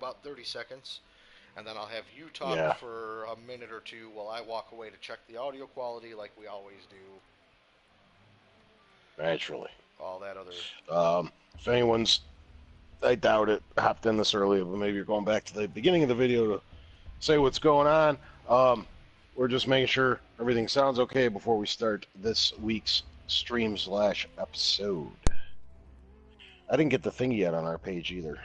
about 30 seconds, and then I'll have you talk Yeah, for a minute or two while I walk away to check the audio quality like we always do. naturally. All that other. If anyone's, I doubt it, hopped in this early, but maybe you're going back to the beginning of the video to say what's going on. We're just making sure everything sounds okay before we start this week's stream/episode. I didn't get the thingy yet on our page either.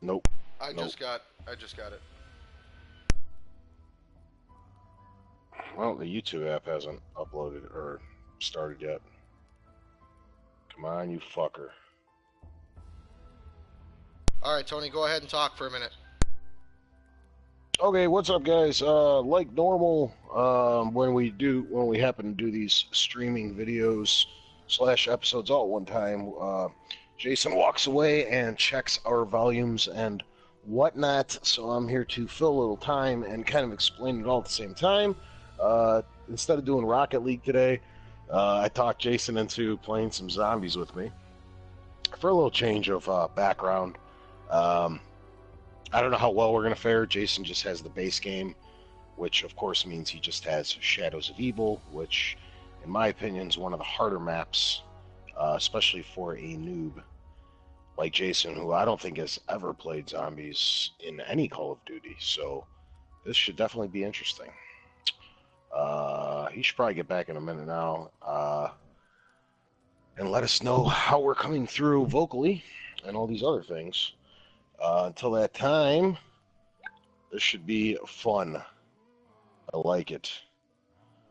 Nope. I Nope. just got it. Well, the YouTube app hasn't uploaded or started yet. Come on, you fucker. All right, Tony, go ahead and talk for a minute. Okay, what's up, guys? Like normal, when we happen to do these streaming videos / episodes all at one time, Jason walks away and checks our volumes and whatnot. So I'm here to fill a little time and kind of explain it all at the same time. Instead of doing Rocket League today, I talked Jason into playing some zombies with me for a little change of background. I don't know how well we're going to fare. Jason just has the base game, which of course means he just has Shadows of Evil, which in my opinion is one of the harder maps, especially for a noob like Jason, who I don't think has ever played zombies in any Call of Duty. So this should definitely be interesting. He should probably get back in a minute now and let us know how we're coming through vocally and all these other things. Until that time, this should be fun. I like it.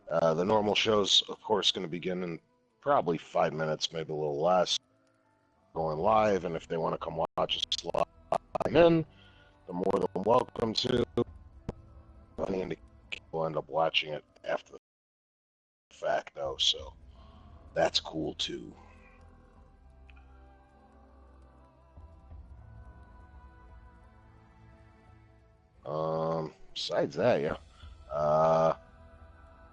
The normal show's, of course, going to begin in probably 5 minutes, maybe a little less, going live, and if they want to come watch us live in, they're more than welcome to. Any indication we'll end up watching it after the fact, though, so that's cool, too. Besides that, yeah.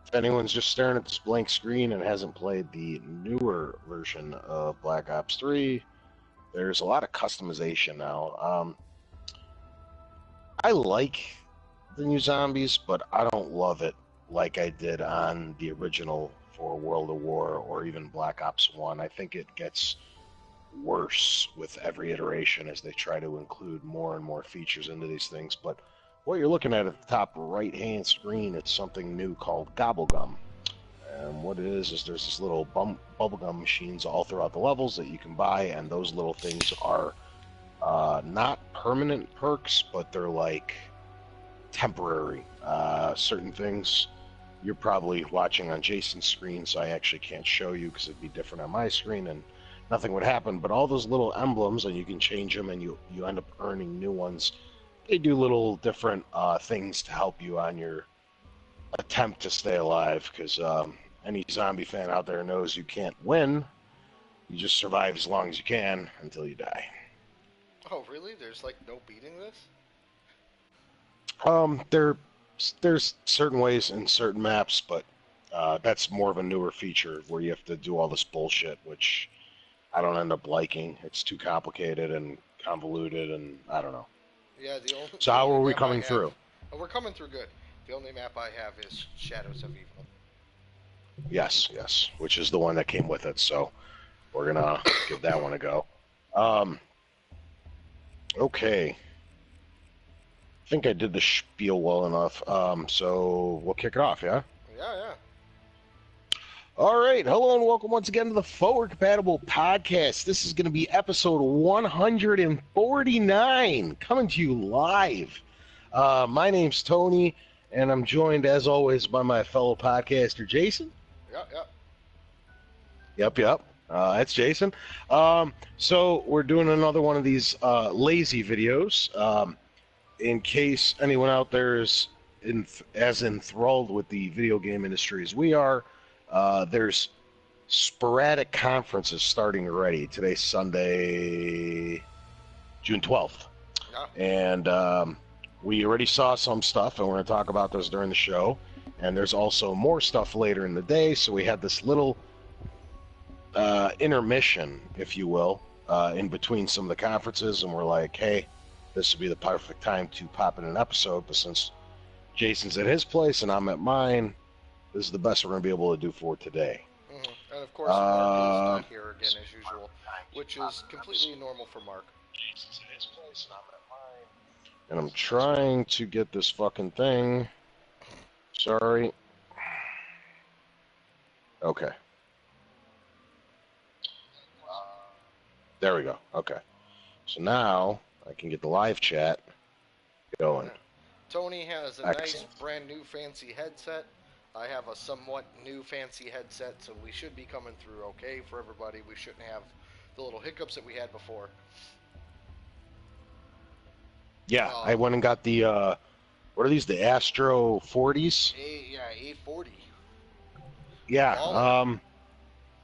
If anyone's just staring at this blank screen and hasn't played the newer version of Black Ops 3, there's a lot of customization now. I like the new zombies, but I don't love it like I did on the original for World at War or even Black Ops 1. I think it gets worse with every iteration as they try to include more and more features into these things, but what you're looking at the top right-hand screen is something new called Gobblegum. And what it is there's this little bubblegum machines all throughout the levels that you can buy, and those little things are not permanent perks, but they're like temporary. Certain things you're probably watching on Jason's screen, so I actually can't show you because it'd be different on my screen and nothing would happen. But all those little emblems, and you can change them, and you end up earning new ones. They do little different things to help you on your attempt to stay alive, because any zombie fan out there knows you can't win. You just survive as long as you can until you die. Oh, really? There's like no beating this? There's certain ways in certain maps, but that's more of a newer feature where you have to do all this bullshit, which I don't end up liking. It's too complicated and convoluted, and I don't know. Yeah, So how are we coming through? Oh, we're coming through good. The only map I have is Shadows of Evil. Yes, which is the one that came with it. So we're gonna give that one a go. Okay. I think I did the spiel well enough. So we'll kick it off, yeah? Yeah. All right. Hello and welcome once again to the Forward Compatible Podcast. This is going to be episode 149, coming to you live. My name's Tony, and I'm joined, as always, by my fellow podcaster, Jason. Yep. That's Jason. So we're doing another one of these lazy videos. In case anyone out there is as enthralled with the video game industry as we are, there's sporadic conferences starting already. Today's Sunday, June 12th. Yeah. And we already saw some stuff, and we're going to talk about those during the show. And there's also more stuff later in the day, so we had this little intermission, if you will, in between some of the conferences, and we're like, hey, this would be the perfect time to pop in an episode. But since Jason's at his place and I'm at mine, this is the best we're going to be able to do for today. And of course, Mark is Uh, not here again as usual, which is completely normal for Mark. and I'm trying to get this fucking thing. Sorry. Okay. There we go. Okay. So now I can get the live chat going. Tony has a nice, brand new, fancy headset. I have a somewhat new, fancy headset, so we should be coming through okay for everybody. We shouldn't have the little hiccups that we had before. Yeah, I went and got the, what are these, the Astro 40s? A40. Yeah,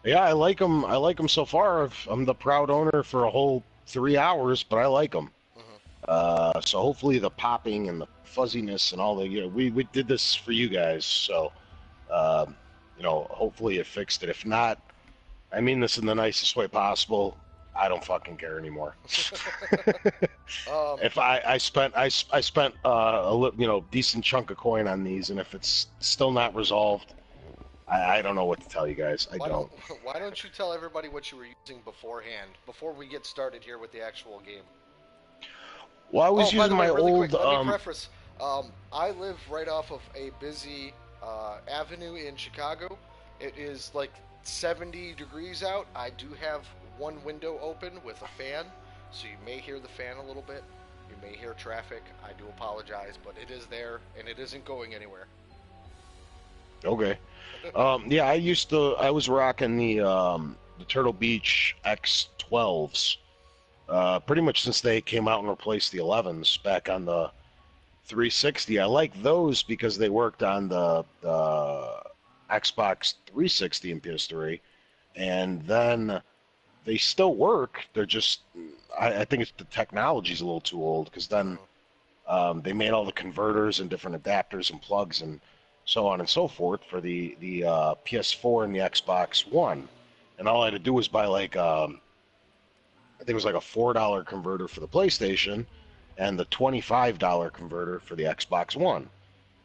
yeah, I like them. I like them so far. I'm the proud owner for a whole 3 hours, but I like them. So hopefully the popping and the fuzziness and all the, we did this for you guys, so hopefully it fixed it. If not, I mean this in the nicest way possible. I don't fucking care anymore. If I spent a decent chunk of coin on these, and if it's still not resolved, I don't know what to tell you guys. Why don't you tell everybody what you were using beforehand, before we get started here with the actual game? Well, I was using my really old. Quick, let me preface. I live right off of a busy avenue in Chicago. It is like 70 degrees out. I do have one window open with a fan, so you may hear the fan a little bit. You may hear traffic. I do apologize, but it is there and it isn't going anywhere. Okay. Yeah, I was rocking the Turtle Beach X12s. Pretty much since they came out and replaced the 11s back on the 360. I like those because they worked on the Xbox 360 and PS3, and then they still work. They're just, I think it's the technology's a little too old, because then they made all the converters and different adapters and plugs and so on and so forth for the PS4 and the Xbox One, and all I had to do was buy like I think it was like a $4 converter for the PlayStation and the $25 converter for the Xbox One.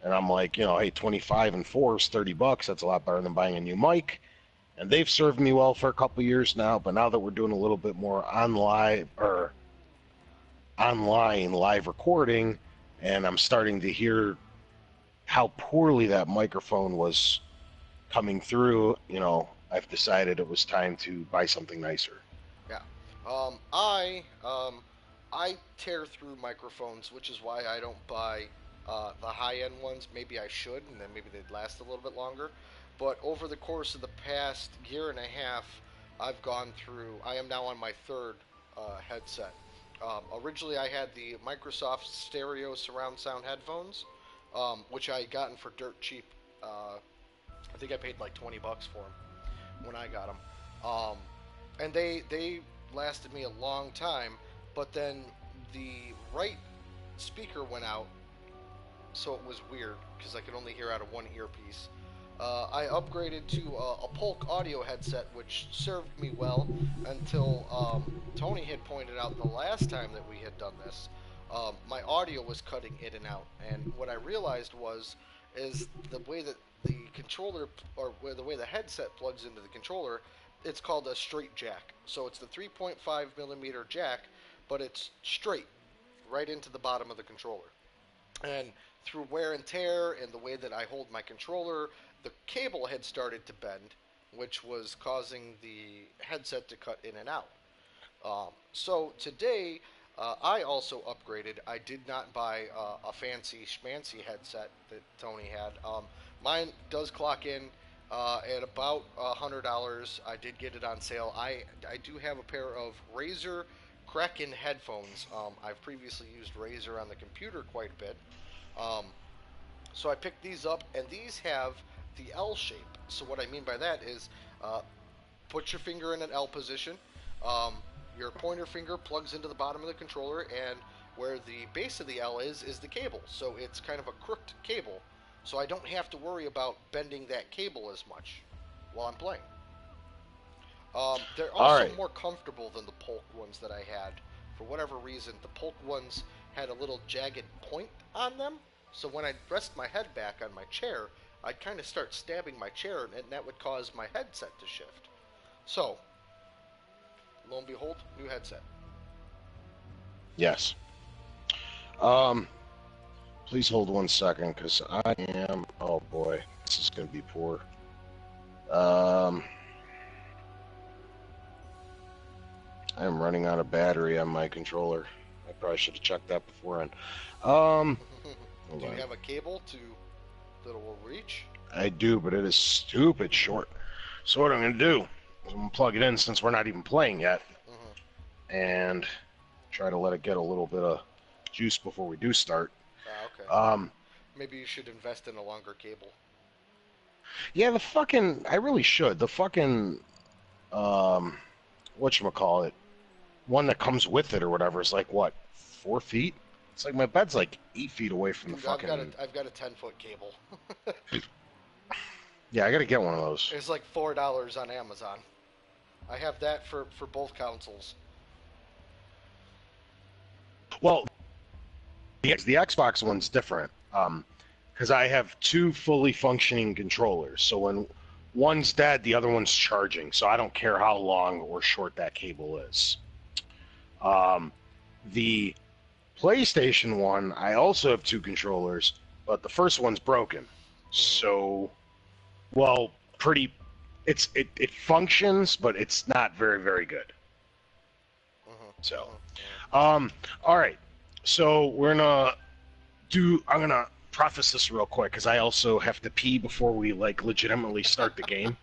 And I'm like, hey, 25 and 4 is $30. That's a lot better than buying a new mic. And they've served me well for a couple of years now, but now that we're doing a little bit more online live recording, and I'm starting to hear how poorly that microphone was coming through, I've decided it was time to buy something nicer. Yeah. I tear through microphones, which is why I don't buy the high-end ones. Maybe I should, and then maybe they'd last a little bit longer. But over the course of the past year and a half, I've gone through. I am now on my third headset. Originally, I had the Microsoft Stereo surround sound headphones, which I had gotten for dirt cheap. I think I paid like $20 for them when I got them. And they lasted me a long time, but then the right speaker went out, so it was weird because I could only hear out of one earpiece. I upgraded to a Polk audio headset, which served me well until Tony had pointed out the last time that we had done this. My audio was cutting in and out, and what I realized is the way that the controller, or the way the headset plugs into the controller, it's called a straight jack. So it's the 3.5 millimeter jack, but it's straight right into the bottom of the controller. And through wear and tear and the way that I hold my controller, the cable had started to bend, which was causing the headset to cut in and out. So today, I also upgraded. I did not buy a fancy schmancy headset that Tony had. Mine does clock in at about $100. I did get it on sale. I do have a pair of Razer Kraken headphones. I've previously used Razer on the computer quite a bit. So I picked these up, and these have the L shape. So what I mean by that is, put your finger in an L position. Your pointer finger plugs into the bottom of the controller, and where the base of the L is the cable. So it's kind of a crooked cable. So I don't have to worry about bending that cable as much while I'm playing. They're All also right. more comfortable than the Polk ones that I had. For whatever reason, the Polk ones had a little jagged point on them. So when I'd rest my head back on my chair, I'd kind of start stabbing my chair, and that would cause my headset to shift. So, lo and behold, new headset. Yes. Um, please hold 1 second, because I am. Oh boy, this is going to be poor. Um, I am running out of battery on my controller. I probably should have checked that beforehand. Hold Do you on. have a cable to that will reach? I do, but it is stupid short. So what I'm going to do is I'm going to plug it in since we're not even playing yet, Mm-hmm. and try to let it get a little bit of juice before we do start. Ah, okay. Um, Maybe you should invest in a longer cable. yeah, the fucking. I really should. The fucking. Um, whatchamacallit, one that comes with it or whatever is like what, 4 feet? It's like my bed's like 8 feet away from the Dude, fucking. I've got a 10-foot cable. Yeah, I gotta get one of those. It's like $4 on Amazon. I have that for both consoles. Well, the Xbox one's different. Because I have two fully functioning controllers. So when one's dead, the other one's charging. So I don't care how long or short that cable is. Um, the PlayStation one, I also have two controllers, but the first one's broken. Mm-hmm. So, well, pretty. It functions, but it's not very very good. Mm-hmm. So, Mm-hmm. all right. So we're gonna do. I'm gonna preface this real quick because I also have to pee before we like legitimately start the game.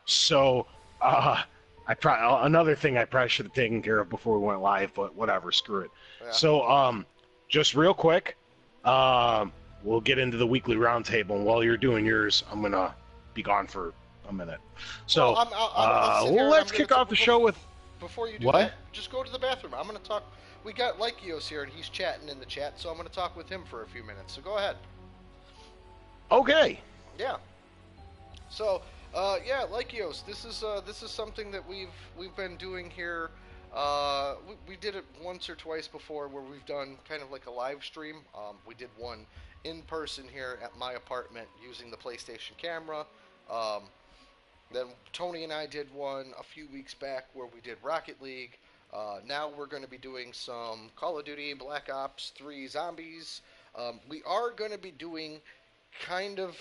So, another thing I probably should have taken care of before we went live, but whatever, screw it. Yeah. So, just real quick, we'll get into the weekly roundtable, and while you're doing yours, I'm gonna be gone for a minute. Well, So, I'm gonna sit here and I'm let's gonna kick off the show with before you do what? that, just go to the bathroom. I'm gonna talk. We got Lykios here and he's chatting in the chat, so I'm gonna talk with him for a few minutes. So go ahead. Okay. Yeah. So, yeah, Lykios, this is something that we've been doing here. We did it once or twice before, where we've done kind of like a live stream. We did one in person here at my apartment using the PlayStation camera. Um, then Tony and I did one a few weeks back where we did Rocket League. Now we're going to be doing some Call of Duty, Black Ops 3 Zombies. We are going to be doing kind of,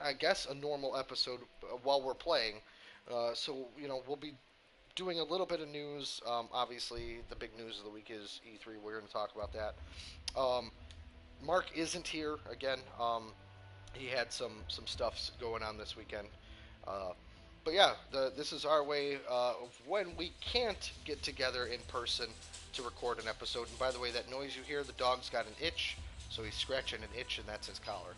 I guess, a normal episode while we're playing. So, we'll be doing a little bit of news. Obviously, the big news of the week is E3. We're going to talk about that. Um, Mark isn't here again. He had some stuff going on this weekend. Uh, but yeah, this is our way of when we can't get together in person to record an episode. And by the way, that noise you hear, the dog's got an itch, so he's scratching an itch, and that's his collar.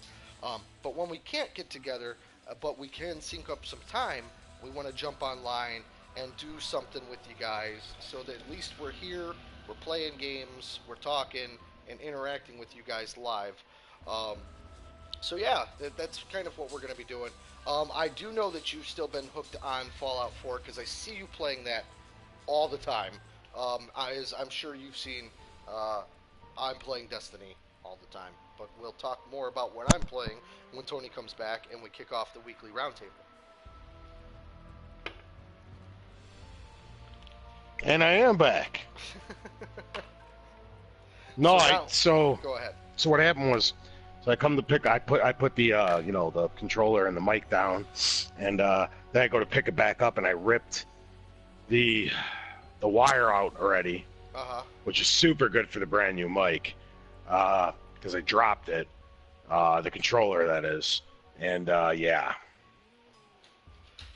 But when we can't get together, but we can sync up some time, we want to jump online and do something with you guys so that at least we're here, we're playing games, we're talking, and interacting with you guys live. Um, so yeah, that's kind of what we're going to be doing. I do know that you've still been hooked on Fallout 4 because I see you playing that all the time. As I'm sure you've seen, uh, I'm playing Destiny all the time. But we'll talk more about what I'm playing when Tony comes back and we kick off the weekly roundtable. And I am back. No, So I now, so go ahead. so what happened was, so I come to pick. I put the the controller and the mic down, and then I go to pick it back up, and I ripped the wire out already, Uh huh. which is super good for the brand new mic, because I dropped it, the controller that is, and yeah,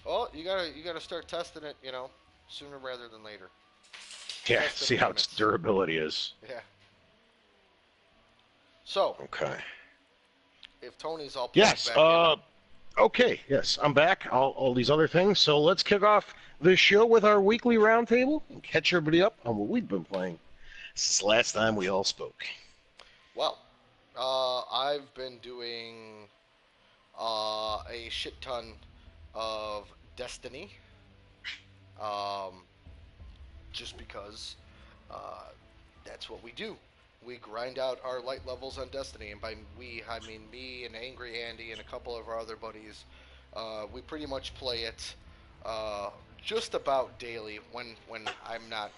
Well, you gotta start testing it. Sooner rather than later. yeah. Test it See in how its limits. durability is. Yeah. So Okay. if Tony's all plugged Yes. back in, Okay. Yes, I'm back. All these other things. So let's kick off the show with our weekly roundtable and catch everybody up on what we've been playing since last time we all spoke. well, I've been doing a shit ton of Destiny. Um, just because uh, that's what we do. We grind out our light levels on Destiny, and by we, I mean me and Angry Andy and a couple of our other buddies. We pretty much play it uh, just about daily when I'm not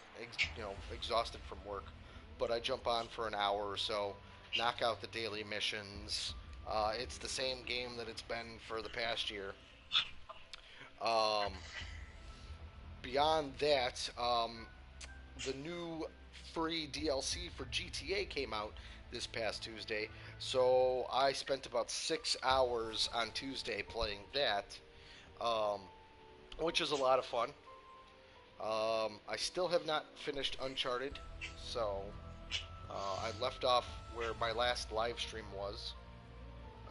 exhausted from work. But I jump on for an hour or so, knock out the daily missions. It's the same game that it's been for the past year. Um, Beyond that, the new free DLC for GTA came out this past Tuesday, so I spent about 6 hours on Tuesday playing that, um, which is a lot of fun. I still have not finished Uncharted, so I left off where my last live stream was.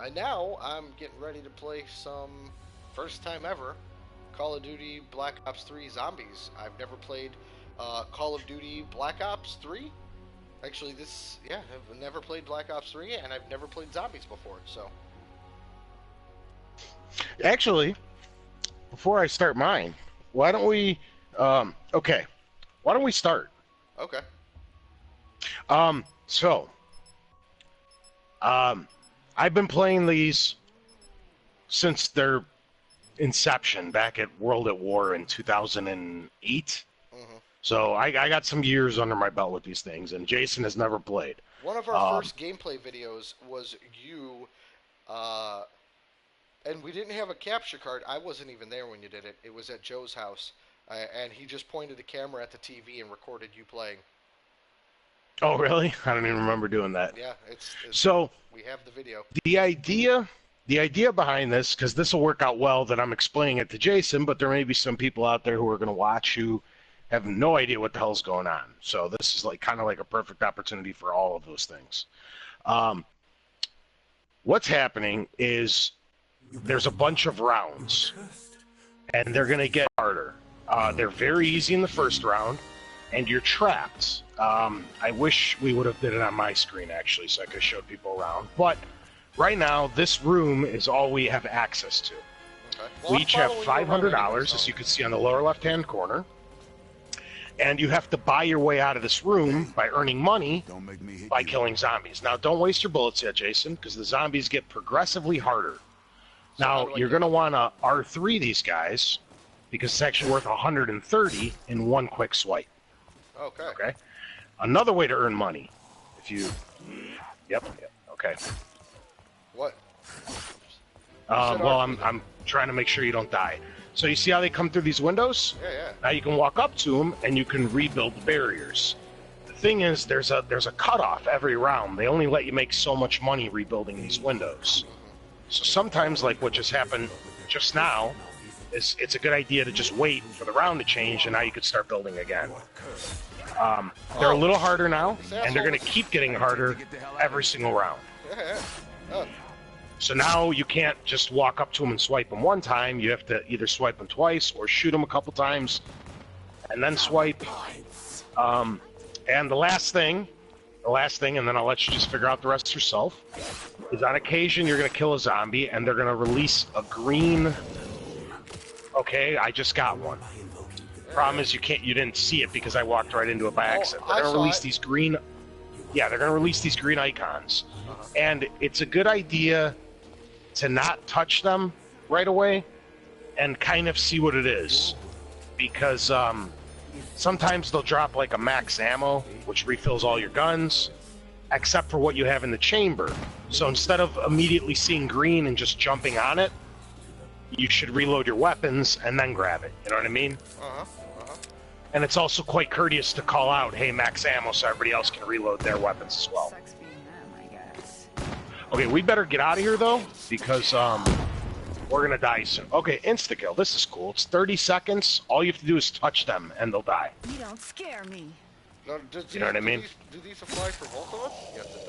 And now I'm getting ready to play some first time ever Call of Duty Black Ops 3 Zombies. I've never played Call of Duty Black Ops 3. Actually, I've never played Black Ops 3, and I've never played Zombies before, so. Actually, before I start mine, why don't we? Okay, why don't we start? Okay. So, I've been playing these since their inception back at World at War in 2008. Mm-hmm. So I got some years under my belt with these things, and Jason has never played. One of our first gameplay videos was you, and we didn't have a capture card. I wasn't even there when you did it. It was at Joe's house, and he just pointed the camera at the TV and recorded you playing. Oh, really? I don't even remember doing that. Yeah, so we have the video. The idea behind this, because this will work out well that I'm explaining it to Jason, but there may be some people out there who are going to watch who have no idea what the hell's going on. So this is kind of like a perfect opportunity for all of those things. What's happening is there's a bunch of rounds, and they're going to get harder. They're very easy in the first round, and you're trapped. I wish we would have did it on my screen, actually, so I could have showed people around. But right now, this room is all we have access to. Okay. Well, we each have $500, as you can see on the lower left-hand corner. And you have to buy your way out of this room by earning money by killing zombies. Now, don't waste your bullets yet, Jason, because the zombies get progressively harder. So now, you're going to want to R3 these guys, because it's actually worth 130 in one quick swipe. Okay. Another way to earn money, if you... Yep. Okay. What? Well, I'm trying to make sure you don't die. So you see how they come through these windows? Yeah. Now you can walk up to them and you can rebuild the barriers. The thing is, there's a cutoff every round. They only let you make so much money rebuilding these windows. So sometimes, like what just happened just now, it's a good idea to just wait for the round to change, and now you can start building again. They're a little harder now, and they're going to keep getting harder every single round. So now you can't just walk up to them and swipe them one time. You have to either swipe them twice or shoot them a couple times and then swipe. And the last thing, and then I'll let you just figure out the rest yourself, is on occasion you're going to kill a zombie and they're going to release a green... Okay, I just got one. Problem is you didn't see it because I walked right into it by accident. They're going to release these green... Yeah, they're going to release these green icons. And it's a good idea to not touch them right away and kind of see what it is. Because sometimes they'll drop like a max ammo, which refills all your guns, except for what you have in the chamber. So instead of immediately seeing green and just jumping on it, you should reload your weapons and then grab it. You know what I mean? And it's also quite courteous to call out, hey, max ammo, so everybody else can reload their weapons as well. Okay, we better get out of here, though, because we're going to die soon. Okay, insta-kill. This is cool. It's 30 seconds. All you have to do is touch them, and they'll die. You don't scare me. No, you know what I mean? Do these apply for both of us? Yes, it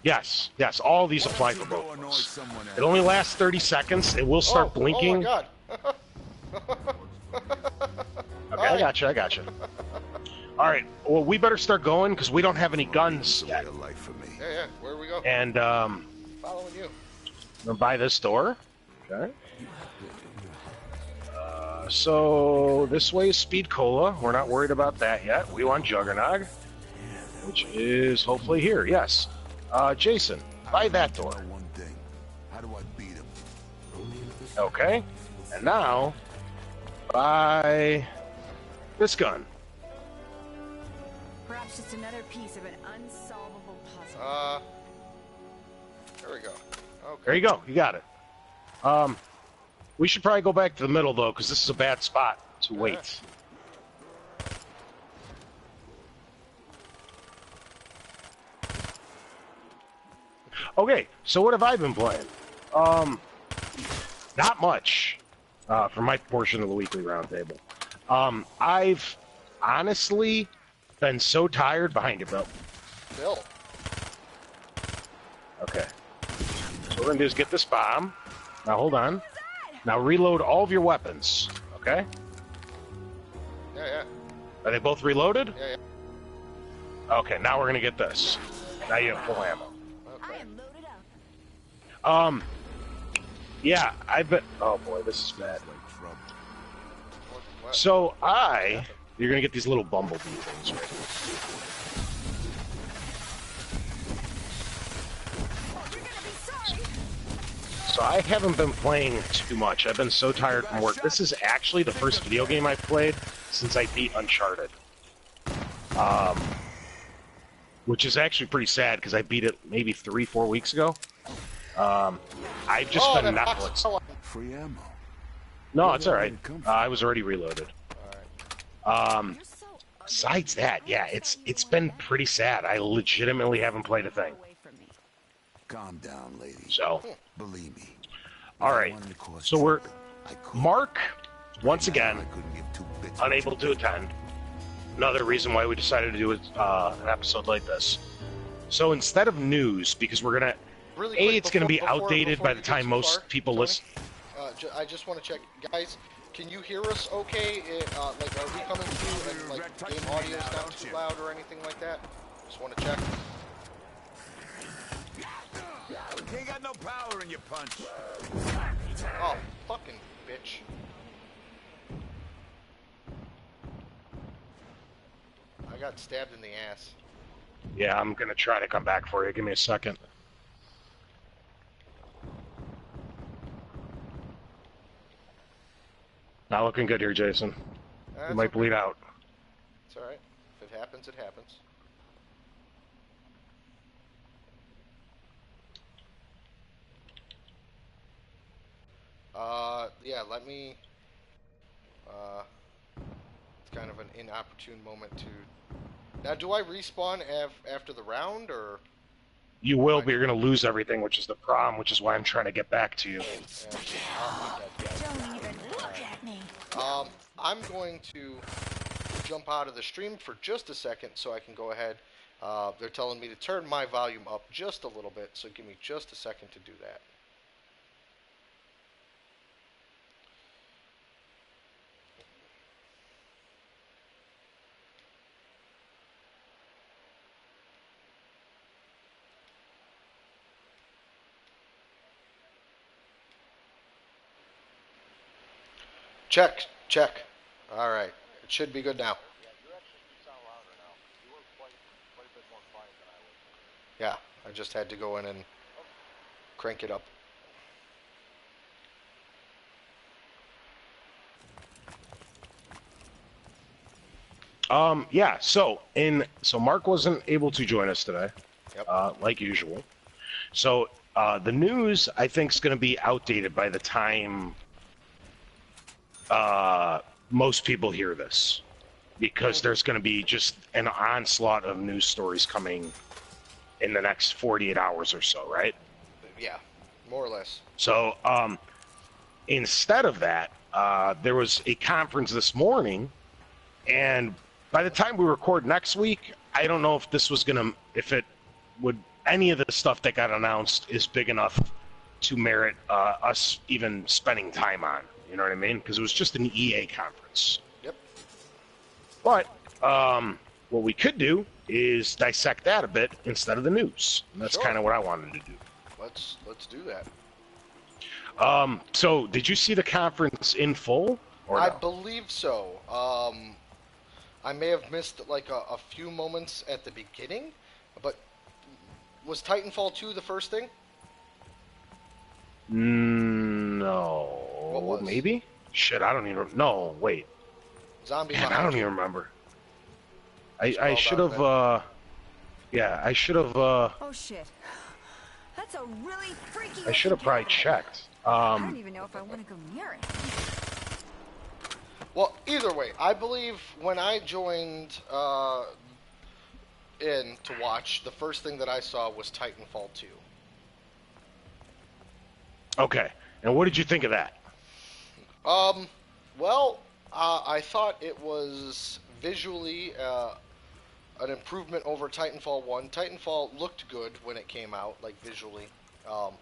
does. Yes, all these apply for both of us. It only lasts 30 seconds. It will start blinking. Oh, my God. Okay, I got you. All right, well, we better start going because we don't have any guns yet. Yeah, where do we go? And, following you. I'm gonna buy this door. Okay. So this way is Speed Cola. We're not worried about that yet. We want Juggernog, which is hopefully here. Yes. Jason, buy that door. One thing. How do I beat him? Okay. And now, buy this gun. Perhaps just another piece of an unsolvable puzzle. There we go. Okay. There you go. You got it. We should probably go back to the middle though, because this is a bad spot to wait. Okay, so what have I been playing? Not much for my portion of the weekly roundtable. I've honestly been so tired behind it, Bill. Bill. Okay. So what we're gonna do is get this bomb. Now hold on. Now reload all of your weapons. Okay. Yeah. Are they both reloaded? Yeah. Okay. Now we're gonna get this. Now you have full ammo. I am loaded up. Yeah, I've been. Oh boy, this is bad. What? So you're gonna get these little bumblebee things right here. So I haven't been playing too much. I've been so tired from work. This is actually the first video game I've played since I beat Uncharted. Which is actually pretty sad because I beat it maybe 3-4 weeks ago. I've just been Netflix. Free ammo. No, it's alright. I was already reloaded. Besides that, yeah, it's been pretty sad. I legitimately haven't played a thing. Calm down, lady. So, believe me. alright. So we're Mark, once again, unable to attend. Another reason why we decided to do an episode like this. So instead of news, because we're gonna it's gonna be outdated by the time most people listen. I just want to check, guys. Can you hear us okay? Like, are we coming through and like game audio is not too loud or anything like that? Just want to check. You ain't got no power in your punch. Oh, fucking bitch. I got stabbed in the ass. Yeah, I'm gonna try to come back for you. Give me a second. Not looking good here, Jason. You might bleed out. It's alright. If it happens, it happens. Yeah, let me... it's kind of an inopportune moment to... Now, do I respawn after the round, or...? You will, but you're going to lose everything, which is the problem, which is why I'm trying to get back to you. Don't even look at me. I'm going to jump out of the stream for just a second so I can go ahead. They're telling me to turn my volume up just a little bit, so give me just a second to do that. Check, check. All right, it should be good now. Yeah, I just had to go in and crank it up. Yeah, so Mark wasn't able to join us today, like usual. So the news, I think, is going to be outdated by the time most people hear this, because there's going to be just an onslaught of news stories coming in the next 48 hours or so, right? Yeah, more or less. So instead of that, there was a conference this morning, and by the time we record next week, I don't know if this was any of the stuff that got announced is big enough to merit us even spending time on. You know what I mean? Because it was just an EA conference. Yep. But what we could do is dissect that a bit instead of the news. And that's kind of what I wanted to do. Let's do that. So did you see the conference in full? Or I no? believe so. I may have missed like a few moments at the beginning, but was Titanfall 2 the first thing? What No, was? maybe. Shit, I don't even. No, wait. Zombie Man, I behind don't you. even remember. Just I crawled should out of have. it. Yeah, I should have. Oh shit. That's a really freaky I should looking have probably cabin. checked. I don't even know if I want to go near it. Well, either way, I believe when I joined in to watch, the first thing that I saw was Titanfall 2. Okay. And what did you think of that? Um, well, I thought it was visually an improvement over Titanfall 1. Titanfall looked good when it came out, like visually. Um,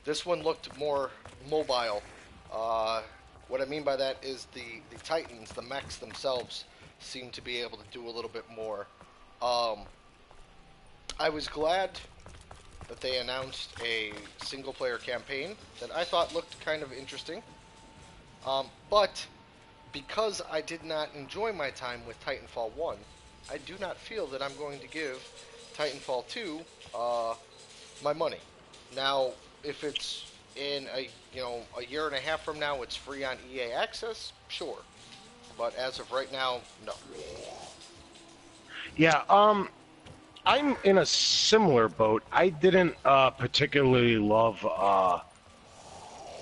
this one looked more mobile. What I mean by that is the Titans, the mechs themselves, seem to be able to do a little bit more. Um, I was glad that they announced a single player campaign that I thought looked kind of interesting. But because I did not enjoy my time with Titanfall 1, I do not feel that I'm going to give Titanfall 2 my money. Now, if it's in a year and a half from now, it's free on EA Access, sure. But as of right now, no. Yeah. I'm in a similar boat. I didn't particularly love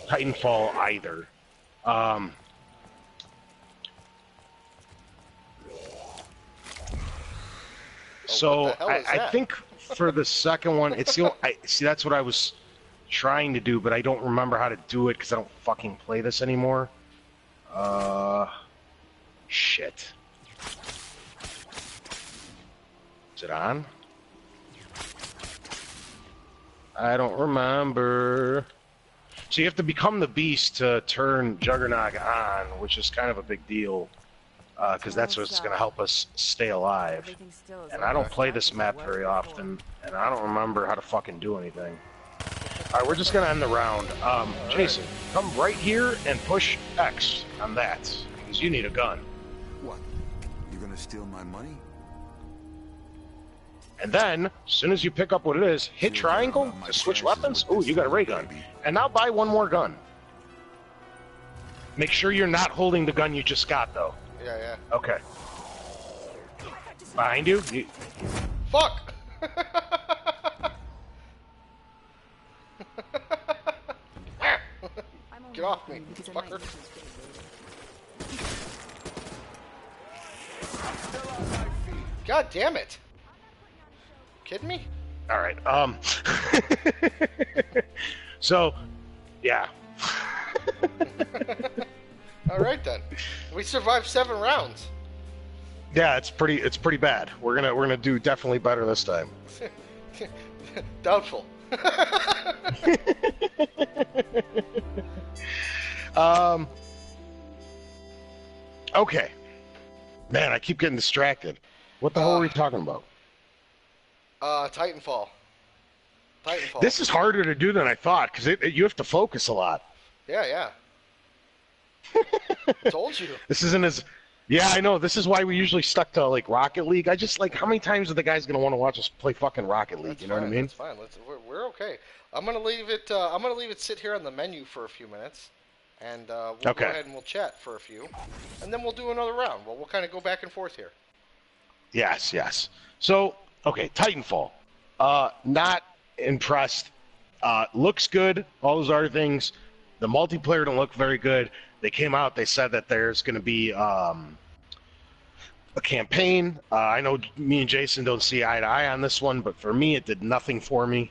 Titanfall either. Um, Oh, what the so hell is I that? think for the second one, it's the I see that's what I was trying to do, but I don't remember how to do it because I don't fucking play this anymore. Shit. Is it on? I don't remember. So you have to become the beast to turn Juggernog on, which is kind of a big deal, because that's what's going to help us stay alive. Everything still is And like I don't as play dark this as it map was very before. often, and I don't remember how to fucking do anything. Alright, we're just going to end the round. Jason, come right here and push X on that, because you need a gun. What? You gonna steal my money? And then, as soon as you pick up what it is, hit triangle to switch weapons. Ooh, you got a ray gun. And now buy one more gun. Make sure you're not holding the gun you just got, though. Yeah, yeah. Okay. Behind you? Fuck! Get off me, fucker. God damn it! Kidding me? Alright, so, yeah. Alright then. We survived 7 rounds. Yeah, it's pretty bad. We're gonna do definitely better this time. Doubtful. Okay. Man, I keep getting distracted. What the hell are we talking about? Titanfall. Titanfall. This is harder to do than I thought, because you have to focus a lot. Yeah, yeah. Told you. This isn't as... Yeah, I know. This is why we usually stuck to, like, Rocket League. I just, like, how many times are the guys going to want to watch us play fucking Rocket League? That's you know fine, what I mean? That's fine. We're okay. I'm gonna leave it sit here on the menu for a few minutes, and we'll go ahead and we'll chat for a few, and then we'll do another round. Well, we'll kind of go back and forth here. Yes, yes. So, okay, Titanfall. Not impressed. Looks good. All those other things. The multiplayer don't look very good. They came out. They said that there's going to be a campaign. I know me and Jason don't see eye to eye on this one, but for me, it did nothing for me.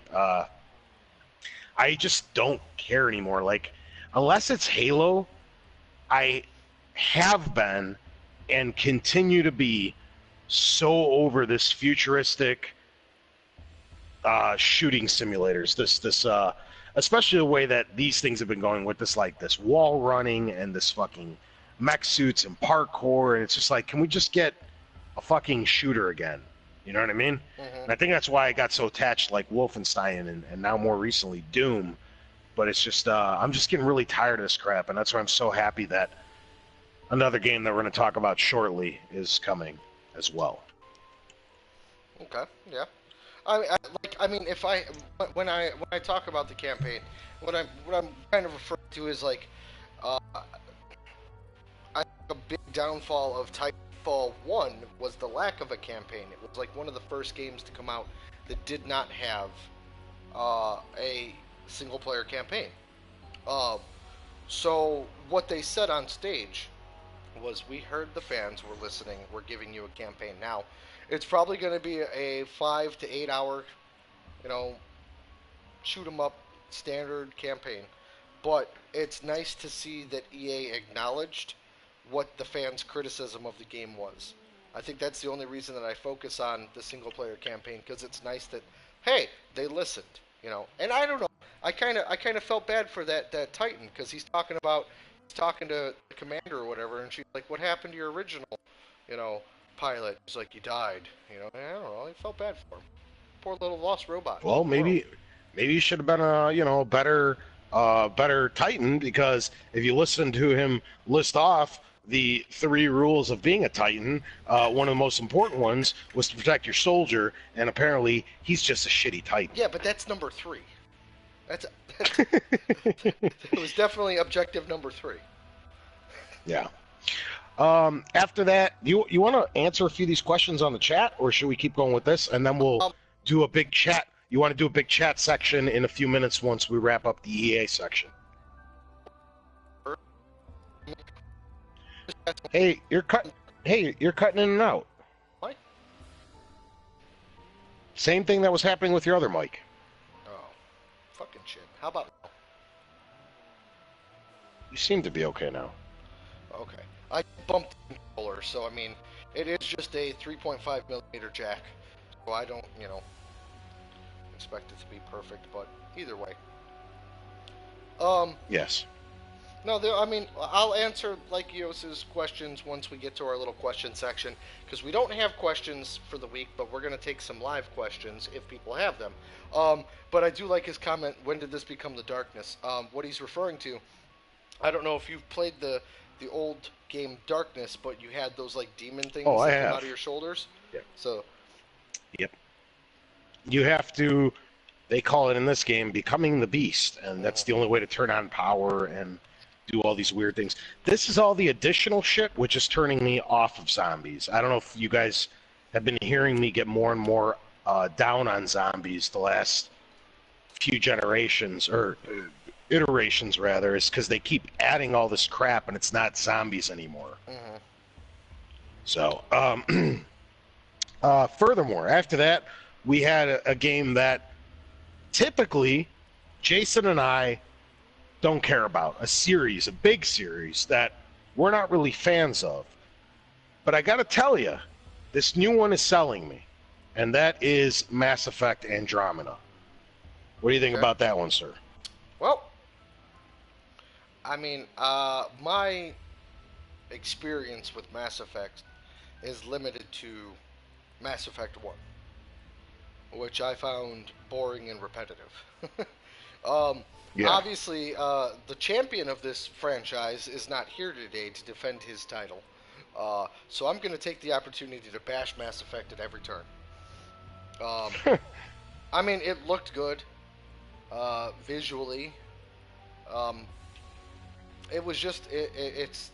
I just don't care anymore. Like, unless it's Halo, I have been and continue to be so over this futuristic shooting simulators. This especially the way that these things have been going with this, like, this wall running and this fucking mech suits and parkour, and it's just like, can we just get a fucking shooter again? You know what I mean? Mm-hmm. And I think that's why I got so attached, like Wolfenstein and now more recently Doom. But it's just I'm just getting really tired of this crap, and that's why I'm so happy that another game that we're going to talk about shortly is coming as well. Okay, yeah. I mean, if I when I talk about the campaign, what I'm kind of referring to is like, uh, I think a big downfall of Titanfall 1 was the lack of a campaign. It was like one of the first games to come out that did not have a single player campaign. Uh, so what they said on stage was, we heard the fans were listening. We're giving you a campaign now. It's probably going to be a 5 to 8 hour, you know, shoot 'em up standard campaign. But it's nice to see that EA acknowledged what the fans' criticism of the game was. I think that's the only reason that I focus on the single player campaign, because it's nice that, hey, they listened, you know. And I don't know, I kind of felt bad for that Titan, because he's talking to the commander or whatever, and she's like, "What happened to your original, you know, pilot?" He's like, "He died," you know. And I don't know, I felt bad for him. Poor little lost robot Well, in the world. maybe you should have been a better Titan, because if you listen to him list off the 3 rules of being a Titan, one of the most important ones was to protect your soldier, and apparently he's just a shitty Titan. Yeah, but that's number 3. That's it was definitely objective number 3. Yeah. After that, you want to answer a few of these questions on the chat, or should we keep going with this, and then we'll Um, do a big chat? You want to do a big chat section in a few minutes once we wrap up the EA section. Hey, you're cutting in and out. What? Same thing that was happening with your other mic. Oh, fucking shit. How about You seem to be okay now. okay? I bumped the controller, so I mean, it is just a 3.5 millimeter jack, so I don't, you know, expect it to be perfect. But either way, Yes. no, I mean, I'll answer like Yos's questions once we get to our little question section, because we don't have questions for the week, but we're going to take some live questions if people have them. But I do like his comment, when did this become the darkness? What he's referring to, I don't know if you've played the old game Darkness, but you had those like demon things Oh, I that came have. out of your shoulders. Yep. So, Yep. You have to. They call it in this game becoming the beast, and that's the only way to turn on power and do all these weird things. This is all the additional shit, which is turning me off of zombies. I don't know if you guys have been hearing me get more and more down on zombies the last few generations, or iterations rather, is because they keep adding all this crap and it's not zombies anymore. So, furthermore, after that, we had a game that typically Jason and I don't care about, a big series that we're not really fans of. But I gotta tell you, this new one is selling me, and that is Mass Effect Andromeda. What do you think Okay. about that one, sir? well, I mean, my experience with Mass Effect is limited to Mass Effect 1, which I found boring and repetitive. Yeah. Obviously, the champion of this franchise is not here today to defend his title. So I'm going to take the opportunity to bash Mass Effect at every turn. I mean, it looked good visually. Um, it was just it's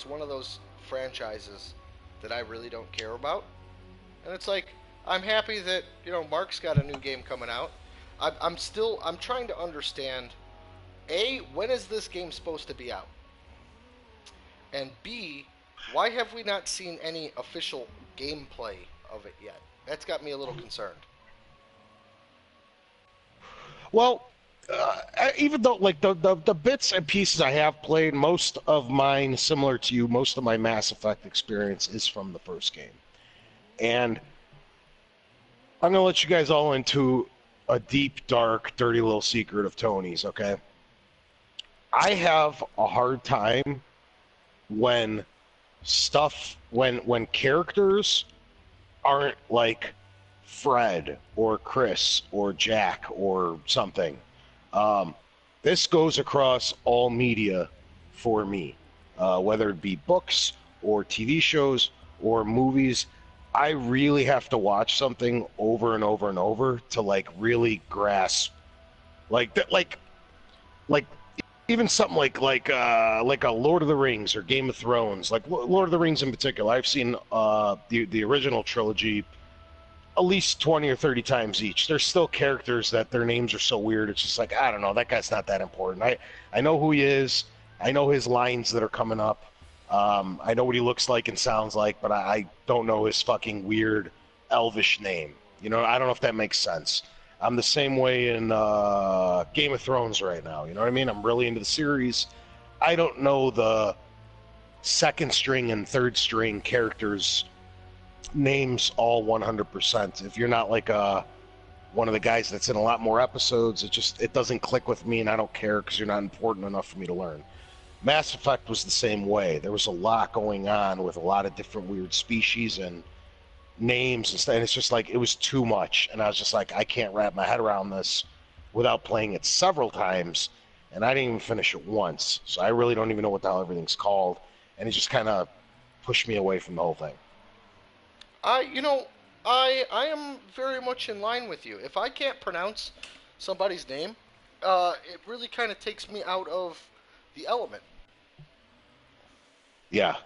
one of those franchises that I really don't care about, and it's like, I'm happy that, you know, Mark's got a new game coming out. I'm trying to understand, A, when is this game supposed to be out, and B, why have we not seen any official gameplay of it yet? That's got me a little concerned. Well, even though like the bits and pieces I have played, most of mine, similar to you, most of my Mass Effect experience is from the first game. And I'm gonna let you guys all into a deep, dark, dirty little secret of Tony's, okay? I have a hard time when when characters aren't like Fred or Chris or Jack or something. This goes across all media for me. whether it be books or TV shows or movies. I really have to watch something over and over and over to like really grasp like that, like even something like a Lord of the Rings or Game of Thrones, like Lord of the Rings in particular. I've seen the original trilogy at least 20 or 30 times each. There's still characters that their names are so weird. It's just like, I don't know, that guy's not that important. I know who he is. I know his lines that are coming up. I know what he looks like and sounds like, but I don't know his fucking weird elvish name. You know, I don't know if that makes sense. I'm the same way in Game of Thrones right now. You know what I mean? I'm really into the series. I don't know the second string and third string characters' names all 100%. If you're not like one of the guys that's in a lot more episodes, it doesn't click with me, and I don't care because you're not important enough for me to learn. Mass Effect was the same way. There was a lot going on with a lot of different weird species and names and stuff, and it's just like it was too much, and I was just like, I can't wrap my head around this without playing it several times, and I didn't even finish it once, so I really don't even know what the hell everything's called, and it just kind of pushed me away from the whole thing. You know, I am very much in line with you. If I can't pronounce somebody's name, it really kind of takes me out of the element. Yeah.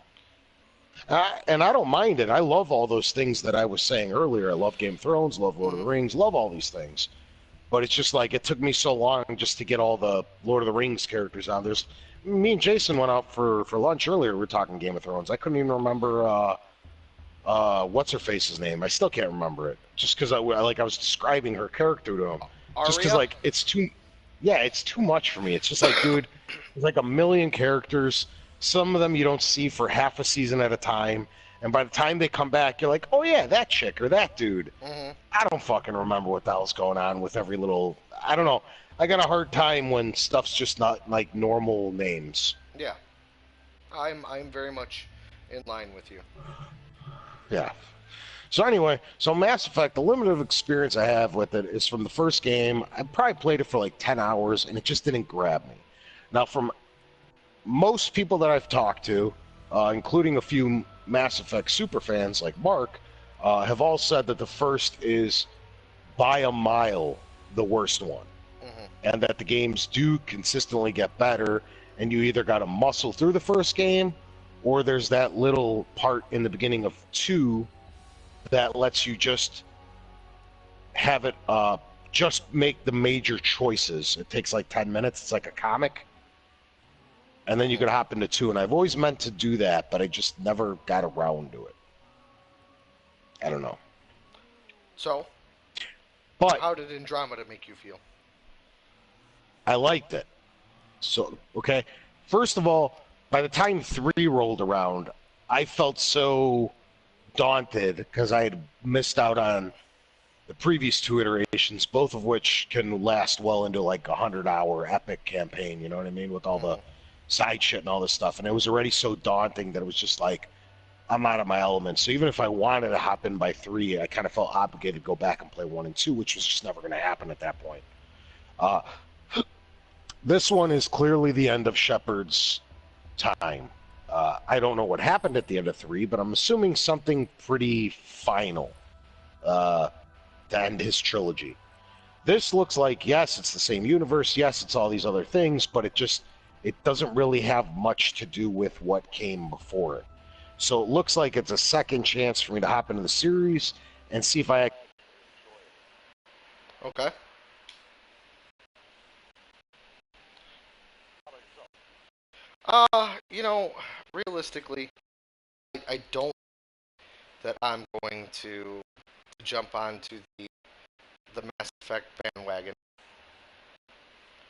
And I don't mind it. I love all those things that I was saying earlier. I love Game of Thrones, love Lord of the Hmm. Rings, love all these things. But it's just like it took me so long just to get all the Lord of the Rings characters out. There's me and Jason went out for lunch earlier. We were talking Game of Thrones. I couldn't even remember what's her face's name. I still can't remember it. Just because I was describing her character to him. Just because Arya? like it's too, yeah, it's too much for me. It's just like, dude, there's like a million characters. Some of them you don't see for half a season at a time, and by the time they come back, you're like, oh yeah, that chick or that dude. Hmm. I don't fucking remember what the hell's going on with every little. I don't know. I got a hard time when stuff's just not like normal names. Yeah, I'm very much in line with you. Yeah. So anyway, so Mass Effect, the limited experience I have with it is from the first game. I probably played it for like 10 hours, and it just didn't grab me. Now, from most people that I've talked to, including a few Mass Effect super fans like Mark, have all said that the first is by a mile the worst one, Hmm. and that the games do consistently get better, and you either got to muscle through the first game, or there's that little part in the beginning of two that lets you just have it just make the major choices. It takes like 10 minutes. It's like a comic. And then you Hmm. could hop into two. And I've always meant to do that, but I just never got around to it. I don't know. So, But how did Andromeda make you feel? I liked it. So, okay. First of all, by the time three rolled around, I felt so daunted because I had missed out on the previous two iterations, both of which can last well into like 100-hour epic campaign. You know what I mean, with all the Hmm. side shit and all this stuff. And it was already so daunting that it was just like I'm out of my element. So even if I wanted to hop in by three, I kind of felt obligated to go back and play one and two, which was just never going to happen at that point. Uh, this one is clearly the end of Shepard's time. I don't know what happened at the end of three, but I'm assuming something pretty final uh, to end his trilogy. This looks like, yes, it's the same universe, yes, it's all these other things, but it doesn't really have much to do with what came before it. So it looks like it's a second chance for me to hop into the series and see if I. Okay. You know, realistically, I don't that I'm going to jump onto the Mass Effect bandwagon.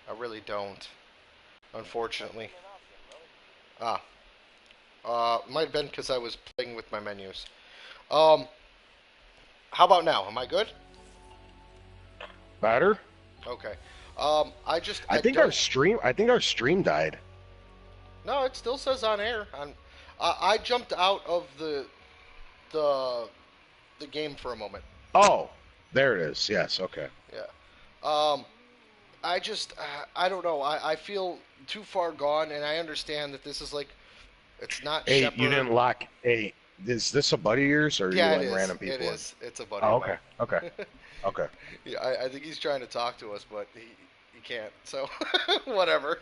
I really don't, unfortunately. Ah, might have been because I was playing with my menus. Um, how about now? Am I good? Better? Okay. I I think don't. our stream died. No, it still says on air. I jumped out of the the game for a moment. Oh, there it is. Yes, okay. Yeah. Um, I don't know. I feel too far gone, and I understand that this is like It's not Hey, you Shepard. didn't lock. Hey, is this a buddy of yours, or are you Yeah, it letting is. random It people in? is. It's a buddy Oh, of okay, okay, mine. okay. Yeah, I think he's trying to talk to us, but he can't. So whatever.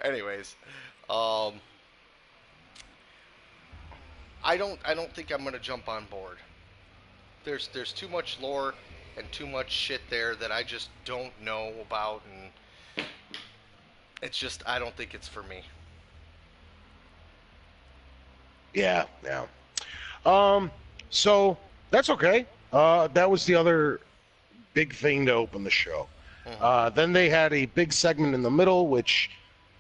Anyways, um, I don't think I'm gonna jump on board. There's too much lore and too much shit there that I just don't know about, and it's just I don't think it's for me. Yeah, yeah. Um, so that's okay. That was the other big thing to open the show. Hmm. Then they had a big segment in the middle, which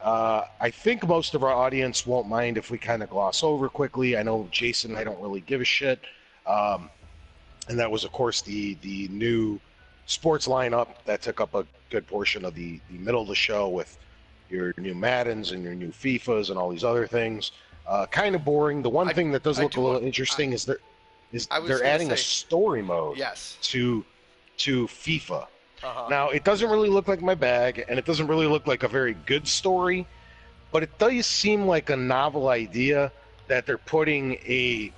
I think most of our audience won't mind if we kind of gloss over quickly. I know Jason and I don't really give a shit. Um, and that was, of course, the new sports lineup that took up a good portion of the middle of the show with your new Maddens and your new FIFAs and all these other things. Kind of boring. The one I thing that does I look a do want. little interesting is I was they're gonna adding a say story mode yes. to FIFA. Uh huh. Now, it doesn't really look like my bag, and it doesn't really look like a very good story, but it does seem like a novel idea that they're putting a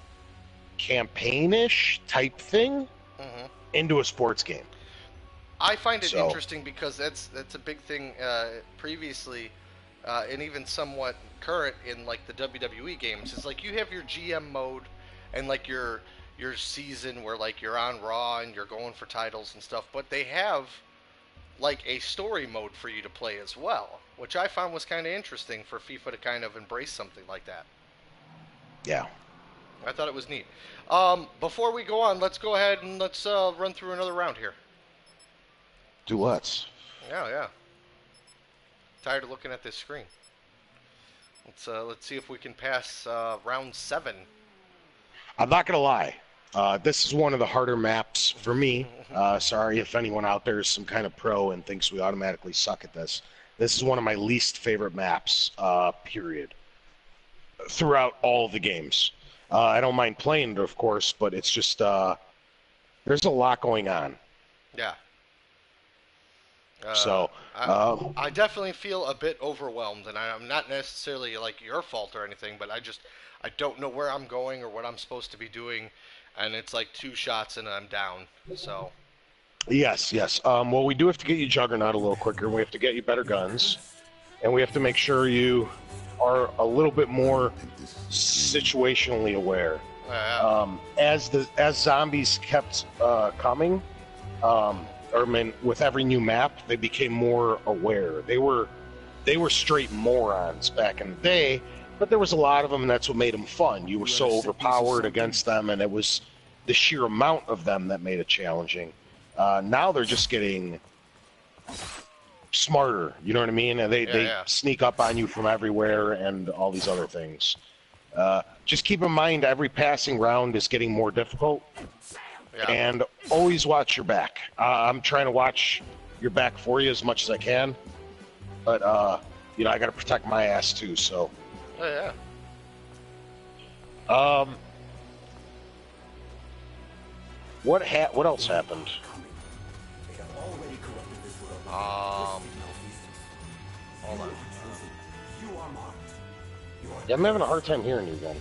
campaign-ish type thing Hmm. into a sports game. I find it So, interesting because that's a big thing previously, and even somewhat current in like the WWE games. Is like you have your GM mode and like your season where like you're on Raw and you're going for titles and stuff, but they have like a story mode for you to play as well, which I found was kind of interesting for FIFA to kind of embrace something like that. yeah, I thought it was neat. Before we go on, let's go ahead and let's run through another round here. do let's. Yeah, yeah. Tired of looking at this screen. Let's see if we can pass round 7. I'm not gonna lie. This is one of the harder maps for me. Sorry if anyone out there is some kind of pro and thinks we automatically suck at this. This is one of my least favorite maps, period, throughout all of the games. I don't mind playing it, of course, but it's just there's a lot going on. Yeah. Uh, So, I, um, I definitely feel a bit overwhelmed, and I'm not necessarily like your fault or anything, but I don't know where I'm going or what I'm supposed to be doing, and it's like 2 shots and I'm down. So yes, yes. Well, we do have to get you Juggernaut a little quicker. We have to get you better guns, and we have to make sure you are a little bit more situationally aware. yeah, As zombies kept coming, or I mean, with every new map, they became more aware. They were straight morons back in the day, but there was a lot of them, and that's what made them fun. You were so overpowered against them, and it was the sheer amount of them that made it challenging. Now they're just getting smarter. You know what I mean? And they yeah. sneak up on you from everywhere, and all these other things. Just keep in mind, every passing round is getting more difficult. Yeah. And always watch your back. I'm trying to watch your back for you as much as I can, but I got to protect my ass too. So, Oh, yeah. um, what else happened? Hold on. Yeah, I'm having a hard time hearing you again.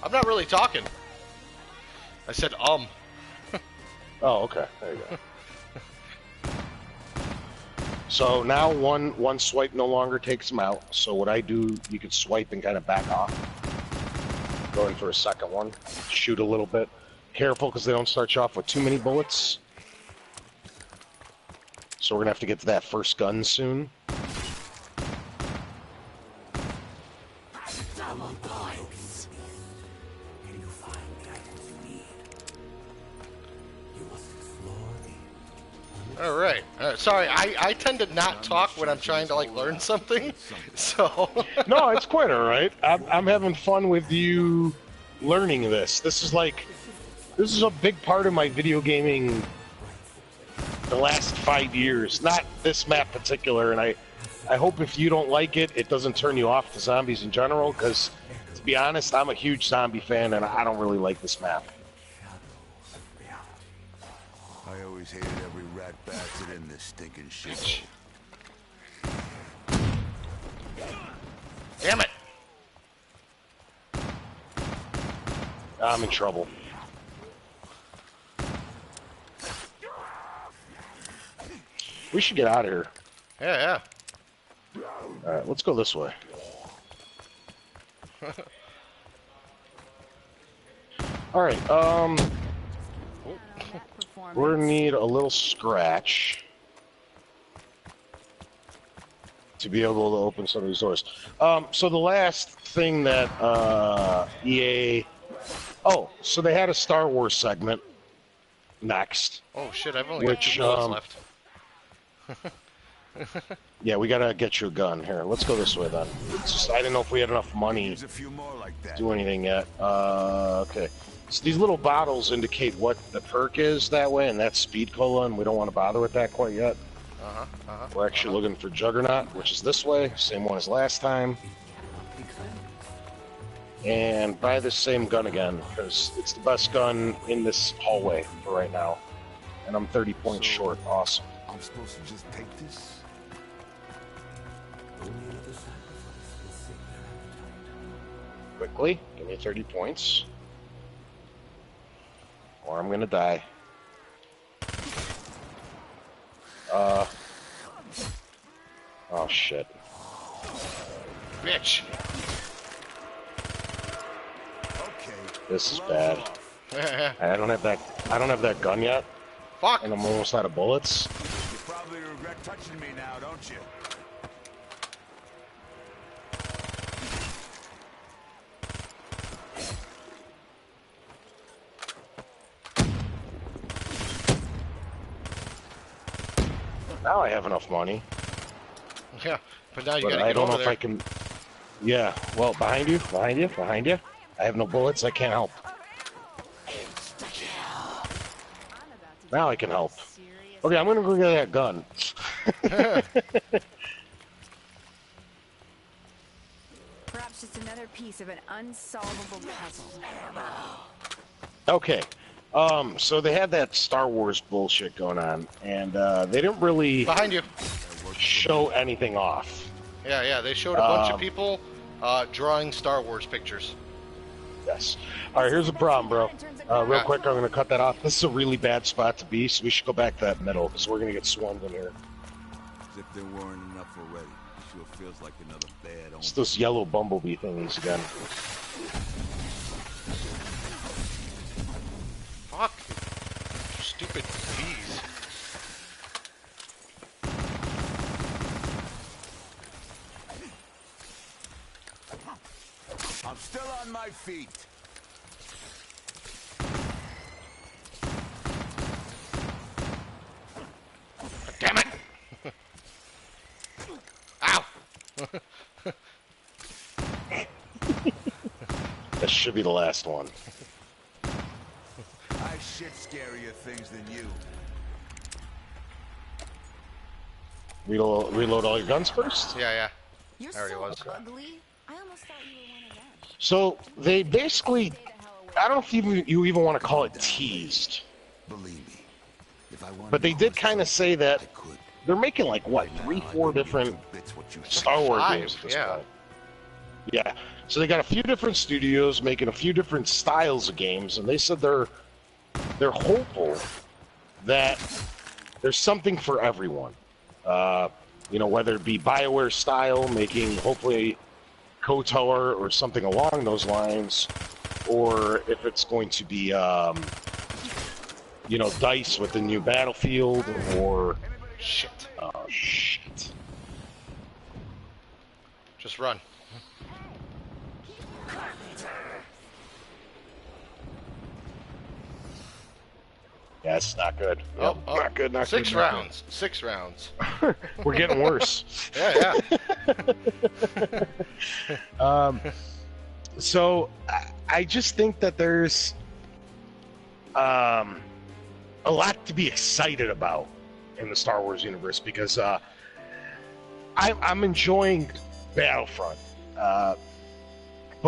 I'm not really talking. I said Oh, okay. There you go. So now one swipe no longer takes them out. So what I do, you can swipe and kind of back off. Go in for a second one. Shoot a little bit. Careful because they don't start you off with too many bullets. So we're going to have to get to that first gun soon. All right. Sorry, I tend to not talk when I'm trying to like learn something. So No, it's quite all right. I'm having fun with you learning this. This is a big part of my video gaming the last 5 years. Not this map particular, and I hope if you don't like it, it doesn't turn you off to zombies in general, because to be honest, I'm a huge zombie fan, and I don't really like this map. I always hated every rat bastard in this stinking shit. I'm in trouble. We should get out of here. Yeah, Alright, let's go this way. Alright, we're gonna need a little scratch to be able to open some of these doors. So the last thing that EA... Oh, so they had a Star Wars segment next. Oh shit, I've only got 2 bullets left. Yeah, we gotta get you a gun. Here, let's go this way then. It's just, I didn't know if we had enough money There's a few more like that. to do anything yet. Okay. So these little bottles indicate what the perk is that way, and that's Speed Cola, and we don't want to bother with that quite yet. We're actually looking for Juggernaut, which is this way, same one as last time. And buy this same gun again, because it's the best gun in this hallway for right now. And I'm 30 points short. Awesome. I'm supposed to just take this? Quickly, give me 30 points. Or I'm gonna die. Oh shit. Bitch! Okay. This is bad. I don't have that gun yet, Fuck! and I'm almost out of bullets. You probably regret touching me now, don't you? Now I have enough money, Yeah, but now you but gotta I get don't know over if there. I can... Yeah, well, behind you. I have no bullets, I can't help. Now I can help. Okay, I'm gonna go get that gun. Perhaps just another piece of an unsolvable puzzle. Okay, so they had that Star Wars bullshit going on, and they didn't really Behind you. show anything off. Yeah, they showed a bunch of people drawing Star Wars pictures. Yes. Alright, here's the problem, bro. Real quick, I'm gonna cut that off. This is a really bad spot to be, so we should go back to that middle, because we're gonna get swarmed in here. As if there weren't enough already. Sure feels like another bad omen. It's those yellow bumblebee thingies again. Fuck. Stupid bees. I'm still on my feet. Damn it! Ow! That should be the last one. I shit scarier things than you. Reload all your guns first? Yeah. You're I already so was. ugly. I almost thought you were one of them. So, they basically... I don't know if you even want to call it teased. Believe me, if I wanted But they to did harm kind of someone, say that I could. they're making like, what, Right now, 3, I 4 wouldn't give different two bits what you think. Star Wars 5, games at this yeah. point. Yeah. So they got a few different studios making a few different styles of games, and they said they're hopeful that there's something for everyone. You know, whether it be BioWare style, making hopefully KOTOR or something along those lines, or if it's going to be, you know, DICE with the new Battlefield, or... Shit. Oh, shit. Just run. Yeah, it's not good. Oh, Yep, not good, not Six good. not rounds. 6 rounds. good. We're getting worse. Yeah. So, I just think that there's a lot to be excited about in the Star Wars universe, because I'm enjoying Battlefront, but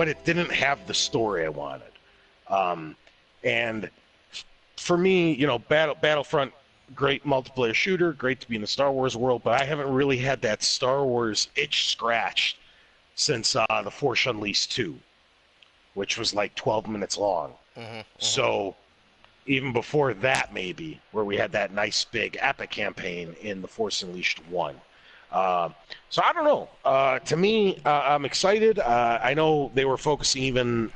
it didn't have the story I wanted. And for me, you know, Battlefront, great multiplayer shooter, great to be in the Star Wars world, but I haven't really had that Star Wars itch scratched since The Force Unleashed 2, which was like 12 minutes long. So even before that, maybe, where we had that nice big epic campaign in The Force Unleashed 1. So I don't know. To me, I'm excited. I know they were focusing even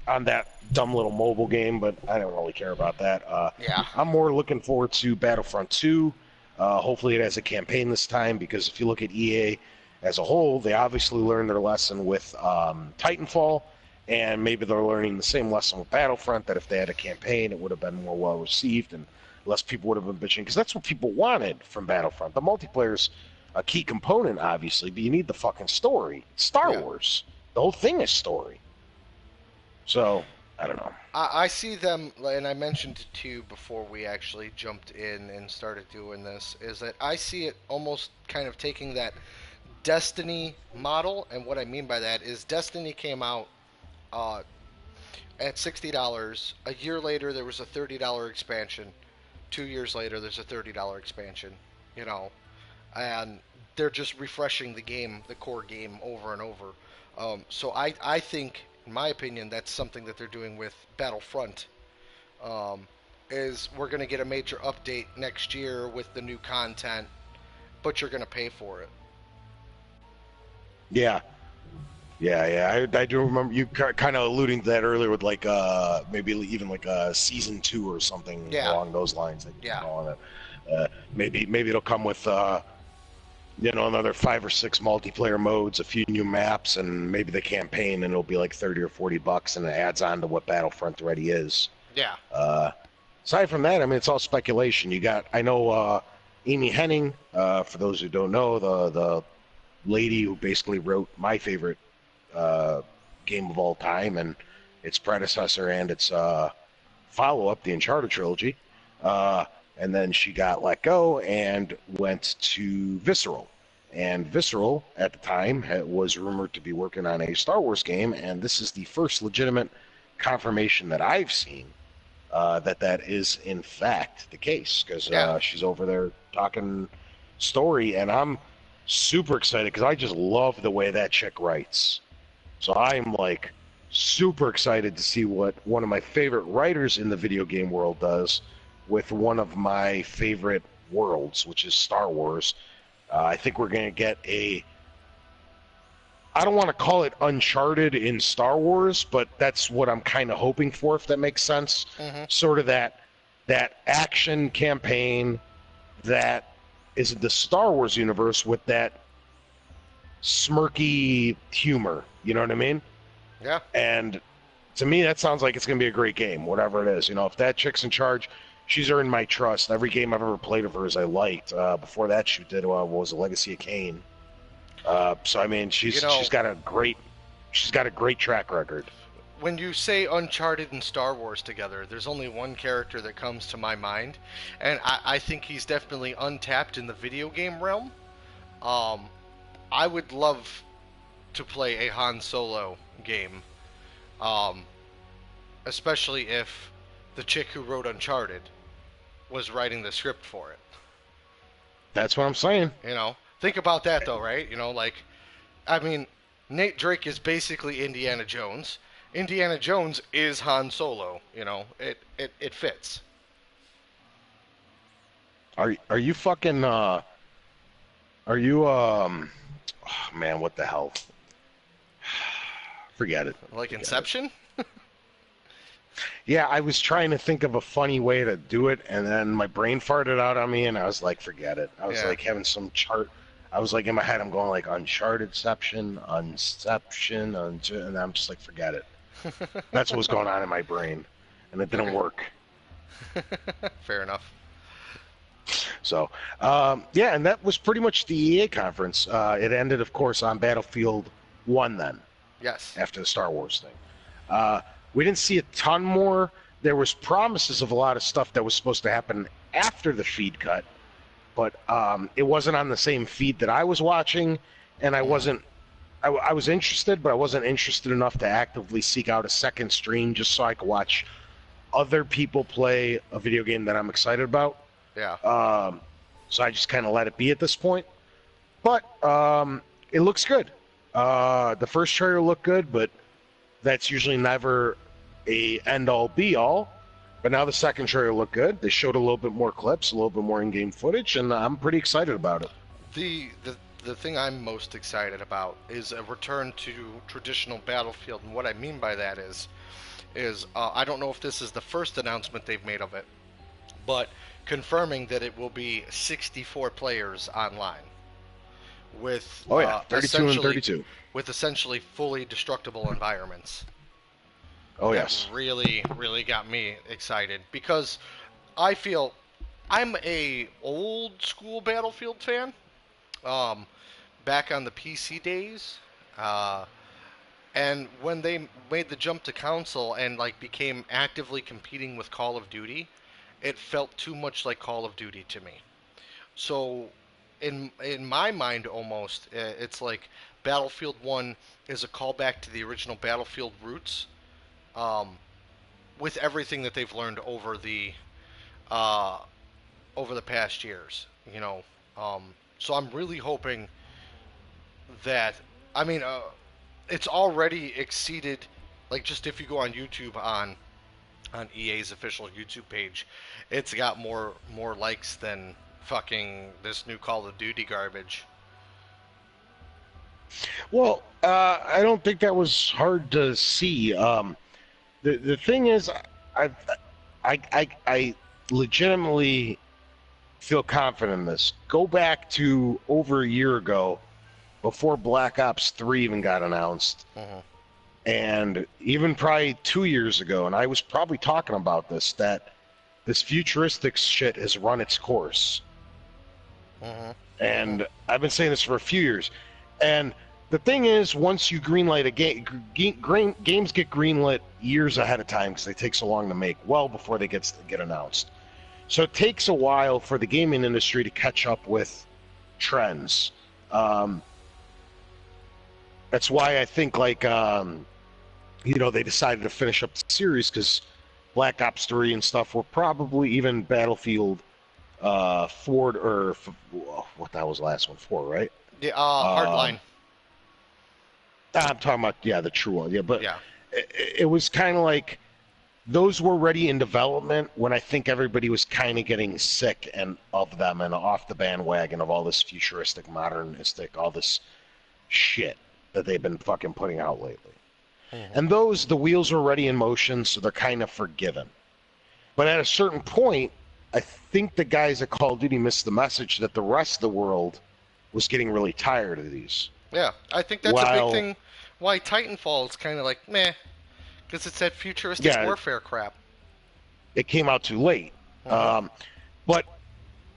on that dumb little mobile game, but I don't really care about that. Yeah. I'm more looking forward to Battlefront 2. Hopefully it has a campaign this time, because if you look at EA as a whole, they obviously learned their lesson with Titanfall, and maybe they're learning the same lesson with Battlefront, that if they had a campaign, it would have been more well received and less people would have been bitching, because that's what people wanted from Battlefront. The multiplayer's a key component, obviously, but you need the fucking story. It's Star Wars. The whole thing is story. So, I don't know. I see them, and I mentioned it to you before we actually jumped in and started doing this, is that I see it almost kind of taking that Destiny model, and what I mean by that is Destiny came out at $60. A year later, there was a $30 expansion. 2 years later, there's a $30 expansion. You know, and they're just refreshing the game, the core game, over and over. So I think, in my opinion, that's something that they're doing with Battlefront. Is we're going to get a major update next year with the new content, but you're going to pay for it. Yeah. I do remember you kind of alluding to that earlier with like maybe even like a season 2 or something along those lines. Maybe it'll come with another 5 or 6 multiplayer modes, a few new maps, and maybe the campaign, and it'll be like $30 or $40, and it adds on to what Battlefront already is. Yeah. Aside from that, I mean, it's all speculation. I know Amy Hennig, for those who don't know, the lady who basically wrote my favorite game of all time and its predecessor and its follow-up, the Uncharted trilogy. And then she got let go and went to Visceral. And Visceral, at the time, was rumored to be working on a Star Wars game, and this is the first legitimate confirmation that I've seen that is, in fact, the case. Because she's over there talking story, and I'm super excited because I just love the way that chick writes. So I'm, like, super excited to see what one of my favorite writers in the video game world does with one of my favorite worlds, which is Star Wars. I think we're going to get I don't want to call it Uncharted in Star Wars, but that's what I'm kind of hoping for, if that makes sense. Mm-hmm. Sort of that action campaign that is the Star Wars universe with that smirky humor. You know what I mean? Yeah. And to me, that sounds like it's going to be a great game, whatever it is. If that chick's in charge, she's earned my trust. Every game I've ever played of hers, I liked. Before that, she did what was a Legacy of Kain. So I mean, she's got a great track record. When you say Uncharted and Star Wars together, there's only one character that comes to my mind, and I think he's definitely untapped in the video game realm. I would love to play a Han Solo game, especially if the chick who wrote Uncharted was writing the script for it. That's what I'm saying. Think about that though, right? I mean, Nate Drake is basically Indiana Jones. Indiana Jones is Han Solo. It fits. Are you fucking are you oh, man, what the hell? Forget it. Like Inception? Yeah, I was trying to think of a funny way to do it, and then my brain farted out on me, and I was like, forget it. I was like having some chart. I was like in my head, I'm going like Unchartedception, and I'm just like, forget it. That's what was going on in my brain, and it didn't work. Fair enough. So, yeah, and that was pretty much the EA conference. It ended, of course, on Battlefield 1 then. Yes. After the Star Wars thing. We didn't see a ton more. There was promises of a lot of stuff that was supposed to happen after the feed cut, but it wasn't on the same feed that I was watching, and I wasn't. I was interested, but I wasn't interested enough to actively seek out a second stream just so I could watch other people play a video game that I'm excited about. Yeah. So I just kind of let it be at this point. But it looks good. The first trailer looked good, but that's usually never a end-all be-all. But now the second trailer looked good. They showed a little bit more clips, a little bit more in-game footage, and I'm pretty excited about it. The thing I'm most excited about is a return to traditional Battlefield, and what I mean by that is I don't know if this is the first announcement they've made of it, but confirming that it will be 64 players online with 32 and 32. with essentially fully destructible environments. Oh That yes, really got me excited because I feel I'm a old school Battlefield fan. Um, Back on the PC days, uh, and when they made the jump to console and like became actively competing with Call of Duty, it felt too much like Call of Duty to me. So, in my mind, almost it's like Battlefield One is a callback to the original Battlefield roots, um, with everything that they've learned uh, over the past years. You know, so I'm really hoping that I mean, it's already exceeded. Like, just if you go on YouTube on EA's official YouTube page, it's got more likes than fucking this new Call of Duty garbage. well, I don't think that was hard to see. The thing is, I I legitimately feel confident in this. Go back to over a year ago, before Black Ops 3 even got announced, Mhm. and even probably 2 years ago, and I was probably talking about this, that this futuristic shit has run its course. Mhm. And I've been saying this for a few years. And the thing is, once you greenlight a game, games get greenlit years ahead of time because they take so long to make, well before they get announced. So it takes a while for the gaming industry to catch up with trends. Um, that's why I think, like, they decided to finish up the series because Black Ops 3 and stuff were probably even Battlefield 4 or what that was the last one, 4, right? Yeah, Hardline. I'm talking about, yeah, the true one. Yeah, but Yeah. it was kind of like those were already in development when I think everybody was kind of getting sick and of them and off the bandwagon of all this futuristic, modernistic, all this shit that they've been fucking putting out lately. Mhm. And the wheels are already in motion, so they're kind of forgiven. But at a certain point, I think the guys at Call of Duty missed the message that the rest of the world was getting really tired of these. Yeah, I think that's a big While, thing. Why Titanfall is kind of like meh, because it's that futuristic yeah, warfare crap. it came out too late. Mhm. But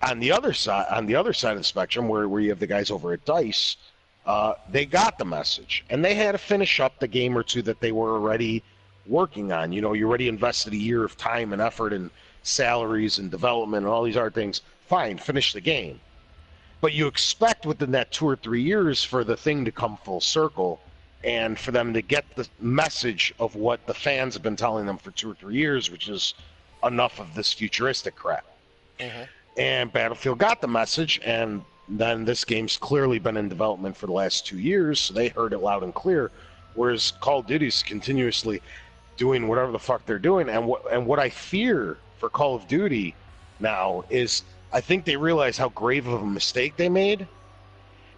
on the other side of the spectrum, where you have the guys over at Dice, they got the message, and they had to finish up the game or two that they were already working on. You already invested a year of time and effort and salaries and development and all these other things. Fine, finish the game. But you expect within that 2 or 3 years for the thing to come full circle and for them to get the message of what the fans have been telling them for 2 or 3 years, which is enough of this futuristic crap. Mhm. And Battlefield got the message, and then this game's clearly been in development for the last 2 years, so they heard it loud and clear. Whereas Call of Duty's continuously doing whatever the fuck they're doing, and what I fear for Call of Duty now is I think they realize how grave of a mistake they made,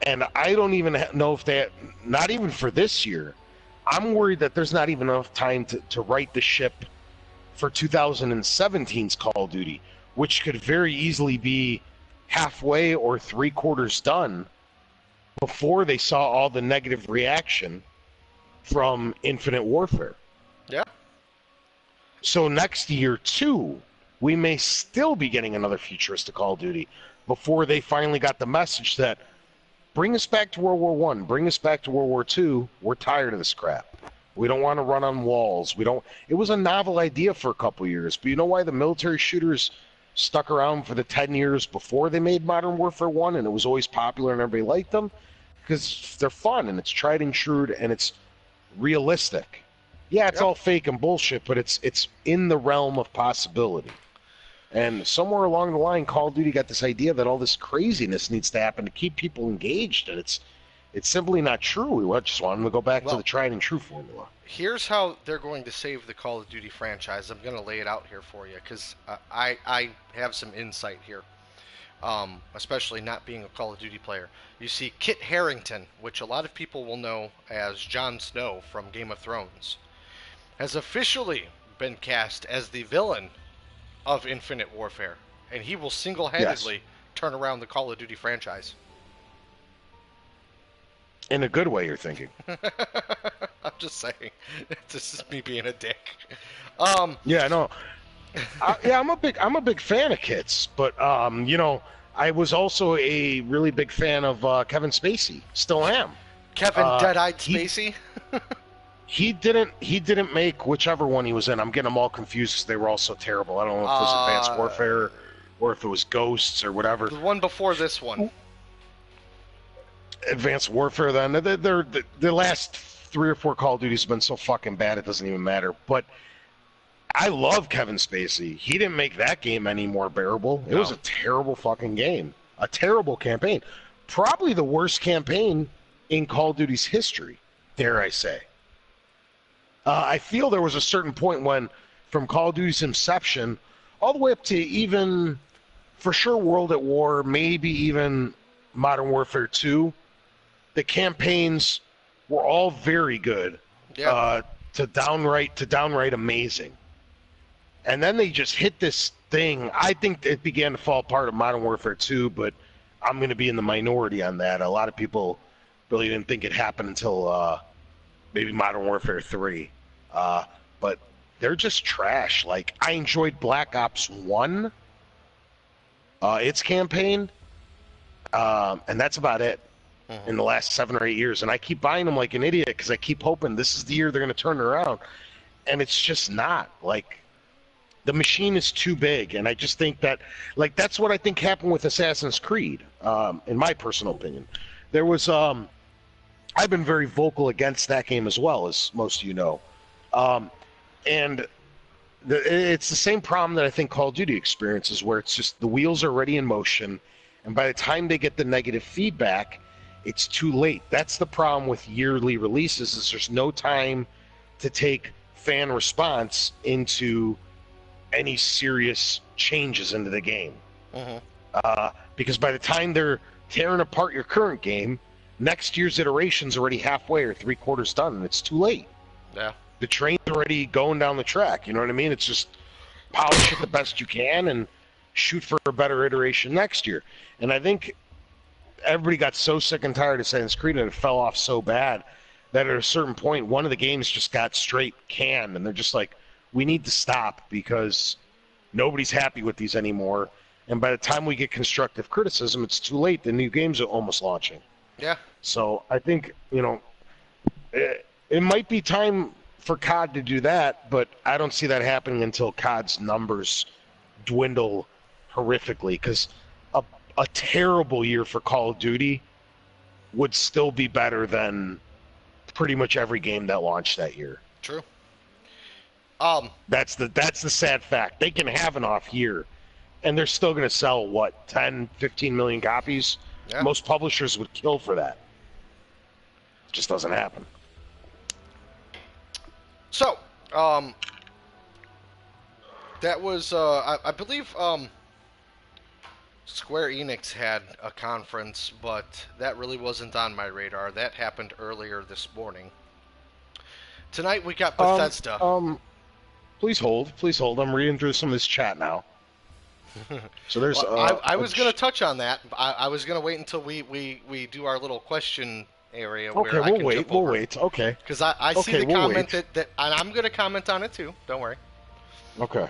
and I don't even know if they, not even for this year, I'm worried that there's not even enough time to right the ship for 2017's Call of Duty, which could very easily be halfway or three-quarters done before they saw all the negative reaction from Infinite Warfare. Yeah. So next year, too, we may still be getting another futuristic Call of Duty before they finally got the message that bring us back to World War One, bring us back to World War Two. We're tired of this crap. We don't want to run on walls. We don't. It was a novel idea for a couple years, but you know why the military shooters stuck around for the 10 years before they made Modern Warfare 1 and it was always popular and everybody liked them? Because they're fun and it's tried and true and it's realistic. Yeah, it's Yep. all fake and bullshit, but it's in the realm of possibility. And somewhere along the line, Call of Duty got this idea that all this craziness needs to happen to keep people engaged, and It's simply not true. We just want them to go back to Well, the tried and true formula. here's how they're going to save the Call of Duty franchise. I'm going to lay it out here for you because I have some insight here, especially not being a Call of Duty player. You see, Kit Harington, which a lot of people will know as Jon Snow from Game of Thrones, has officially been cast as the villain of Infinite Warfare, and he will single-handedly turn around the Call of Duty franchise. In a good way, you're thinking. I'm just saying, this is me being a dick. Yeah, no. I'm a big fan of Kits, but I was also a really big fan of Kevin Spacey. Still am. Kevin Dead-Eyed Spacey. He didn't make whichever one he was in. I'm getting them all confused because they were all so terrible. I don't know if it was Advanced Warfare or if it was Ghosts or whatever. The one before this one. Advanced Warfare. Then the last 3 or 4 Call of Duties have been so fucking bad it doesn't even matter. But I love Kevin Spacey. He didn't make that game any more bearable. It was a terrible fucking game. A terrible campaign. Probably the worst campaign in Call of Duty's history, dare I say. I feel there was a certain point when, from Call of Duty's inception, all the way up to even, for sure, World at War, maybe even Modern Warfare 2, the campaigns were all very good to downright amazing. And then they just hit this thing. I think it began to fall apart of Modern Warfare 2, but I'm going to be in the minority on that. A lot of people really didn't think it happened until maybe Modern Warfare 3. But they're just trash. Like, I enjoyed Black Ops 1, its campaign, and that's about it in the last 7 or 8 years. And I keep buying them like an idiot because I keep hoping this is the year they're going to turn it around. And it's just not. Like, the machine is too big, and I just think that, like, that's what I think happened with Assassin's Creed, in my personal opinion. There was, I've been very vocal against that game as well, as most of you know. And it's the same problem that I think Call of Duty experiences, where it's just the wheels are already in motion, and by the time they get the negative feedback, it's too late. That's the problem with yearly releases, is there's no time to take fan response into any serious changes into the game. Because by the time they're tearing apart your current game, next year's iteration's already halfway or 3/4 done, and it's too late. Yeah. The train's already going down the track, you know what I mean? It's just polish it the best you can and shoot for a better iteration next year. And I think everybody got so sick and tired of Assassin's Creed and it fell off so bad that at a certain point, one of the games just got straight canned, and they're just like, we need to stop because nobody's happy with these anymore. And by the time we get constructive criticism, it's too late. The new games are almost launching. Yeah. So I think, it might be time for COD to do that, but I don't see that happening until COD's numbers dwindle horrifically, because a terrible year for Call of Duty would still be better than pretty much every game that launched that year. True. That's the sad fact. They can have an off year, and they're still going to sell, 10, 15 million copies? Yeah. Most publishers would kill for that. It just doesn't happen. So, that was, I believe, Square Enix had a conference, but that really wasn't on my radar. That happened earlier this morning. Tonight we got Bethesda. Please hold. I'm reading through some of this chat now. So there's. Well, I was going to touch on that. I was going to wait until we do our little question area. Okay, where we'll wait. Okay. Because I see the comment that, and I'm going to comment on it too. Don't worry. Okay.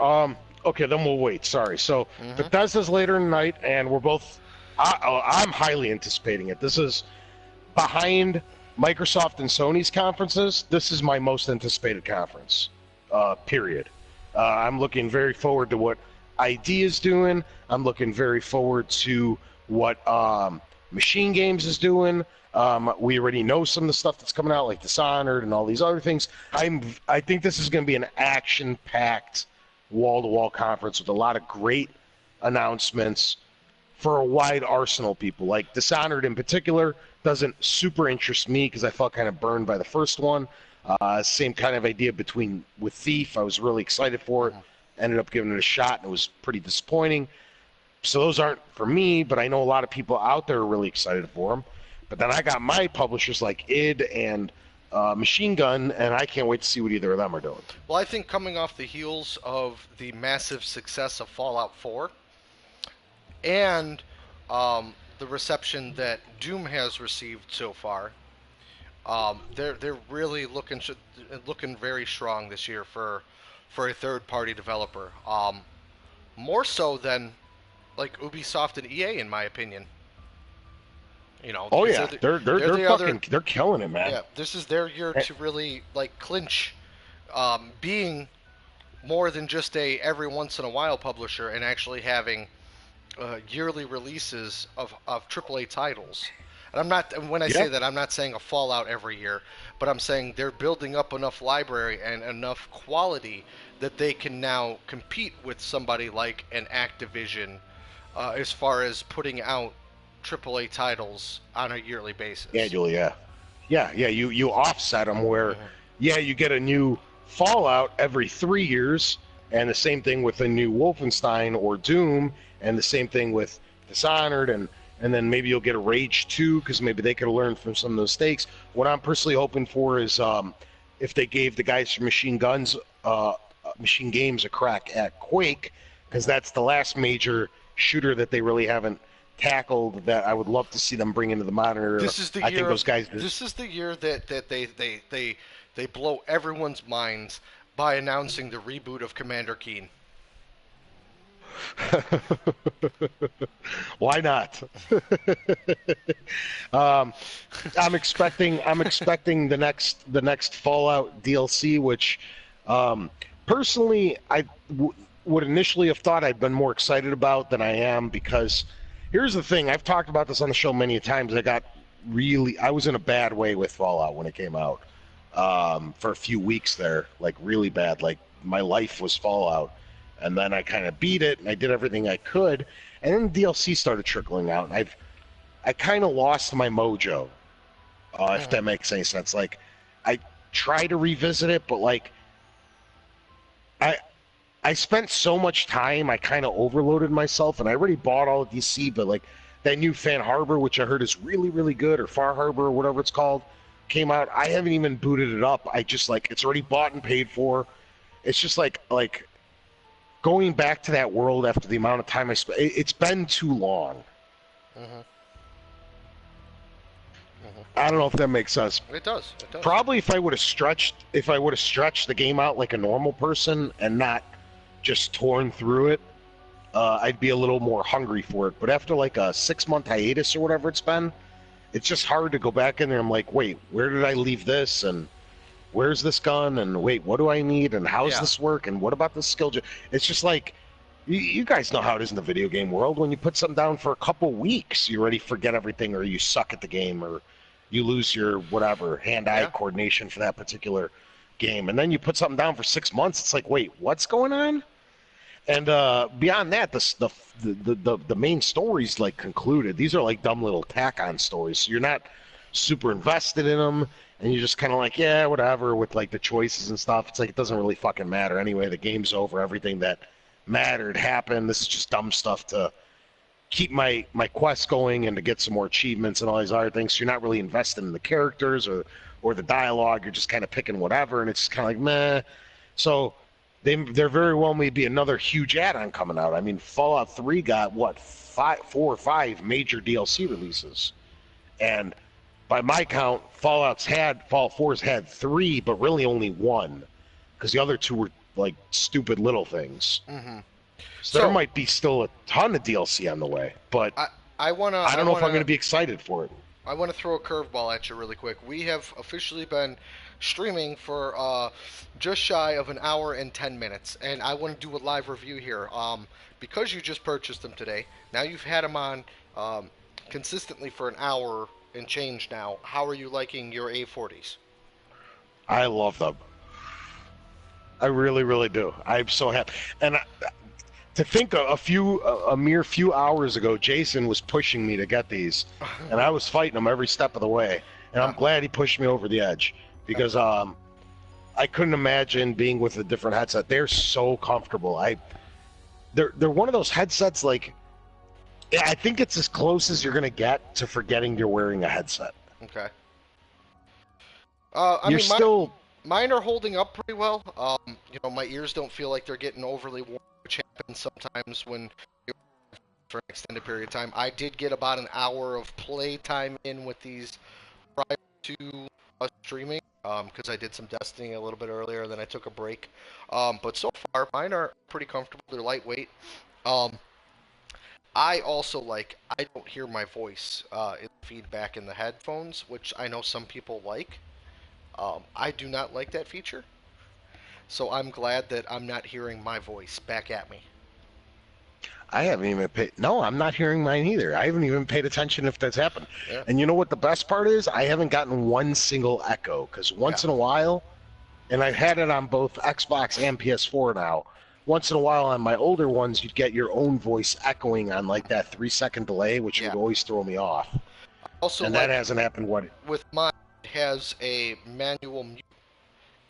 Okay, then we'll wait. Sorry. So Bethesda's later tonight, and we're both. I'm highly anticipating it. This is behind Microsoft and Sony's conferences. This is my most anticipated conference. Period. I'm looking very forward to what ID is doing. I'm looking very forward to what Machine Games is doing. We already know some of the stuff that's coming out, like Dishonored and all these other things. I think this is going to be an action-packed, wall-to-wall conference with a lot of great announcements, for a wide arsenal of people. Like Dishonored in particular doesn't super interest me because I felt kind of burned by the first one. Same kind of idea with Thief. I was really excited for it. Ended up giving it a shot, and it was pretty disappointing. So those aren't for me, but I know a lot of people out there are really excited for them. But then I got my publishers like id and Machine Gun, and I can't wait to see what either of them are doing. Well, I think coming off the heels of the massive success of Fallout 4 and the reception that Doom has received so far, they're really looking very strong this year for a third party developer. More so than like Ubisoft and EA, in my opinion. You know. Oh yeah, they're killing it, man. Yeah, this is their year to really like clinch being more than just a every once in a while publisher and actually having yearly releases of AAA titles. And I'm not when I say that I'm not saying a Fallout every year, but I'm saying they're building up enough library and enough quality that they can now compete with somebody like an Activision as far as putting out AAA titles on a yearly basis. Annually, yeah. You offset them where, you get a new Fallout every 3 years, and the same thing with a new Wolfenstein or Doom, and the same thing with Dishonored, and then maybe you'll get a Rage 2 because maybe they could have learned from some of those mistakes. What I'm personally hoping for is if they gave the guys from Machine Games a crack at Quake, because that's the last major shooter that they really haven't tackled that I would love to see them bring into the modern era. This is the year. I think those guys. This is the year that they blow everyone's minds by announcing the reboot of Commander Keen. Why not? I'm expecting the next Fallout DLC, which personally I would initially have thought I'd been more excited about than I am, because here's the thing. I've talked about this on the show many times. I was in a bad way with Fallout when it came out for a few weeks there, like really bad. Like my life was Fallout. And then I kind of beat it, and I did everything I could, and then DLC started trickling out, and I kind of lost my mojo, if that makes any sense. Like, I try to revisit it, but like, I spent so much time, I kind of overloaded myself, and I already bought all of DC, but like that new Fan Harbor, which I heard is really, really good, or Far Harbor, or whatever it's called, came out. I haven't even booted it up. I just like it's already bought and paid for. It's just like going back to that world after the amount of time I spent, it's been too long. I don't know if that makes sense. It does. Probably if I would have stretched the game out like a normal person and not just torn through it, I'd be a little more hungry for it. But after like a 6-month hiatus or whatever it's been, it's just hard to go back in there. I'm like, wait, where did I leave this? And where's this gun? And wait, what do I need? And how's this work? And what about the skill? It's just like, you guys know how it is in the video game world. When you put something down for a couple weeks, you already forget everything, or you suck at the game, or you lose your whatever hand-eye coordination for that particular game. And then you put something down for 6 months. It's like, wait, what's going on? And beyond that, the main story's like concluded. These are like dumb little tack-on stories. So you're not super invested in them, and you're just kind of like, yeah, whatever, with like the choices and stuff. It's like it doesn't really fucking matter anyway. The game's over. Everything that mattered happened. This is just dumb stuff to keep my quest going and to get some more achievements and all these other things. So you're not really invested in the characters or the dialogue. You're just kind of picking whatever, and it's just kind of like meh. So there very well may be another huge add-on coming out. I mean, Fallout 3 got what 4 or 5 major DLC releases, and by my count, Fallout 4's had 3, but really only 1, because the other 2 were like stupid little things. So there might be still a ton of DLC on the way, but I don't know if I'm going to be excited for it. I want to throw a curveball at you really quick. We have officially been streaming for just shy of an hour and 10 minutes, and I want to do a live review here. Because you just purchased them today, now you've had them on consistently for an hour and change now. How are you liking your A40s? I love them. I really, really do. I'm so happy. And To think a mere few hours ago, Jason was pushing me to get these, and I was fighting him every step of the way. And I'm glad he pushed me over the edge because I couldn't imagine being with a different headset. They're so comfortable. They're one of those headsets like I think it's as close as you're gonna get to forgetting you're wearing a headset. Okay. Mine are holding up pretty well. My ears don't feel like they're getting overly warm, which happens sometimes when you're for an extended period of time. I did get about an hour of play time in with these prior to us streaming, because I did some Destiny a little bit earlier, and then I took a break. But so far, mine are pretty comfortable. They're lightweight. I also I don't hear my voice in feedback in the headphones, which I know some people like. I do not like that feature, so I'm glad that I'm not hearing my voice back at me. I haven't even paid. No, I'm not hearing mine either. I haven't even paid attention if that's happened. Yeah. And you know what the best part is? I haven't gotten one single echo because once in a while, and I've had it on both Xbox and PS4 now. Once in a while on my older ones, you'd get your own voice echoing on like that 3-second delay, which would always throw me off. Also, and that hasn't happened. With mine, it has a manual mute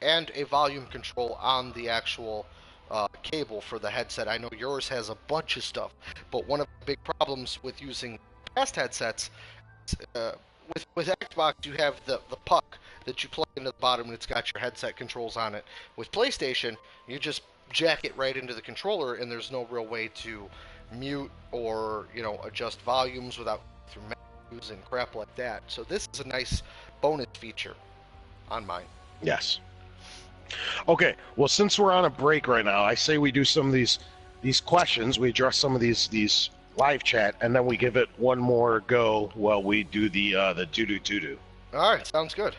and a volume control on the actual cable for the headset. I know yours has a bunch of stuff, but one of the big problems with using past headsets, with Xbox, you have the puck that you plug into the bottom and it's got your headset controls on it. With PlayStation, you just jack it right into the controller and there's no real way to mute or adjust volumes without through menus and crap like that. So this is a nice bonus feature on mine. Yes. Okay, well, since we're on a break right now, I say we do some of these questions. We address some of these live chat, and then we give it one more go while we do the doo-doo. All right, sounds good.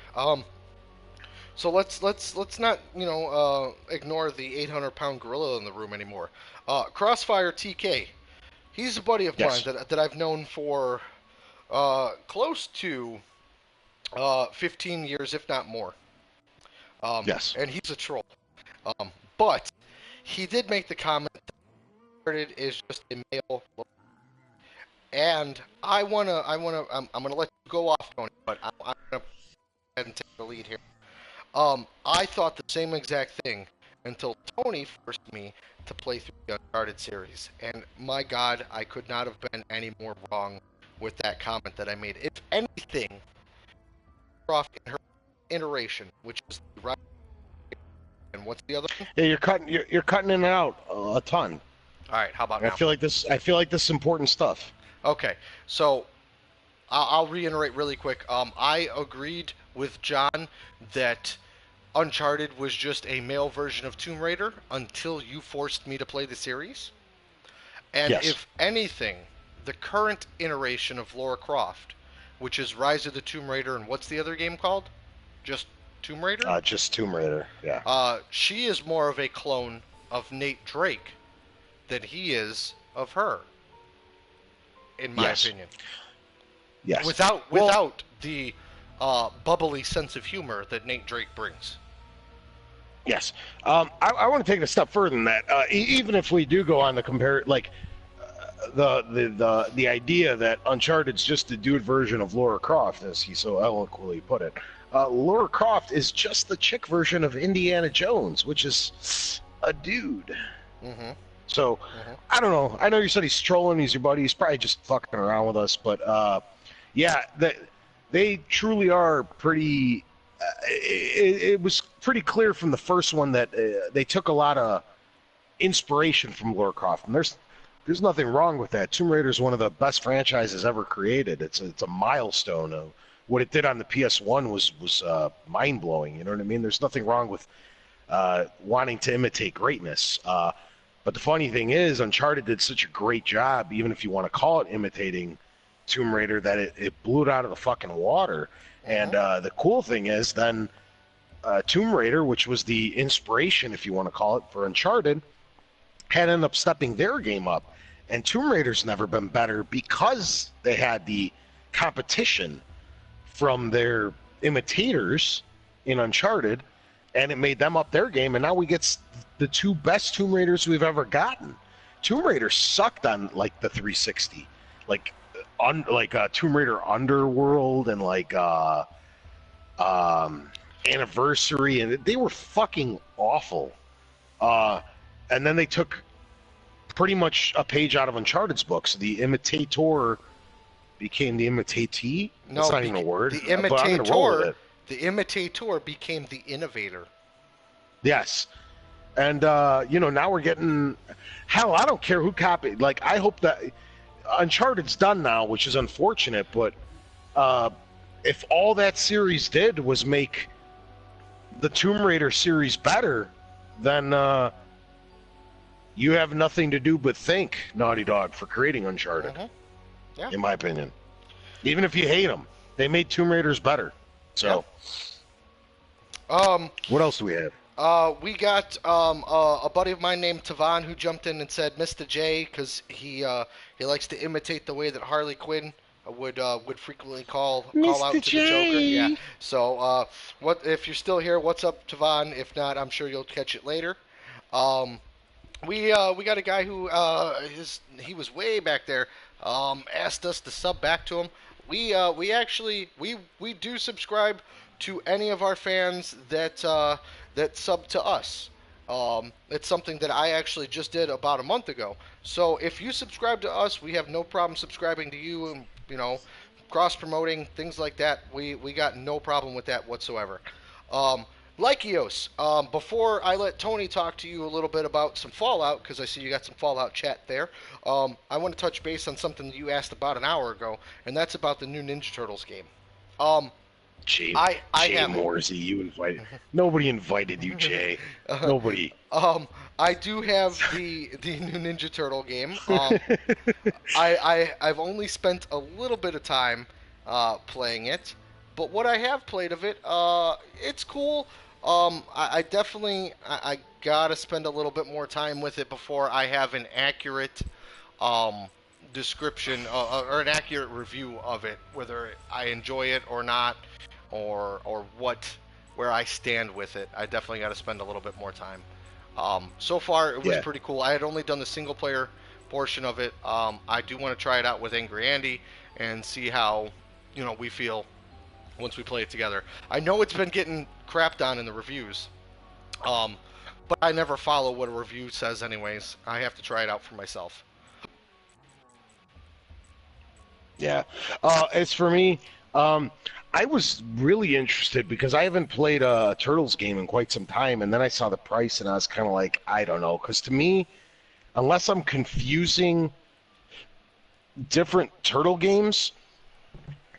So let's not ignore the 800-pound gorilla in the room anymore. Crossfire TK, he's a buddy of mine that I've known for close to 15 years, if not more. Yes. And he's a troll. But he did make the comment that it is just a male. And I'm gonna let you go off, Tony, but I'm gonna go ahead and take the lead here. I thought the same exact thing until Tony forced me to play through the Uncharted series, and my God, I could not have been any more wrong with that comment that I made. If anything, in her iteration, which is the right. And what's the other one? Yeah, you're cutting in and out a ton. All right, how about now? I feel like this is important stuff. Okay, so I'll reiterate really quick. I agreed with John that Uncharted was just a male version of Tomb Raider until you forced me to play the series. And if anything, the current iteration of Lara Croft, which is Rise of the Tomb Raider, and what's the other game called? Just Tomb Raider? Just Tomb Raider, yeah. She is more of a clone of Nate Drake than he is of her, in my opinion. Yes. Without the bubbly sense of humor that Nate Drake brings. Yes. I want to take it a step further than that. Even if we do go on the compare, like the idea that Uncharted's just a dude version of Lara Croft, as he so eloquently put it. Lara Croft is just the chick version of Indiana Jones, which is a dude. Mm-hmm. So, I don't know. I know you said he's trolling, he's your buddy, he's probably just fucking around with us, but yeah, they truly are pretty... it was pretty clear from the first one that they took a lot of inspiration from Lara Croft, and there's nothing wrong with that. Tomb Raider is one of the best franchises ever created. It's a milestone. What it did on the PS1 was mind-blowing, you know what I mean? There's nothing wrong with wanting to imitate greatness. But the funny thing is, Uncharted did such a great job, even if you want to call it imitating Tomb Raider, that it blew it out of the fucking water. And the cool thing is, then Tomb Raider, which was the inspiration, if you want to call it, for Uncharted, had ended up stepping their game up. And Tomb Raider's never been better because they had the competition from their imitators in Uncharted, and it made them up their game, and now we get the two best Tomb Raiders we've ever gotten. Tomb Raider sucked on like the 360, like Tomb Raider Underworld and Anniversary, and they were fucking awful. And then they took pretty much a page out of Uncharted's books. The imitator became the imitatee. That's not even a word. The But I'm gonna roll with imitator, it. the imitator became the innovator. Yes. And now we're getting hell. I don't care who copied. Like, I hope that Uncharted's done now, which is unfortunate. But if all that series did was make the Tomb Raider series better, then you have nothing to do but thank Naughty Dog for creating Uncharted. Mm-hmm. Yeah. In my opinion, even if you hate them, they made Tomb Raiders better. So, what else do we have? We got a buddy of mine named Tavon who jumped in and said Mr. J because he likes to imitate the way that Harley Quinn would frequently call out to the Joker. Yeah. So what if you're still here? What's up, Tavon? If not, I'm sure you'll catch it later. We got a guy who he was way back there. Asked us to sub back to him. We actually do subscribe to any of our fans that sub to us. It's something that I actually just did about a month ago. So if you subscribe to us, we have no problem subscribing to you, and cross promoting things like that. We got no problem with that whatsoever. Lykios, before I let Tony talk to you a little bit about some Fallout, because I see you got some Fallout chat there, I want to touch base on something that you asked about an hour ago, and that's about the new Ninja Turtles game. Jay have Morsey, you invited. Nobody invited you, Jay. Nobody. I do have the new Ninja Turtle game. I've only spent a little bit of time playing it, but what I have played of it, it's cool. I definitely I gotta spend a little bit more time with it before I have an accurate description or an accurate review of it, whether I enjoy it or not, or where I stand with it. I definitely got to spend a little bit more time. So far, it was pretty cool. I had only done the single player portion of it. I do want to try it out with Angry Andy and see how we feel once we play it together. I know it's been getting crapped on in the reviews, but I never follow what a review says anyways. I have to try it out for myself. Yeah. As for me, I was really interested because I haven't played a Turtles game in quite some time, and then I saw the price and I was kind of like, I don't know, because to me, unless I'm confusing different Turtle games,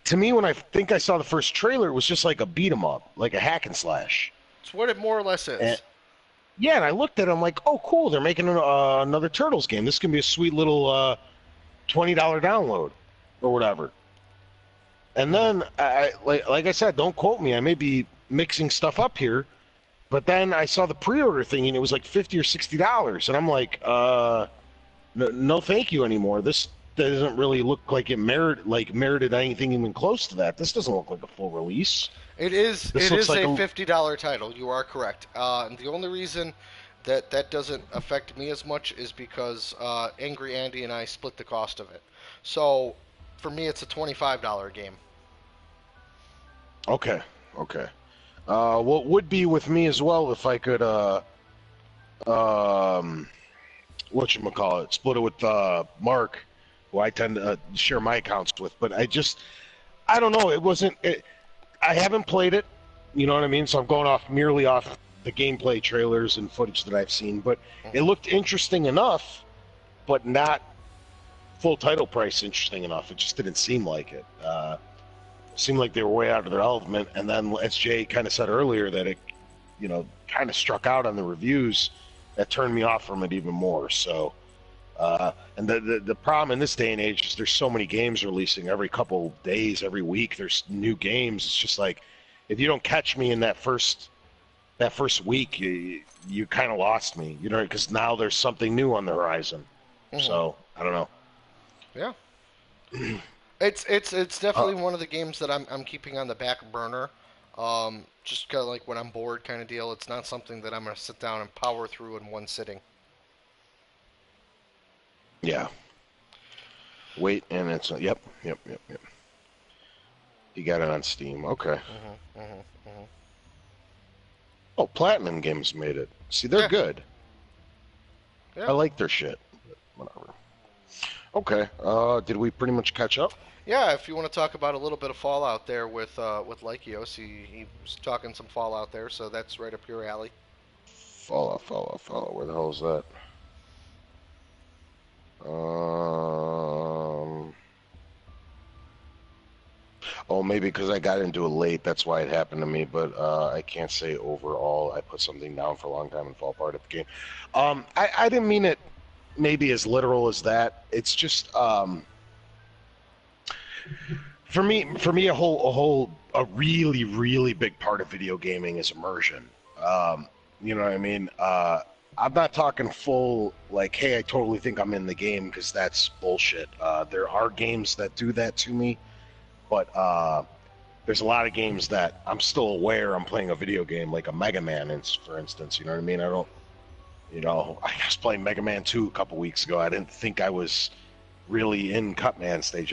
to me, when I think I saw the first trailer, it was just like a beat 'em up, like a hack and slash. It's what it more or less is. And I looked at it, I'm like, oh, cool, they're making another Turtles game. This can be a sweet little $20 download or whatever. And then, like I said, don't quote me. I may be mixing stuff up here, but then I saw the pre-order thing, and it was like $50 or $60, and I'm like, no, thank you anymore. This doesn't really look like it merited anything even close to that. This doesn't look like a full release. It is. It is like a $50 title. You are correct. And the only reason that doesn't affect me as much is because Angry Andy and I split the cost of it. So for me, it's a $25 game. Okay. What would be with me as well if I could whatchamacallit, split it with Mark, who I tend to share my accounts with. But I don't know. I haven't played it. You know what I mean? So I'm going merely off the gameplay trailers and footage that I've seen. But it looked interesting enough, but not full title price interesting enough. It just didn't seem like it. Seemed like they were way out of their element. And then, as Jay kind of said earlier, that it, kind of struck out on the reviews. That turned me off from it even more. So, and the problem in this day and age is there's so many games releasing every couple days, every week. There's new games. It's just like, if you don't catch me in that first week, you kind of lost me. Because now there's something new on the horizon. Mm-hmm. So I don't know. Yeah. It's definitely one of the games that I'm keeping on the back burner. Just kind of like when I'm bored kind of deal. It's not something that I'm going to sit down and power through in one sitting. Yeah. Wait, and it's yep. You got it on Steam. Okay. Oh, Platinum Games made it. See, they're Yeah, good. yeah, I like their shit. Whatever. Okay. Did we pretty much catch up? yeah. If you want to talk about a little bit of Fallout there with Lykios, he was talking some Fallout there, so that's right up your alley. Fallout. Where the hell is that? Um. Oh, maybe because I got into it late. That's why it happened to me. But I can't say overall. I put something down for a long time and fall apart at the game. I didn't mean it maybe as literal as that. It's just for me a really really big part of video gaming is immersion. You know what I mean? I'm not talking full like, hey, I totally think I'm in the game, because that's bullshit. There are games that do that to me, but there's a lot of games that I'm still aware I'm playing a video game, like a Mega Man, for instance. You know what I mean? I don't, I was playing Mega Man 2 a couple weeks ago. I didn't think I was really in Cutman stage.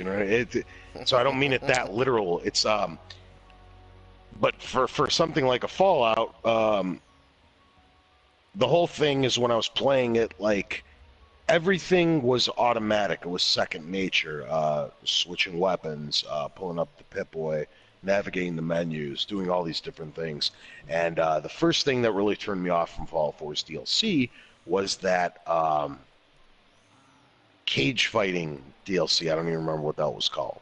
So I don't mean it that literal. It's but for something like a Fallout, the whole thing is when I was playing it, like everything was automatic. It was second nature. Switching weapons, pulling up the Pip-Boy, navigating the menus, doing all these different things. And the first thing that really turned me off from Fallout 4's DLC was that cage fighting DLC. I don't even remember what that was called.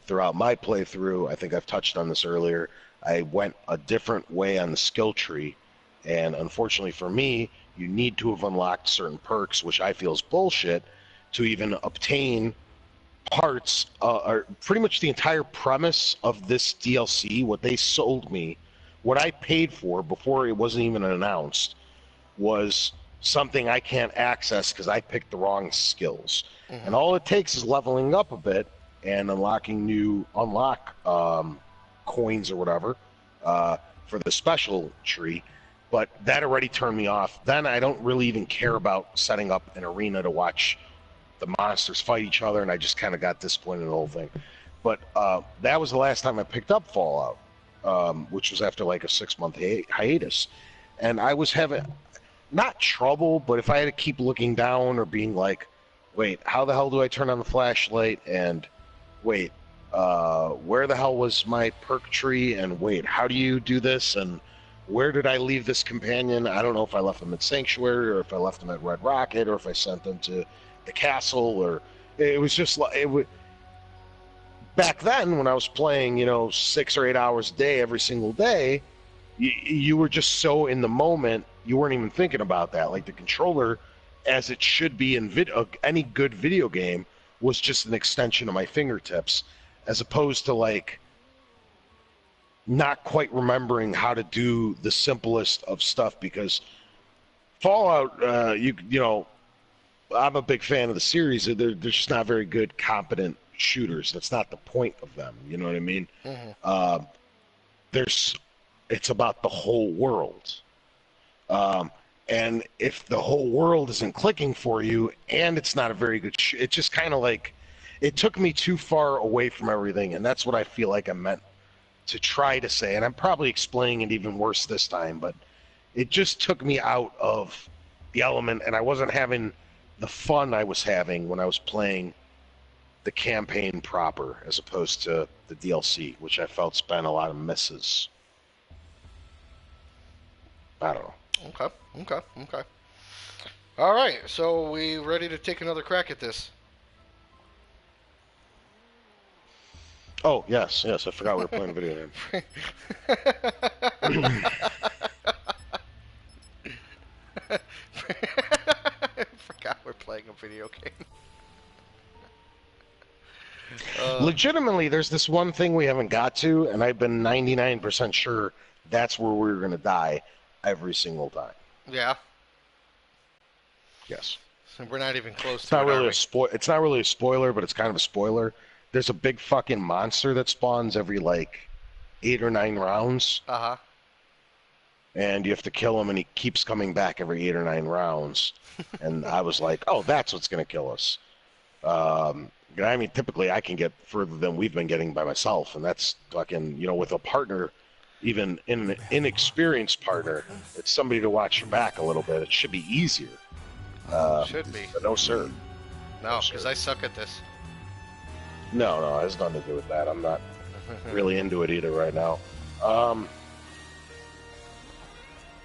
Throughout my playthrough, I think I've touched on this earlier, I went a different way on the skill tree, and unfortunately for me, you need to have unlocked certain perks, which I feel is bullshit, to even obtain parts, or pretty much the entire premise of this DLC, what they sold me, what I paid for before it wasn't even announced, was something I can't access because I picked the wrong skills. And all it takes is leveling up a bit and unlocking new coins or whatever for the special tree. But that already turned me off. Then I don't really even care about setting up an arena to watch the monsters fight each other, and I just kind of got disappointed in the whole thing. But that was the last time I picked up Fallout, which was after like a 6-month hiatus. And I was having, not trouble, but if I had to keep looking down or being like, wait, how the hell do I turn on the flashlight? And wait, where the hell was my perk tree? And wait, how do you do this? And where did I leave this companion? I don't know if I left them at Sanctuary, or if I left them at Red Rocket, or if I sent them to the castle, or it was just like it would. Back then, when I was playing, 6 or 8 hours a day every single day, you were just so in the moment, you weren't even thinking about that. Like the controller, as it should be in any good video game, was just an extension of my fingertips, as opposed to like not quite remembering how to do the simplest of stuff. Because Fallout, I'm a big fan of the series. They're just not very good, competent shooters. That's not the point of them. You know what I mean? It's about the whole world. And if the whole world isn't clicking for you, and it's not a very good, it's just kind of like, it took me too far away from everything, and that's what I feel like I meant to try to say. And I'm probably explaining it even worse this time, but it just took me out of the element, and I wasn't having the fun I was having when I was playing the campaign proper, as opposed to the DLC, which I felt spent a lot of misses. I don't know. Okay. All right, so we ready to take another crack at this? Oh, yes, I forgot we were playing a video game. Forgot we're playing a video game. Legitimately, there's this one thing we haven't got to, and I've been 99% sure that's where we're going to die every single time. Yeah. Yes. So we're not even close It's to not it, really are it's not really a spoiler, but it's kind of a spoiler. There's a big fucking monster that spawns every like 8 or 9 rounds. Uh-huh. and you have to kill him, and he keeps coming back every 8 or 9 rounds. And I was like, oh, that's what's going to kill us. I mean, typically I can get further than we've been getting by myself, and that's fucking, with a partner, even an inexperienced partner, it's somebody to watch your back a little bit. It should be easier. Should be. But no, sir. No, because I suck at this. No, it has nothing to do with that. I'm not really into it either right now. All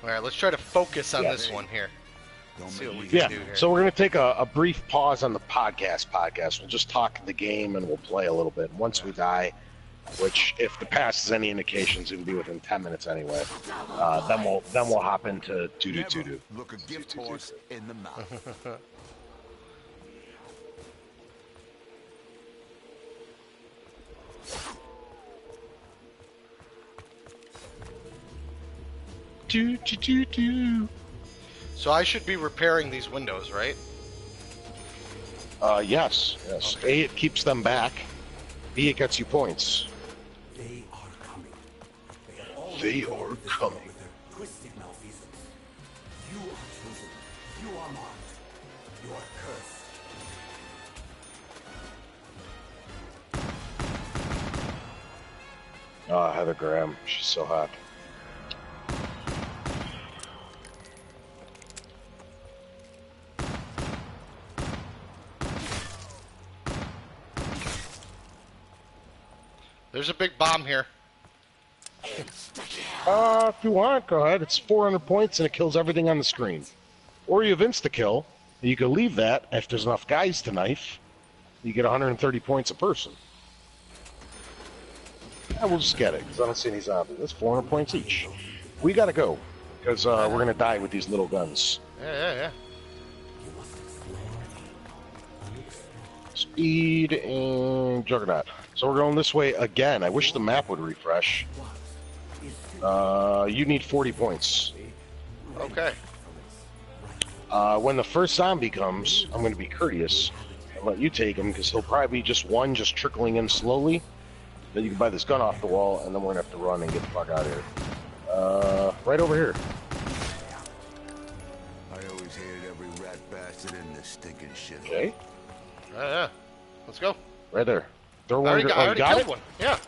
right, let's try to focus on this one here. See what we can do here. So we're going to take a brief pause on the podcast. We'll just talk the game and we'll play a little bit. And once we die, which if the past is any indication is going to be within 10 minutes anyway, then we'll hop into to-do. Look a gift horse in the mouth. Do. So I should be repairing these windows, right? Yes. Okay. A, it keeps them back. B, it gets you points. They are coming. They are coming. With their twisted malfeasance. You are chosen. You are marked. You are cursed. Oh, Heather Graham. She's so hot. There's a big bomb here. If you want, go ahead. It's 400 points and it kills everything on the screen. Or you have insta-kill. You can leave that if there's enough guys to knife. You get 130 points a person. We'll just get it, because I don't see any zombies. That's 400 points each. We gotta go, because we're gonna die with these little guns. Yeah. Speed and Juggernaut. So we're going this way again. I wish the map would refresh. You need 40 points. Okay. When the first zombie comes, I'm going to be courteous and let you take him, because he'll probably be just one just trickling in slowly. Then you can buy this gun off the wall, and then we're going to have to run and get the fuck out of here. Right over here. I always hated every rat bastard in this stinking shit. Okay. Yeah. Let's go. Right there. Throw I one. already got killed it? one. Yeah.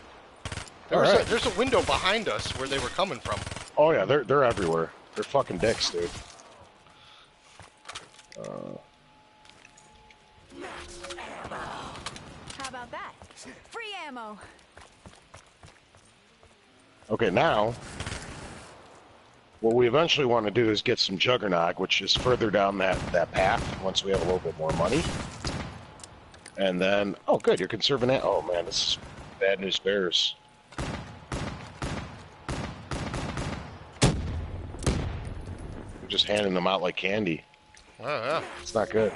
There's a window behind us where they were coming from. Oh yeah, they're everywhere. They're fucking dicks, dude. How about that? Free ammo. Okay, now what we eventually want to do is get some Juggernog, which is further down that path once we have a little bit more money. And then, oh good, you're conserving that. Oh man, this is bad news bears. You're just handing them out like candy. Oh, yeah. It's not good.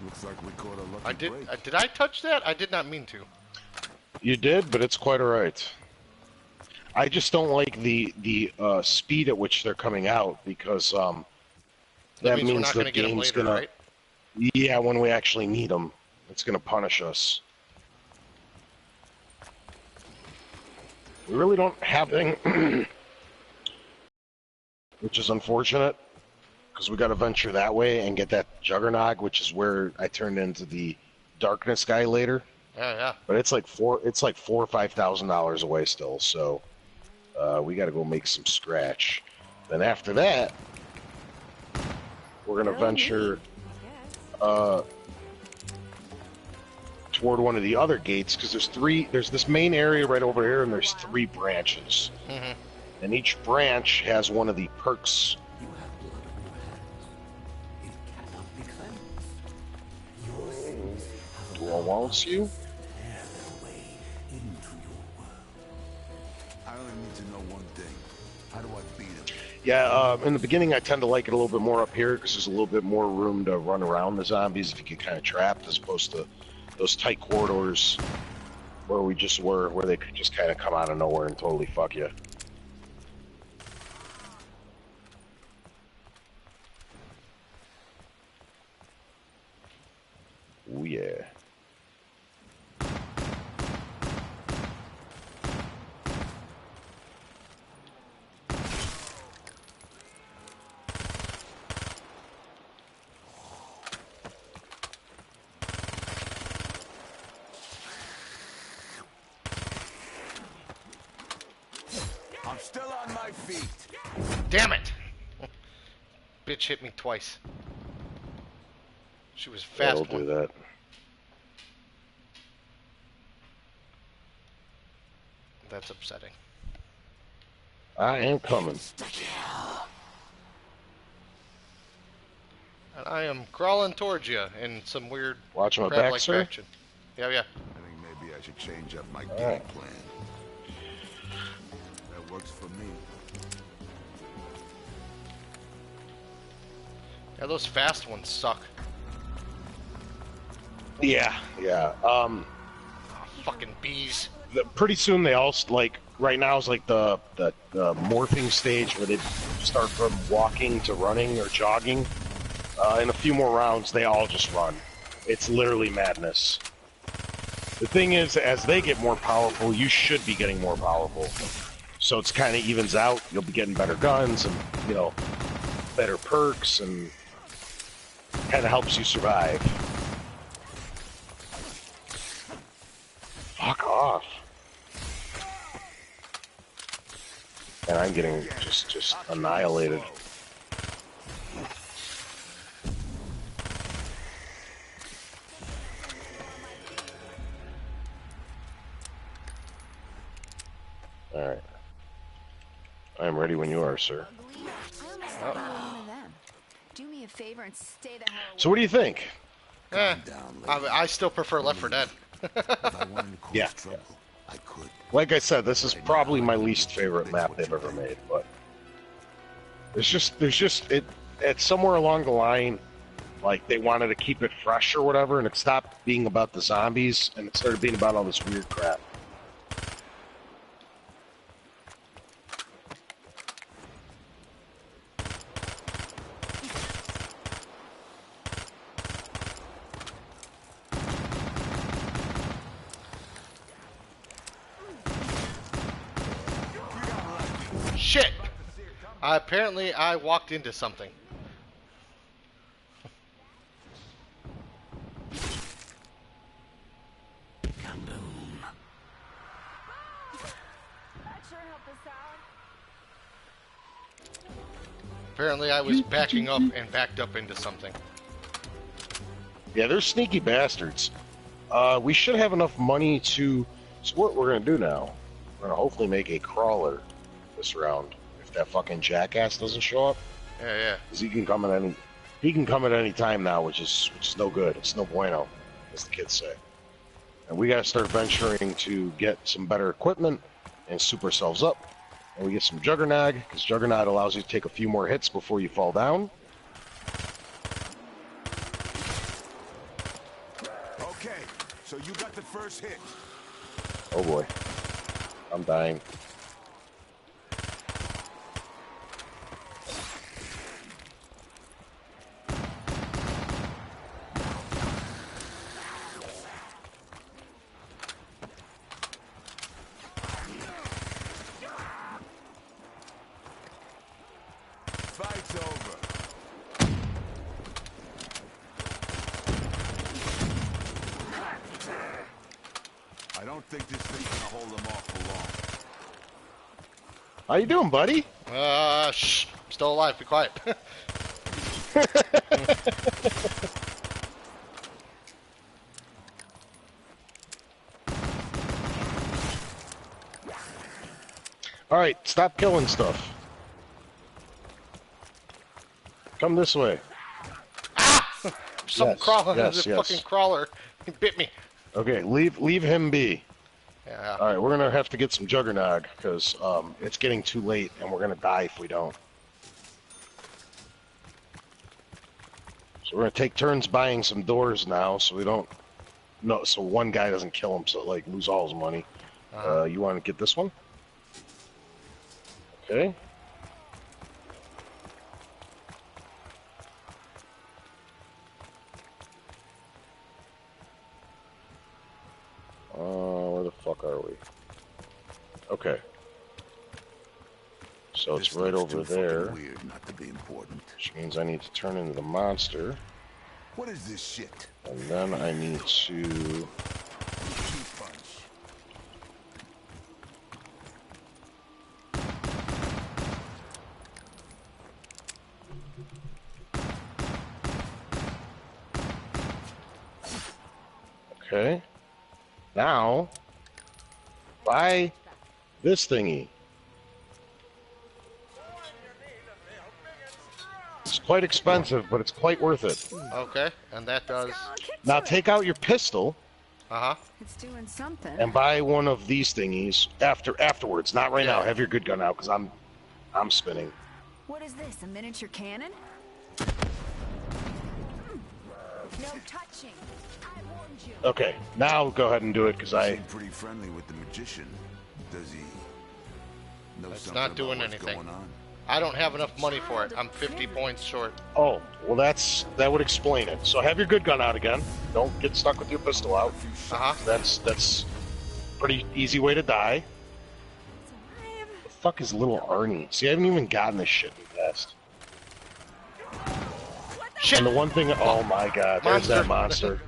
Looks like we caught a lucky break. Did I touch that? I did not mean to. You did, but it's quite alright. I just don't like the speed at which they're coming out, because that means we're not the gonna get them game's later, gonna. right? Yeah, when we actually need them, it's gonna punish us. We really don't have anything, which is unfortunate, because we got to venture that way and get that Juggernog, which is where I turned into the Darkness guy later. Yeah. But it's like $4,000 or $5,000 away still, so we got to go make some scratch. Then after that, we're gonna venture toward one of the other gates, because there's this main area right over here, and there's 3 branches. Mm-hmm. And each branch has one of the perks. You have blood on your hands. It cannot be cleansed. Your sins have Do I want you? tear their way into your world. I only need to know one thing. How do I beat him? Yeah, in the beginning I tend to like it a little bit more up here, because there's a little bit more room to run around the zombies if you get kind of trapped, as opposed to those tight corridors where we just were, where they could just kind of come out of nowhere and totally fuck you. Oh yeah. Still on my feet. Damn it! Bitch hit me twice. She was a That'll fast one. do that. That's upsetting. I am coming. And I am crawling towards you in some weird Watch my back, crab-like sir. fashion. Yeah, yeah. I think maybe I should change up my All game right. plan. That works for me. Yeah, those fast ones suck. Yeah, yeah. Oh, fucking bees. Pretty soon they all like right now is like the morphing stage where they start from walking to running or jogging. In a few more rounds, they all just run. It's literally madness. The thing is, as they get more powerful, you should be getting more powerful. So it's kind of evens out. You'll be getting better guns and, you know, better perks, and kind of helps you survive. Fuck off. And I'm getting just annihilated. Alright. I am ready when you are, sir. Ugly. I almost thought you were one of them. Do me a favor and stay the hell away. So what do you think? Eh, Down, I still prefer Left 4 Dead. If I wanted to cause Yeah. trouble, I could. Like I said, this is probably my least favorite map they've ever made, but there's just it's somewhere along the line, like they wanted to keep it fresh or whatever, and it stopped being about the zombies and it started being about all this weird crap. Shit! Apparently I walked into something. That sure helped us out. Apparently I was backing up and backed up into something. Yeah, they're sneaky bastards. We should have enough money to. So what we're gonna do now? We're gonna hopefully make a crawler this round. If that fucking jackass doesn't show up, Yeah, yeah. 'cause he can come at any time now, which is no good. It's no bueno, as the kids say. And we gotta start venturing to get some better equipment and soup ourselves up. And we get some Juggernaut, because Juggernaut allows you to take a few more hits before you fall down. Okay, so you got the first hit. Oh boy, I'm dying. Fight's over. I don't think this thing's gonna hold them off for long. How you doing, buddy? Shh. Still alive. Be quiet. All right, stop killing stuff. Come this way. Some Yes, crawler. yes, There's a yes. fucking crawler. He bit me. Okay, leave him be. Yeah. All right, we're gonna have to get some Juggernaut because it's getting too late and we're gonna die if we don't. So we're gonna take turns buying some doors now, so we don't. No, so one guy doesn't kill him, so like lose all his money. You want to get this one? Okay. Where the fuck are we? Okay. So it's This right looks over too fucking there, Weird not to be important. which means I need to turn into the monster, What is this shit? and then I need to. Two punch. Okay. Now, buy this thingy. It's quite expensive, but it's quite worth it. Okay, and that does. Now take out your pistol It's doing something. and buy one of these thingies afterwards. Not right now. Have your good gun out, because I'm spinning. What is this? A miniature cannon? No touching. I warned you. Okay, now go ahead and do it, because He I... seemed pretty friendly with the magician. Does he know It's something not doing about what's anything. going on? I don't have enough money for it. I'm 50 points short. Oh, well that would explain it. So have your good gun out again. Don't get stuck with your pistol out. That's pretty easy way to die. The fuck is little Arnie? See, I haven't even gotten this shit fast. Shit! And the one thing, oh my god, there's that monster.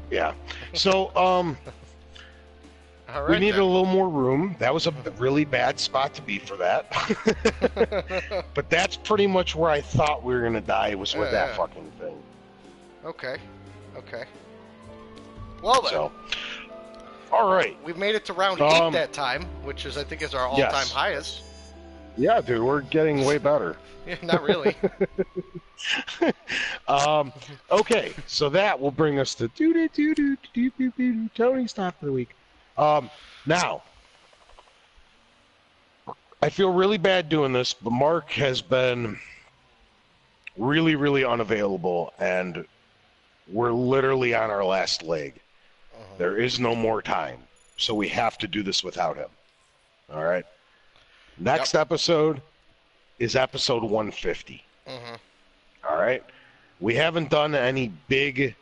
Yeah. So, All right, we needed then. a little more room. That was a really bad spot to be for that. But that's pretty much where I thought we were gonna die, was with that fucking thing. Okay. Okay. Well then. So, all right. We've made it to round 8 that time, which is I think is our all-time highest. Yeah, dude, we're getting way better. Not really. Okay, so that will bring us to Tony's top of the week. Now, I feel really bad doing this, but Mark has been really, really unavailable, and we're literally on our last leg. There is no more time, so we have to do this without him. All right? Next episode is episode 150. All right? We haven't done any big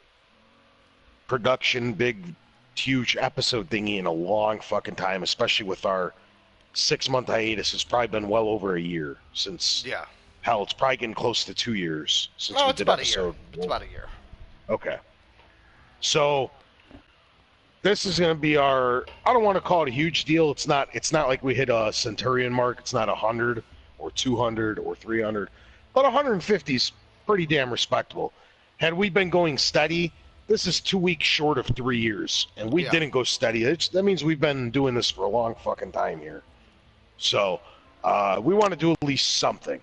production, big, huge episode thingy in a long fucking time, especially with our 6-month hiatus. It's probably been well over a year since... Yeah. Hell, it's probably getting close to 2 years since No, we it's did about episode... a year. It's about a year. Okay. So... this is going to be our, I don't want to call it a huge deal. It's not like we hit a Centurion mark. It's not 100 or 200 or 300. But 150 is pretty damn respectable. Had we been going steady, this is 2 weeks short of 3 years. And we didn't go steady. That means we've been doing this for a long fucking time here. So, we want to do at least something.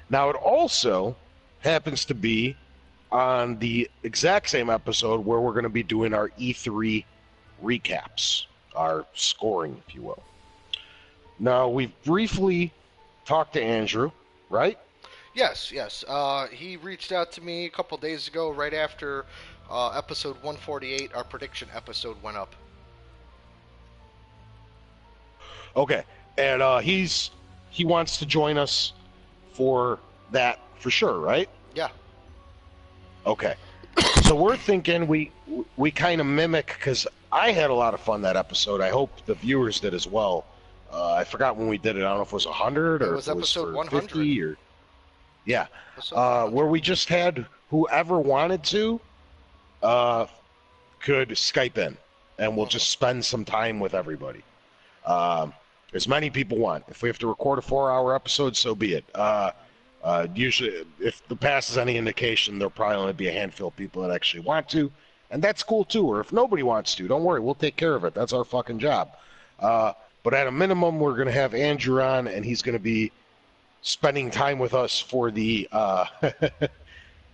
Now, it also happens to be on the exact same episode where we're going to be doing our E3 recaps, our scoring, if you will. Now, we've briefly talked to Andrew, right? Yes. He reached out to me a couple days ago, right after episode 148, our prediction episode, went up. Okay, and he wants to join us for that for sure, right? Yeah. Okay. So we're thinking we kind of mimic, because I had a lot of fun that episode. I hope the viewers did as well. I forgot when we did it. I don't know if it was 100 or it was if it was episode for 100. 50 or... Yeah. Where we just had whoever wanted to could Skype in, and we'll just spend some time with everybody. As many people want. If we have to record a 4-hour episode, so be it. Usually, if the past is any indication, there'll probably only be a handful of people that actually want to, and that's cool too. Or if nobody wants to, don't worry, we'll take care of it. That's our fucking job. But at a minimum, we're going to have Andrew on, and he's going to be spending time with us for the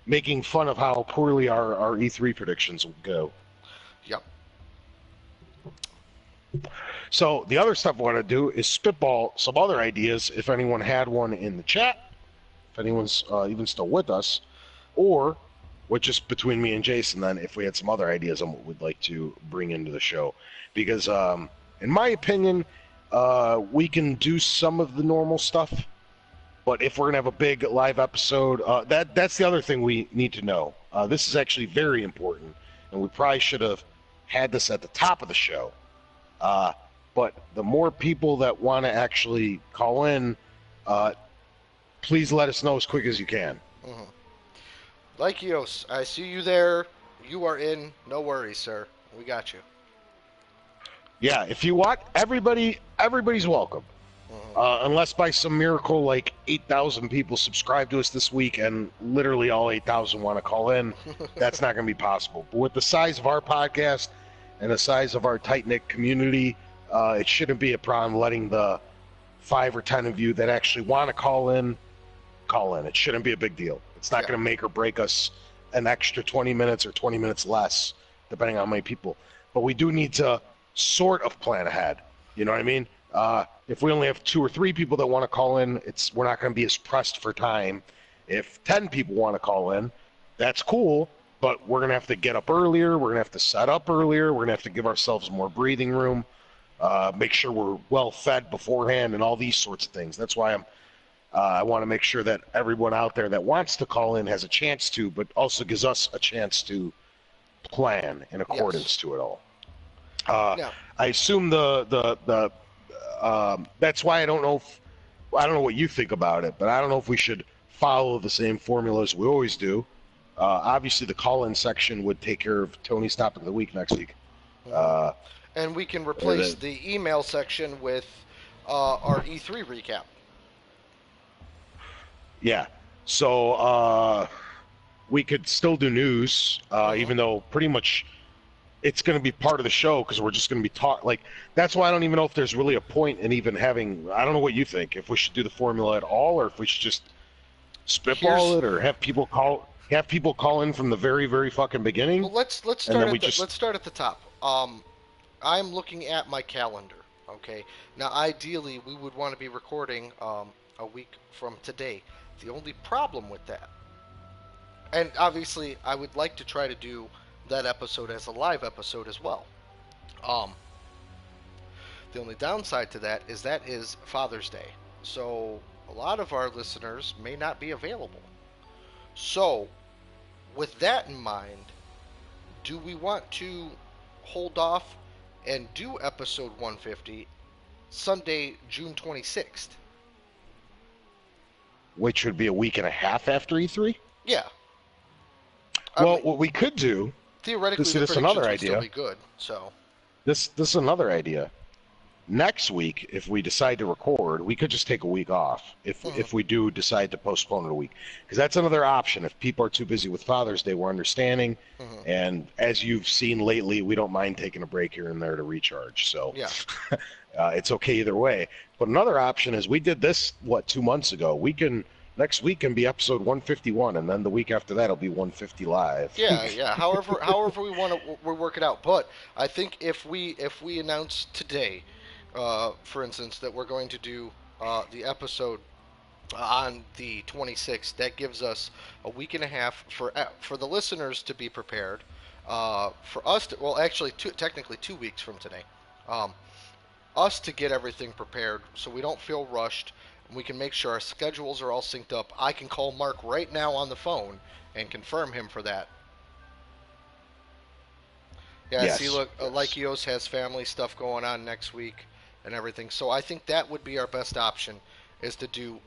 making fun of how poorly our E3 predictions will go. Yep. So the other stuff I want to do is spitball some other ideas, if anyone had one in the chat, if anyone's even still with us, or with just between me and Jason, then if we had some other ideas on what we'd like to bring into the show. Because in my opinion, we can do some of the normal stuff, but if we're going to have a big live episode, that's the other thing we need to know. This is actually very important, and we probably should have had this at the top of the show. But the more people that want to actually call in, please let us know as quick as you can. Lykios, I see you there. You are in. No worries, sir. We got you. Yeah, if you want, everybody's welcome. Unless by some miracle, like 8,000 people subscribe to us this week, and literally all 8,000 want to call in, that's not going to be possible. But with the size of our podcast and the size of our tight knit community, it shouldn't be a problem letting the 5 or 10 of you that actually want to call in. It shouldn't be a big deal. It's not going to make or break us an extra 20 minutes or 20 minutes less, depending on how many people. But we do need to sort of plan ahead. You know what I mean? If we only have 2 or 3 people that want to call in, we're not going to be as pressed for time. If 10 people want to call in, that's cool, but we're going to have to get up earlier. We're going to have to set up earlier. We're going to have to give ourselves more breathing room, make sure we're well fed beforehand, and all these sorts of things. That's why I want to make sure that everyone out there that wants to call in has a chance to, but also gives us a chance to plan in accordance to it all. I assume that's why I don't know what you think about it, but I don't know if we should follow the same formula as we always do. Obviously, the call-in section would take care of Tony's topic of the week next week. And we can replace the email section with our E3 recap. Yeah. So we could still do news, even though pretty much it's going to be part of the show because we're just going to be like, that's why I don't even know if there's really a point in even having, I don't know what you think, if we should do the formula at all or if we should just spitball it or have people call in from the very, very fucking beginning. Well, let's start at the top. I'm looking at my calendar. Okay. Now, ideally, we would want to be recording a week from today. The only problem with that, and obviously, I would like to try to do that episode as a live episode as well. The only downside to that is Father's Day. So a lot of our listeners may not be available. So with that in mind, do we want to hold off and do episode 150 Sunday, June 26th? Which would be a week and a half after E3? Yeah. Well, what we could do, theoretically, this the is another would idea. Still be good. So this is another idea. Next week, if we decide to record, we could just take a week off. If we do decide to postpone it a week, because that's another option. If people are too busy with Father's Day, we're understanding. And as you've seen lately, we don't mind taking a break here and there to recharge. So yeah. It's okay either way. But another option is we did this 2 months ago. Next week can be episode 151, and then the week after that will be 150 live. Yeah. However we want to work it out. But I think if we announce today, for instance, that we're going to do the episode on the 26th, that gives us a week and a half for the listeners to be prepared. For us to, well, actually, technically 2 weeks from today. Us to get everything prepared so we don't feel rushed. We can make sure our schedules are all synced up. I can call Mark right now on the phone and confirm him for that. Yeah, yes, see, look, Lykios has family stuff going on next week and everything. So I think that would be our best option, is to do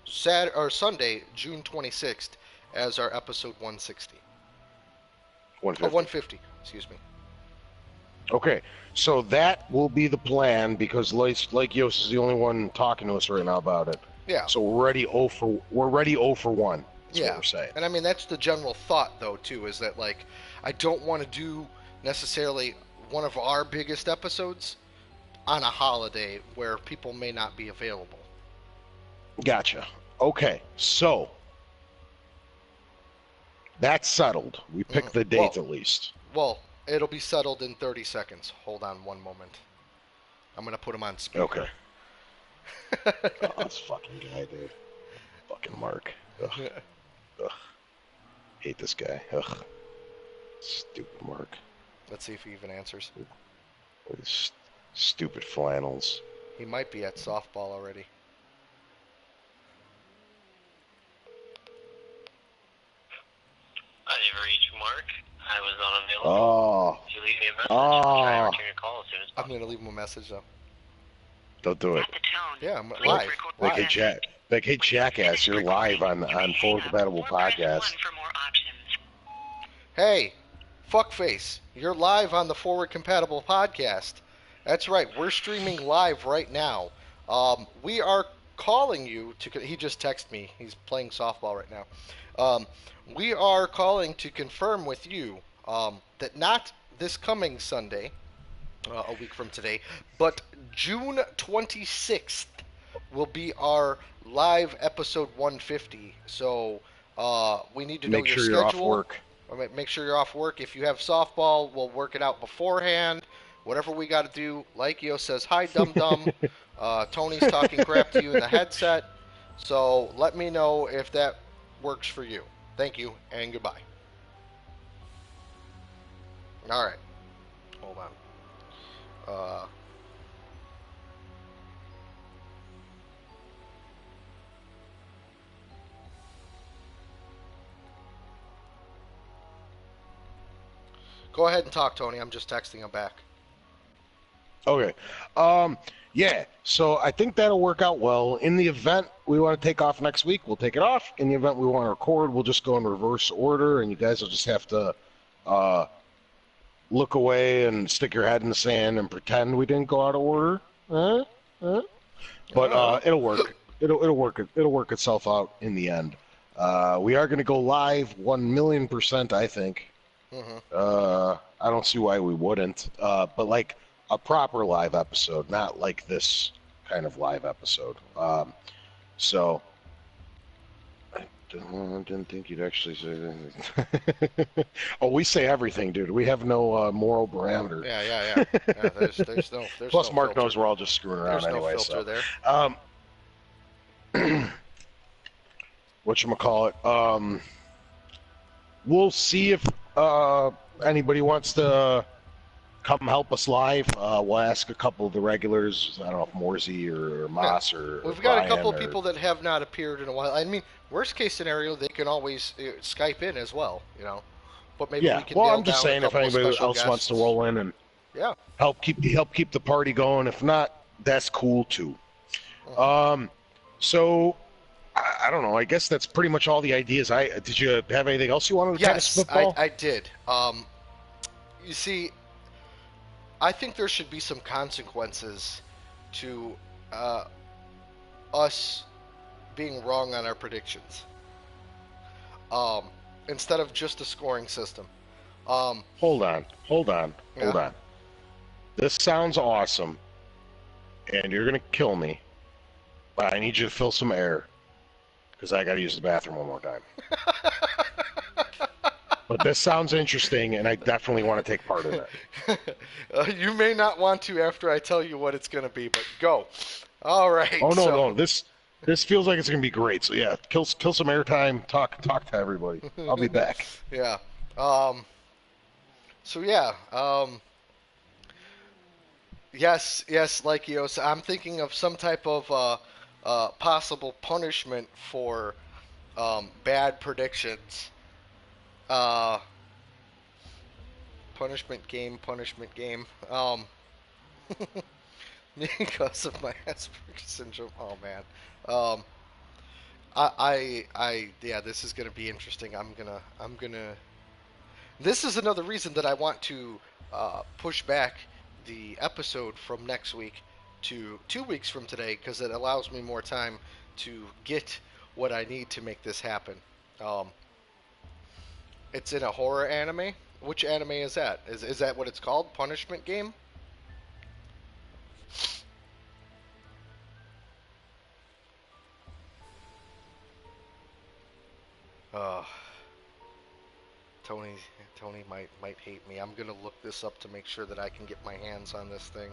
Sunday, June 26th, as our episode 160. 150, excuse me. Okay, so that will be the plan because Lykios is the only one talking to us right now about it. Yeah. So we're ready 0 for 1. That's what we're saying. And I mean, that's the general thought, though, too, is that, like, I don't want to do necessarily one of our biggest episodes on a holiday where people may not be available. Gotcha. Okay, so that's settled. We picked the date at least. Well, it'll be settled in 30 seconds. Hold on one moment. I'm going to put him on speaker. Okay. This fucking guy, dude. Fucking Mark. Ugh. Ugh. Hate this guy. Ugh. Stupid Mark. Let's see if he even answers. With his stupid flannels. He might be at softball already. I never reached Mark. I was unavailable. Oh. If you leave me a message, I'll try to return your call as soon as possible. I'm going to leave him a message, though. Don't do it. At the tone, Yeah, I'm please live. record Like, message. hey, Jackass, you're live on Full Compatible Podcast. For more options. Hey, fuckface, you're live on the Forward Compatible Podcast. That's right, we're streaming live right now We are calling you to. He just texted me. He's playing softball right now. We are calling to confirm with you that not this coming Sunday, a week from today, but June 26th will be our live episode 150. So we need to know Make your sure you're off schedule. work. Make sure you're off work. If you have softball, we'll work it out beforehand. Whatever we got to do. Like Yo says, hi, dum dum. Tony's talking crap to you in the headset. So let me know if that works for you. Thank you, and goodbye. All right. Hold on. Uh, Go ahead and talk, Tony. I'm just texting him back. Okay. Yeah, so I think that'll work out well. In the event we want to take off next week, we'll take it off. In the event we want to record, we'll just go in reverse order, and you guys will just have to look away and stick your head in the sand and pretend we didn't go out of order. But it'll work. It'll work. It'll work itself out in the end. We are going to go live 1,000,000%, I think. I don't see why we wouldn't. But like a proper live episode, not like this kind of live episode. So I didn't think you'd actually say that. Oh, we say everything, dude. We have no moral parameter. Yeah. There's no. Plus, no Mark filter. knows we're all just screwing around There's anyway. no filter so. there. Whatchamacallit? We'll see if anybody wants to come help us live. We'll ask a couple of the regulars. I don't know if Morsey or Moss or We've got a couple of Brian people that have not appeared in a while. I mean, worst case scenario, they can always Skype in as well, But maybe we can well, nail I'm just down saying a if couple of anybody special else wants to guests. roll in and Yeah. help keep the party going. If not, that's cool too. So I don't know. I guess that's pretty much all the ideas. Did you have anything else you wanted to Yes, spitball? I did. You see, I think there should be some consequences to us being wrong on our predictions. Instead of just a scoring system. Hold on. This sounds awesome, and you're gonna kill me. But I need you to fill some air, because I gotta use the bathroom one more time. But this sounds interesting, and I definitely want to take part in it. You may not want to after I tell you what it's going to be, but go. All right. Oh no, this feels like it's gonna be great. So yeah, kill some airtime. Talk to everybody. I'll be back. Yeah. So yeah. Yes. Like you, so I'm thinking of some type of possible punishment for bad predictions. Punishment game. Because of my Asperger's syndrome. Oh man. Yeah, this is gonna be interesting. I'm gonna. This is another reason that I want to push back the episode from next week to 2 weeks from today, because it allows me more time to get what I need to make this happen. It's in a horror anime. Which anime is that? Is that what it's called? Punishment Game? Uh, Tony might hate me. I'm gonna look this up to make sure that I can get my hands on this thing,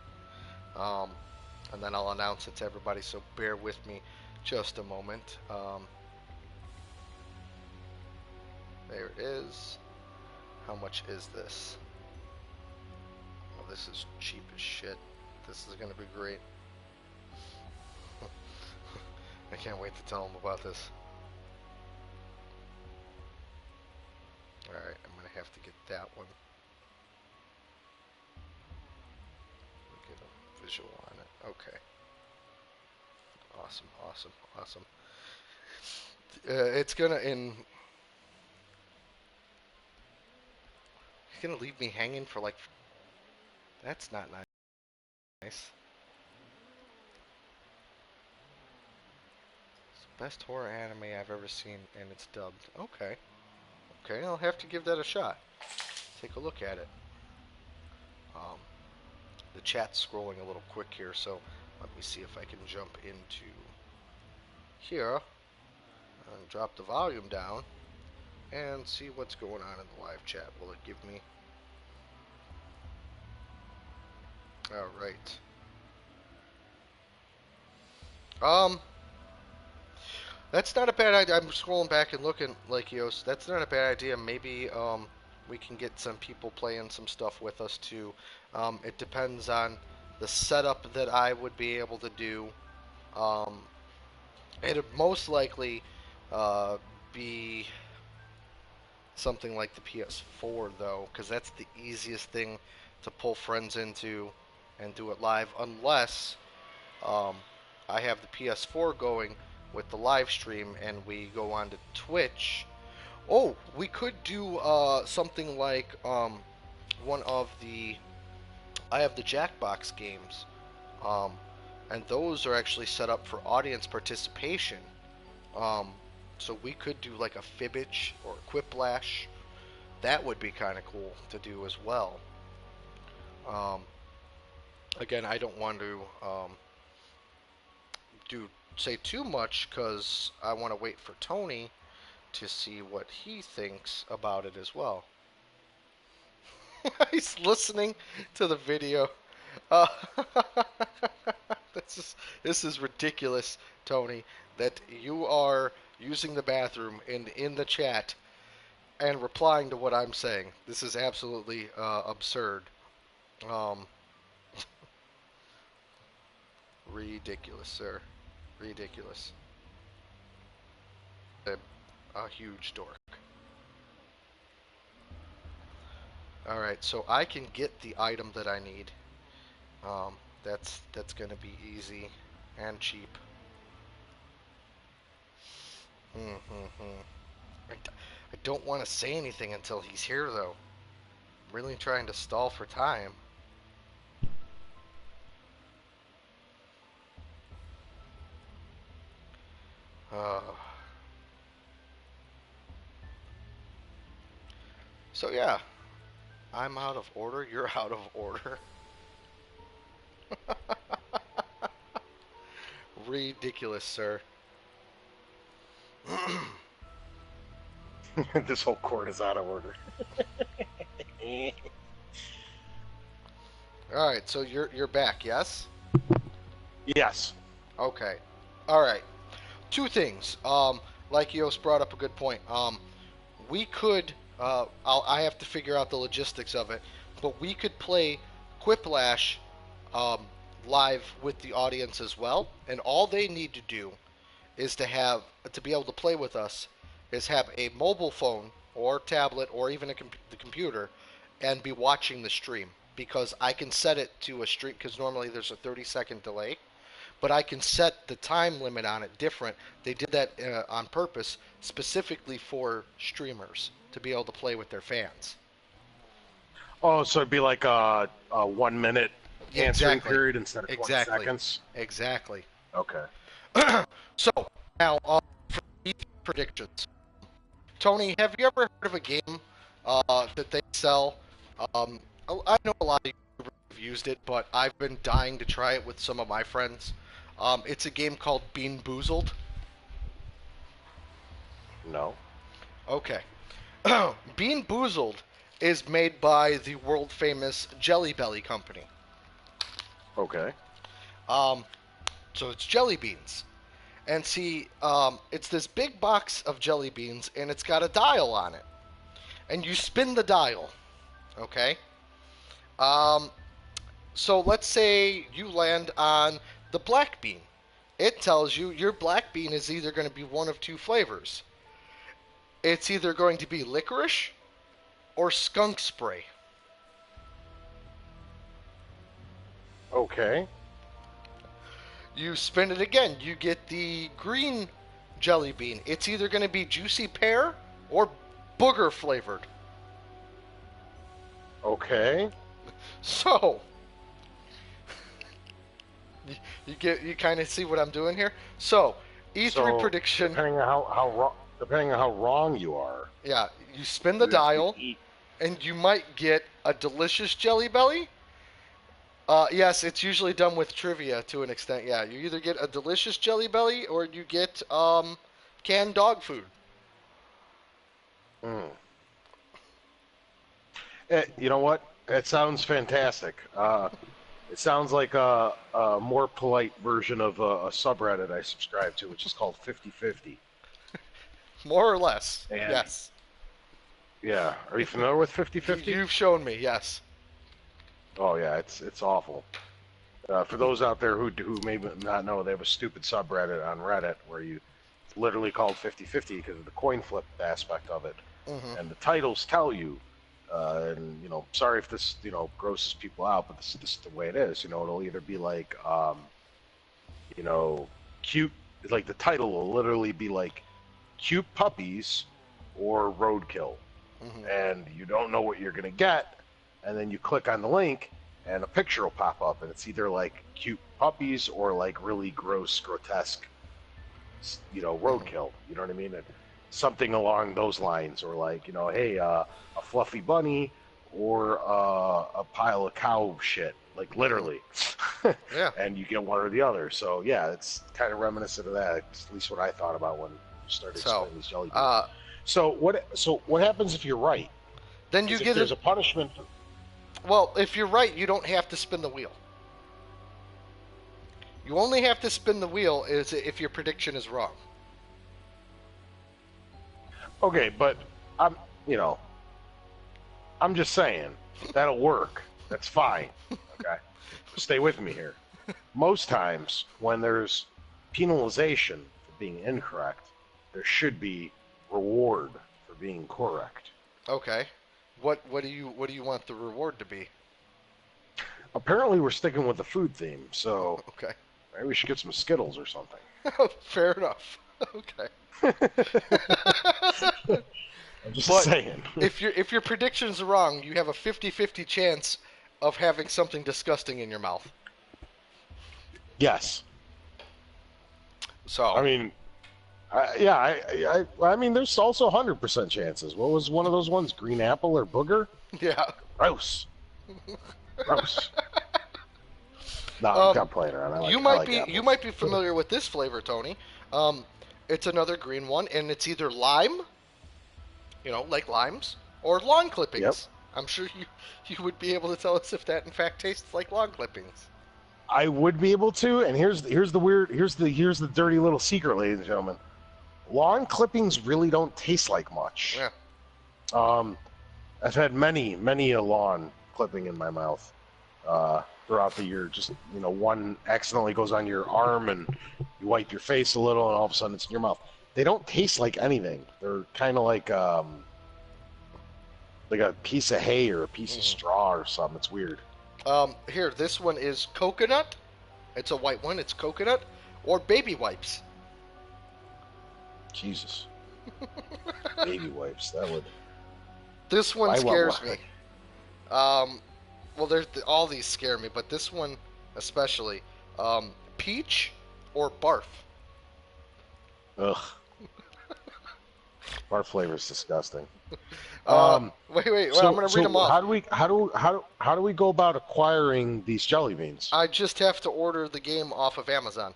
and then I'll announce it to everybody. So bear with me just a moment. There it is. How much is this? Oh, this is cheap as shit. This is gonna be great. I can't wait to tell them about this. Alright, I'm gonna have to get that one. Get a visual on it. Okay. Awesome. It's gonna It's gonna leave me hanging for like. That's not nice. Best horror anime I've ever seen, and it's dubbed. Okay. Okay, I'll have to give that a shot. Take a look at it. Um, the chat's scrolling a little quick here, so let me see if I can jump into here and drop the volume down and see what's going on in the live chat. Will it give me? All right. That's not a bad idea. I'm scrolling back and looking, like Yos. That's not a bad idea. Maybe we can get some people playing some stuff with us too. It depends on the setup that I would be able to do. Um, it'd most likely uh, be something like the PS4 though, because that's the easiest thing to pull friends into and do it live, unless um, I have the PS4 going with the live stream and we go on to Twitch. Oh, we could do something like one of the. I have the Jackbox games, um, and those are actually set up for audience participation. Um, so we could do like a Fibbage or Quiplash. That would be kind of cool to do as well. Um, again, I don't want to do say too much because I want to wait for Tony to see what he thinks about it as well. He's listening to the video. Uh, this is ridiculous, Tony. That you are using the bathroom in the chat and replying to what I'm saying. This is absolutely absurd. Um, ridiculous, sir. Ridiculous. A huge dork. Alright, so I can get the item that I need. That's gonna be easy and cheap. I don't want to say anything until he's here, though. I'm really trying to stall for time. Uh, so yeah, I'm out of order. You're out of order. Ridiculous, sir. This whole court is out of order. All right, so you're back, yes? Yes. Okay. All right. Two things. Like Yos brought up a good point. We could. I have to figure out the logistics of it, but we could play Quiplash um, live with the audience as well, and all they need to do is to be able to play with us is have a mobile phone or tablet or even the computer and be watching the stream because I can set it to a stream because normally there's a 30-second delay, but I can set the time limit on it different. They did that on purpose specifically for streamers to be able to play with their fans. Oh, so it'd be like a 1 minute Yeah, answering exactly. period instead of 20 seconds? Exactly. Okay. So, now, for these predictions. Tony, have you ever heard of a game that they sell? I know a lot of you have used it, but I've been dying to try it with some of my friends. It's a game called Bean Boozled. No. Okay. Bean Boozled is made by the world famous Jelly Belly company. Okay. So it's jelly beans. And see, it's this big box of jelly beans, and it's got a dial on it. And you spin the dial, okay? So let's say you land on the black bean. It tells you your black bean is either going to be one of two flavors. It's either going to be licorice or skunk spray. Okay. You spin it again, you get the green jelly bean. It's either going to be juicy pear or booger flavored. Okay. So, you kind of see what I'm doing here. So, E3 So prediction. depending on how wrong you are, Yeah, you spin the you have to dial, eat. and you might get a delicious Jelly Belly. Yes, it's usually done with trivia to an extent. Yeah, you either get a delicious Jelly Belly or you get canned dog food. Mm. You know what? It sounds fantastic. It sounds like a more polite version of a subreddit I subscribe to, which is called 50/50. More or less. And Yes. yeah, are you familiar with 50/50? You've shown me. Yes. Oh yeah, it's awful. For those out there who may not know, they have a stupid subreddit on Reddit where it's literally called 50/50 because of the coin flip aspect of it, Mm-hmm. and the titles tell you. And sorry if this grosses people out, but this is the way it is. It'll either be like cute, like the title will literally be like cute puppies or roadkill, Mm-hmm. and you don't know what you're gonna get, and then you click on the link and a picture will pop up, and it's either like cute puppies or like really gross, grotesque, roadkill. You know what I mean? And something along those lines, or like, hey, a fluffy bunny or a pile of cow shit, like literally. Yeah. And you get one or the other. So yeah, it's kind of reminiscent of that. It's at least what I thought about when you started explaining these jelly beans. So what happens if you're right? Then you get there's a punishment. Well, if you're right, you don't have to spin the wheel. You only have to spin the wheel if your prediction is wrong. Okay, but I'm just saying that'll work. That's fine. Okay, stay with me here. Most times when there's penalization for being incorrect, there should be reward for being correct. Okay. What do you want the reward to be? Apparently, we're sticking with the food theme, so Okay. maybe we should get some Skittles or something. Fair enough. Okay. I'm just But saying. if your predictions are wrong, you have a 50-50 chance of having something disgusting in your mouth. Yes. So I mean, I mean, there's also 100% chances. What was one of those ones? Green apple or booger? yeah. Gross. Gross. No, I'm not playing around. You might be familiar with this flavor, Tony. It's another green one, and it's either lime, like limes, or lawn clippings. Yep. I'm sure you would be able to tell us if that in fact tastes like lawn clippings. I would be able to, and here's the dirty little secret, ladies and gentlemen. Lawn clippings really don't taste like much. Yeah. I've had many a lawn clipping in my mouth throughout the year. Just one accidentally goes on your arm, and you wipe your face a little, and all of a sudden it's in your mouth. They don't taste like anything. They're kind of like a piece of hay or a piece of straw or something. It's weird. Here, this one is coconut. It's a white one. It's coconut or baby wipes. Jesus. Baby wipes. That would. This one I scares want me. Well, all these scare me, but this one especially. Peach or barf. Ugh. Barf flavor is disgusting. Wait. Well, I'm going to read them off. How do we go about acquiring these jelly beans? I just have to order the game off of Amazon.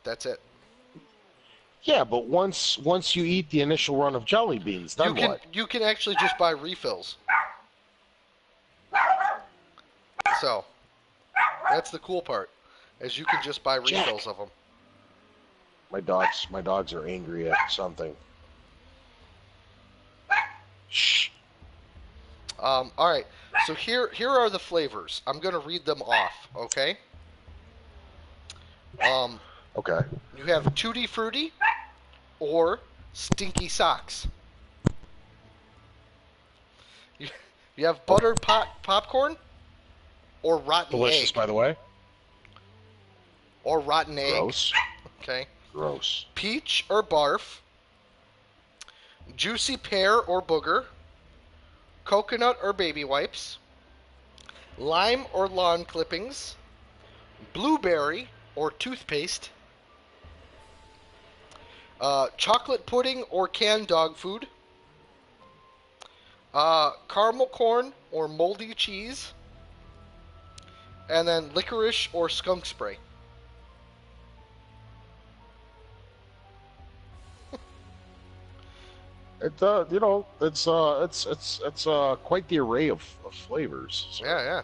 That's it. Yeah, but once you eat the initial run of jelly beans, then what? You can actually just buy refills. So that's the cool part, is you can just buy refills of them. My dogs are angry at something. Shh. All right. So here are the flavors. I'm gonna read them off. Okay. Okay. You have Tutti Frutti or Stinky Socks. You have buttered popcorn or rotten Delicious, egg. by the way. Or rotten egg. Gross. Okay. Gross. Peach or barf. Juicy pear or booger. Coconut or baby wipes. Lime or lawn clippings. Blueberry or toothpaste, chocolate pudding or canned dog food, caramel corn or moldy cheese, and then licorice or skunk spray. It's quite the array of flavors. So, Yeah.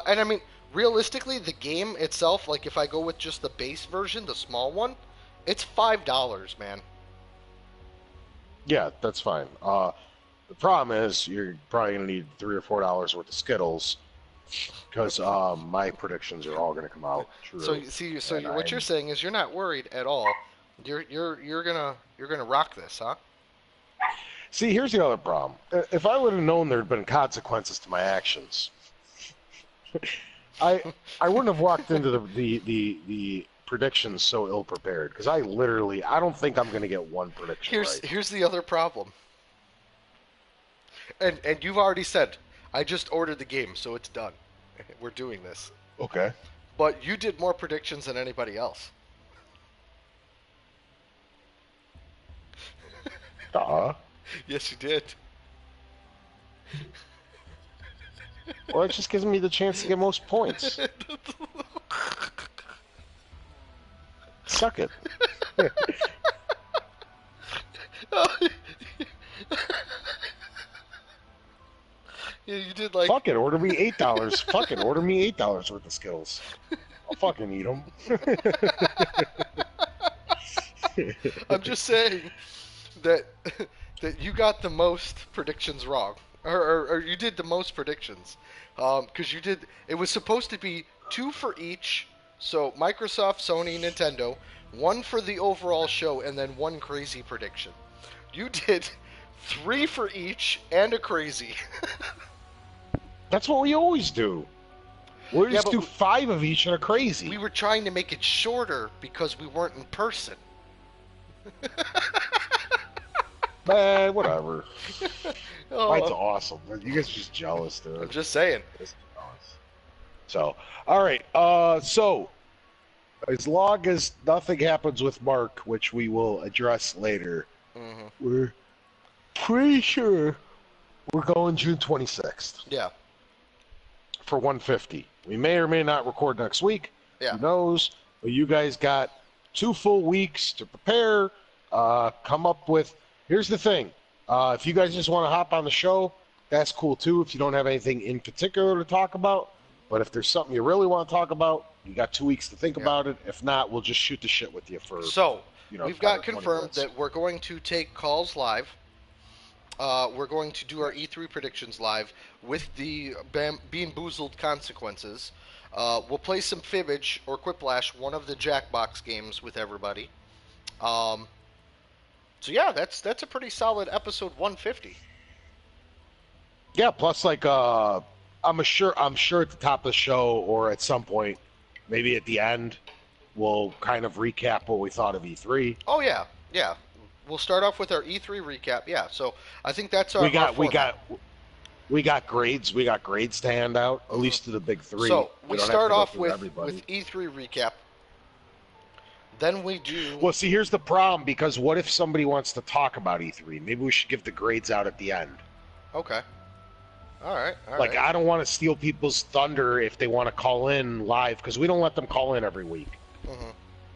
And I mean, realistically, the game itself, like if I go with just the base version, the small one, it's $5, man. yeah, that's fine. The problem is you're probably gonna need $3 or $4 worth of Skittles because my predictions are all gonna come out true. So what you're saying is you're not worried at all. You're gonna rock this, huh? See, here's the other problem. If I would have known there had been consequences to my actions, I wouldn't have walked into the predictions so ill prepared because I don't think I'm going to get one prediction right. Here's the other problem. And you've already said I just ordered the game, so it's done. We're doing this. Okay. But you did more predictions than anybody else. Yes, you did. Well, it just gives me the chance to get most points. Suck it. Yeah, you did like. Fuck it, order me $8. Fuck it, order me $8 worth of Skittles. I'll fucking eat them. I'm just saying that you got the most predictions wrong, or you did the most predictions, because you did. It was supposed to be 2 for each, so Microsoft, Sony, Nintendo, 1 for the overall show, and then 1 crazy prediction. You did 3 for each and a crazy. That's what we always do. We just do 5 of each and a crazy. We were trying to make it shorter because we weren't in person. Man, whatever. Oh. Mine's awesome. You guys are just jealous, dude. I'm just saying. So, all right. So, as long as nothing happens with Mark, which we will address later, we're pretty sure we're going June 26th. Yeah. For 150. We may or may not record next week. Yeah. Who knows? But you guys got 2 full weeks to prepare. Come up with. Here's the thing. If you guys just want to hop on the show, that's cool too. If you don't have anything in particular to talk about, but if there's something you really want to talk about, you got 2 weeks to think about it. If not, we'll just shoot the shit with you for. So we've got 20 confirmed minutes. that we're going to take calls live. We're going to do our E3 predictions live with the Bean Boozled consequences. We'll play some Fibbage or Quiplash, one of the Jackbox games, with everybody. So yeah, that's a pretty solid episode 150. Yeah, plus I'm sure at the top of the show or at some point, maybe at the end, we'll kind of recap what we thought of E3. Oh yeah. We'll start off with our E3 recap. Yeah, so I think that's our we got grades. We got grades to hand out, at least to the big 3. So we don't start have to off go through with E3 recap. Then we do. Well, see, here's the problem, because what if somebody wants to talk about E3? Maybe we should give the grades out at the end. Okay. All right. I don't want to steal people's thunder if they want to call in live, because we don't let them call in every week.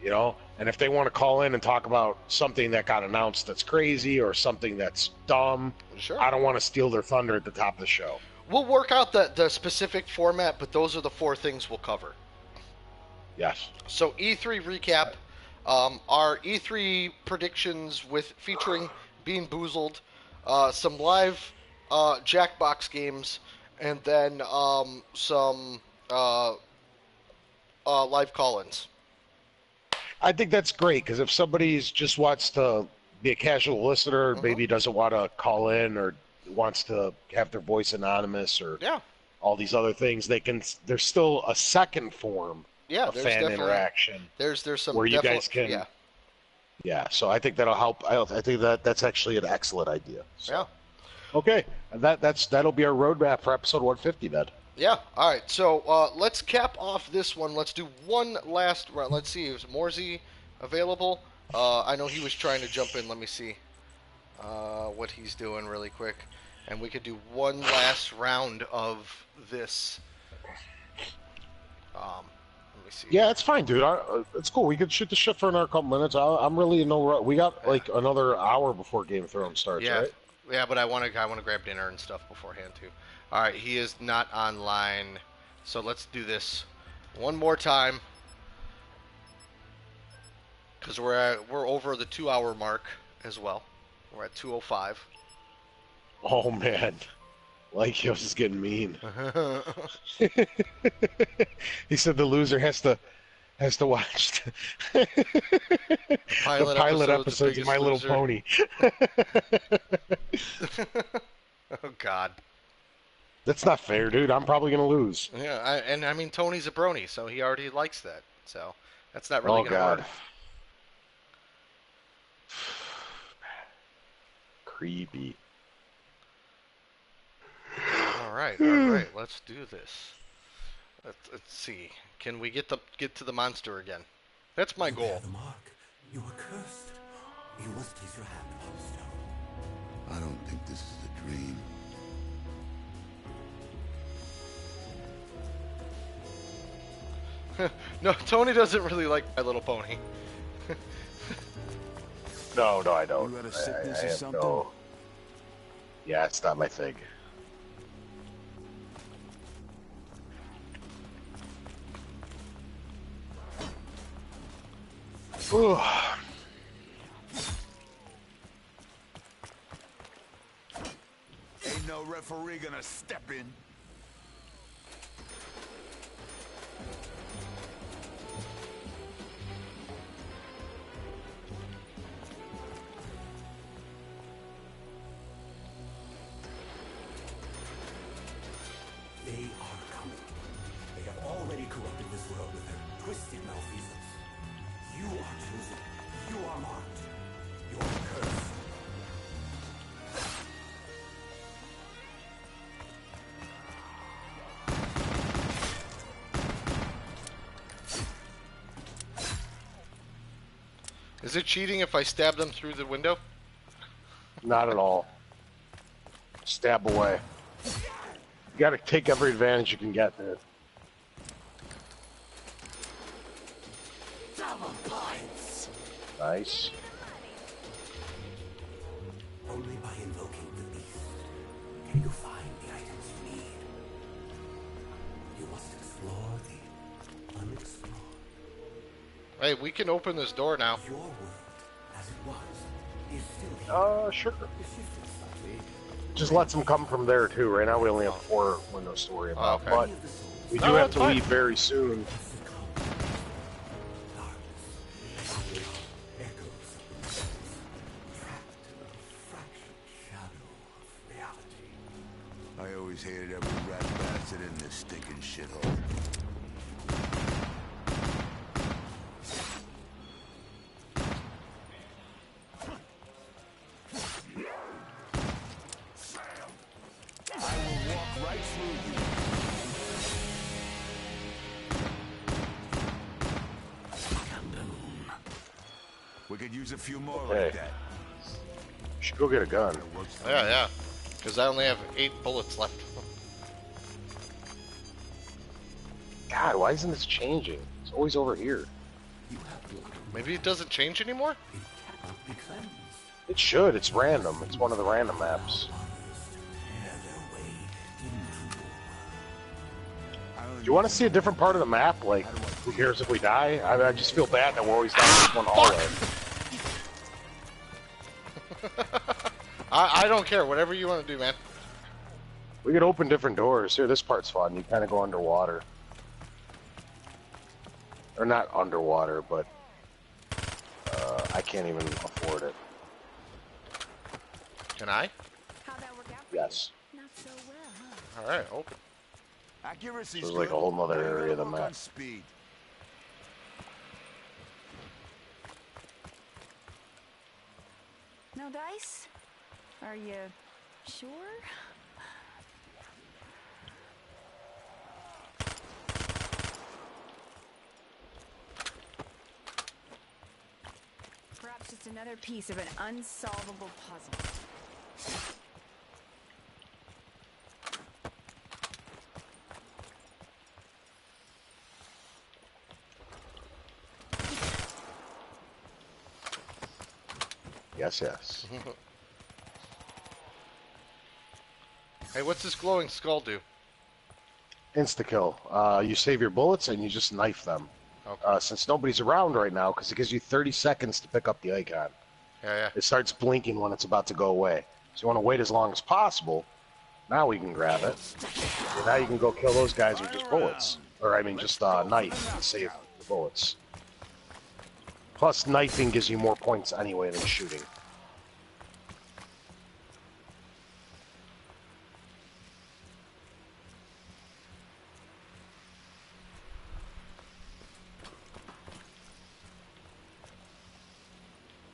You know? And if they want to call in and talk about something that got announced that's crazy or something that's dumb, sure. I don't want to steal their thunder at the top of the show. We'll work out the specific format, but those are the 4 things we'll cover. Yes. So E3 recap, our E3 predictions featuring Bean Boozled, some live Jackbox games, and then some live call-ins. I think that's great, because if somebody just wants to be a casual listener, maybe doesn't want to call in or wants to have their voice anonymous or all these other things, there's still a second form of fan interaction. There's some where you guys can. Yeah, so I think that'll help. I think that's actually an excellent idea. So. Yeah. Okay, and that'll be our roadmap for episode 150 then. Yeah. All right. So let's cap off this one. Let's do one last round. Let's see. Is Morsey available? I know he was trying to jump in. Let me see what he's doing really quick, and we could do one last round of this. Let me see Yeah, here. it's fine, dude. It's cool. We could shoot the shit for another couple minutes. I'm really in no rush. We got Yeah. like another hour before Game of Thrones starts, Yeah. right? Yeah, but I want to grab dinner and stuff beforehand too. All right. He is not online, so let's do this one more time because we're over the 2 hour mark as well. We're at 2:05. Oh man, like he was just getting mean. He said the loser has to watch the Pilot pilot episode, The episodes of My Biggest Little Loser. Pony. Oh God. That's not fair, dude. I'm probably gonna lose. Yeah, I mean Tony's a brony, so he already likes that. So that's not really Oh gonna hurt. God, creepy. All right. Let's do this. Let's see. Can we get to the monster again? That's my You bear goal. the mark. You are cursed. You must place your hand upon the stone. I don't think this is a dream. No, Tony doesn't really like My Little Pony. No, I don't. You got a sickness I or have something? no. Yeah, it's not my thing. Ooh. Ain't no referee gonna step in. They are coming. They have already corrupted this world with their twisted malfeasance. You are chosen. You are marked. You are cursed. Is it cheating if I stab them through the window? Not at all. Stab away. You gotta take every advantage you can get, dude. Double points. Nice. Only by invoking the beast can you find the items you need. You must explore the unexplored. Hey, we can open this door now. Your world, as it was, is still here. Sure. It shifted slightly. Just lets them come from there too. Right now we only have 4 windows to worry about, okay. but we do No, have that's to fine. leave very soon. I always hated every rat bastard in this stinking shithole. I will walk right through you. We could use a few more Okay. like that. Should go get a gun. That works for Yeah, me. yeah. Because I only have 8 bullets left. God, why isn't this changing? It's always over here. Maybe it doesn't change anymore? It should. It's random. It's one of the random maps. Do you want to see a different part of the map? Like, who cares if we die? I just feel bad that we're always down this one hallway. I don't care. Whatever you want to do, man. We could open different doors. Here, this part's fun. You kind of go underwater. Or not underwater, but I can't even afford it. Can I? How'd that work out for Yes. you? Not so well, huh? All right, open. Accuracy's This is like good, a whole nother but I area of the gotta work map. on speed. No dice? Are you sure? Perhaps it's another piece of an unsolvable puzzle. Yes, yes. Hey, what's this glowing skull do? Insta-kill. You save your bullets and you just knife them. Okay. Since nobody's around right now, because it gives you 30 seconds to pick up the icon. Yeah. It starts blinking when it's about to go away. So you want to wait as long as possible. Now we can grab it. So now you can go kill those guys with just bullets. Or, I mean, just knife and save the bullets. Plus, knifing gives you more points anyway than shooting.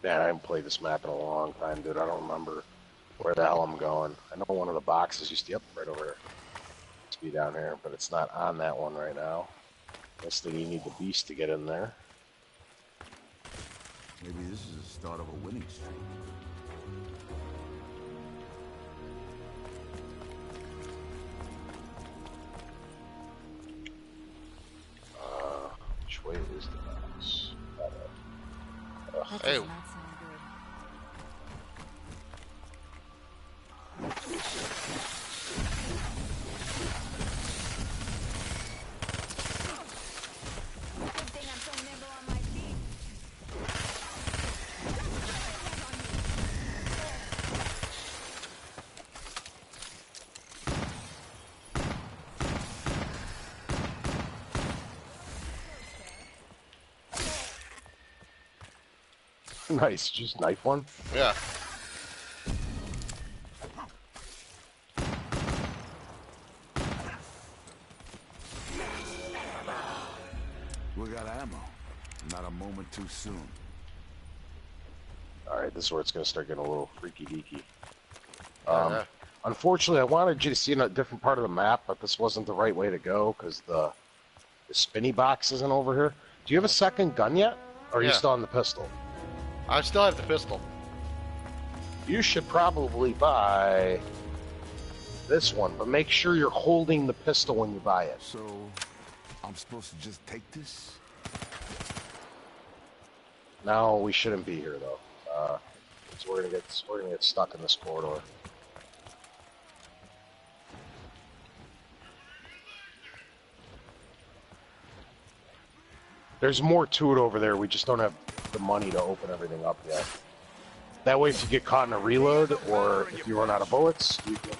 Man, I haven't played this map in a long time, dude. I don't remember where the hell I'm going. I know one of the boxes used to be up right over there. To be down here, but it's not on that one right now. Guess that you need the beast to get in there. Maybe this is the start of a winning streak. Which way is the box? That Hey. does not sound good. Good thing I'm so nimble on my feet. Nice, just knife one. Yeah. We got ammo. Not a moment too soon. Alright, this is where it's going to start getting a little freaky deaky. Yeah. Unfortunately, I wanted you to see a different part of the map, but this wasn't the right way to go because the spinny box isn't over here. Do you have a second gun yet? Or are you Yeah. still on the pistol? I still have the pistol. You should probably buy this one, but make sure you're holding the pistol when you buy it. So, I'm supposed to just take this? No, we shouldn't be here though. So we're gonna get stuck in this corridor. There's more to it over there. We just don't have the money to open everything up yet. That way, if you get caught in a reload or if you run out of bullets, you can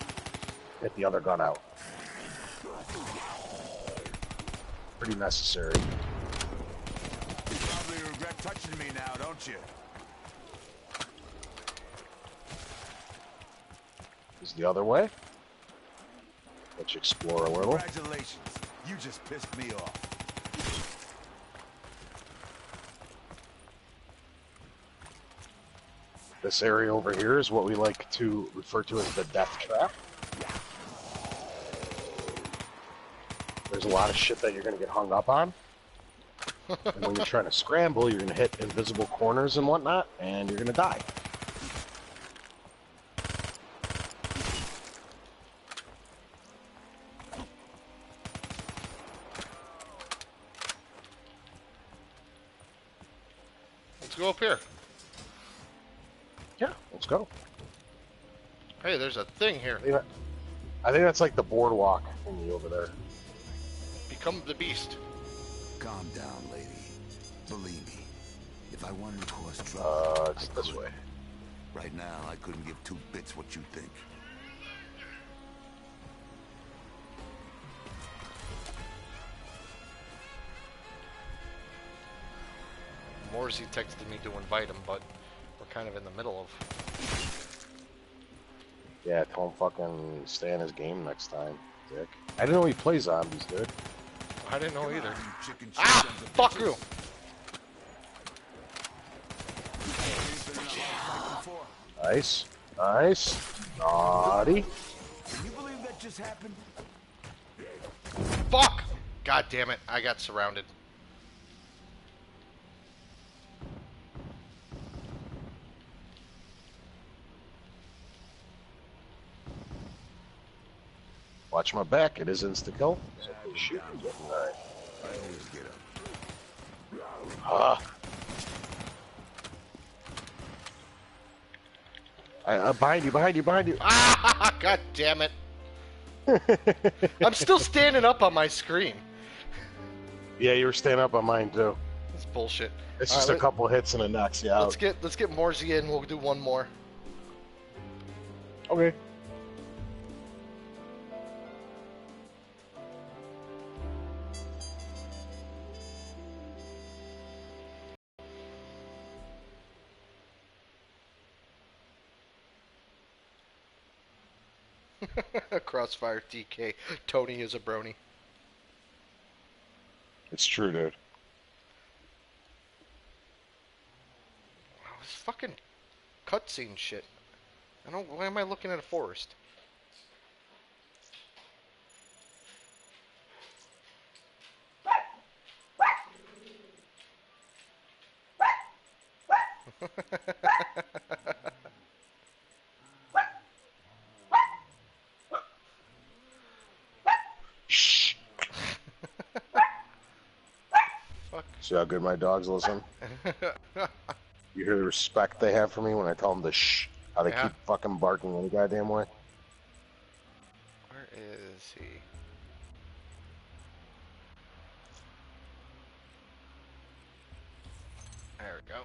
get the other gun out. Pretty necessary. You probably regret touching me now, don't you? Is the other way? Let you explore a little. Congratulations. You just pissed me off. This area over here is what we like to refer to as the death trap. There's a lot of shit that you're going to get hung up on. And when you're trying to scramble, you're going to hit invisible corners and whatnot, and you're going to die. Let's go up here. Yeah, let's go. Hey, there's a thing here. I think that's like the boardwalk thingy over there. Become the beast. Calm down, lady. Believe me, if I wanted to cause trouble, It's I this could. way. Right now, I couldn't give two bits what you think. Morsey texted me to invite him, but we're kind of in the middle of. Yeah, tell him fucking stay in his game next time, dick. I didn't know he plays zombies, dude. I didn't know either. You chicken shit Ah, sons of fuck bitches. you. Ain't been in a hard fight before. Nice. Nice. Naughty. Can you believe that just happened? Fuck! God damn it, I got surrounded. Watch my back. It is insta-kill. So Bad please and shoot down me. before. Alright. I always get up. Behind you, behind you, behind you. Ah! God damn it! I'm still standing up on my screen. Yeah, you were standing up on mine too. That's bullshit. It's All just right, a couple hits and it knocks you out. let's get Morsey in. We'll do one more. Okay. Crossfire DK. Tony is a brony. It's true, dude. Oh, this fucking cutscene shit. I don't. Why am I looking at a forest? Shh. Fuck. See how good my dogs listen? You hear the respect they have for me when I tell them to shh? How they Yeah. keep fucking barking any goddamn way? Where is he? There we go.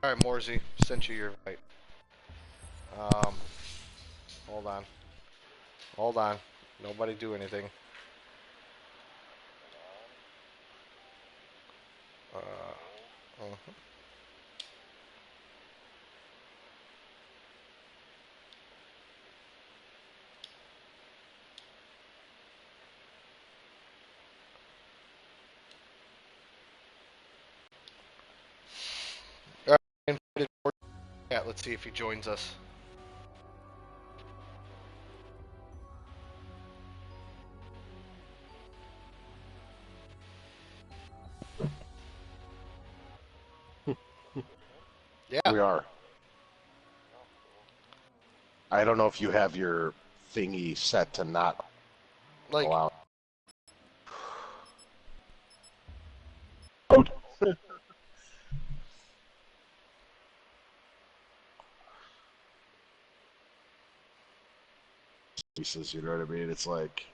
Alright, Morsey, sent you your invite. Hold on. Hold on. Nobody do anything. Uh-huh. Alright, invited Morsey. Yeah, let's see if he joins us. Yeah, We are. I don't know if you have your thingy set to not like, allow. Pieces, you know what I mean? It's like,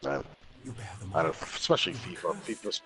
man, You bear the I don't, mark especially of the FIFA. cursed. FIFA's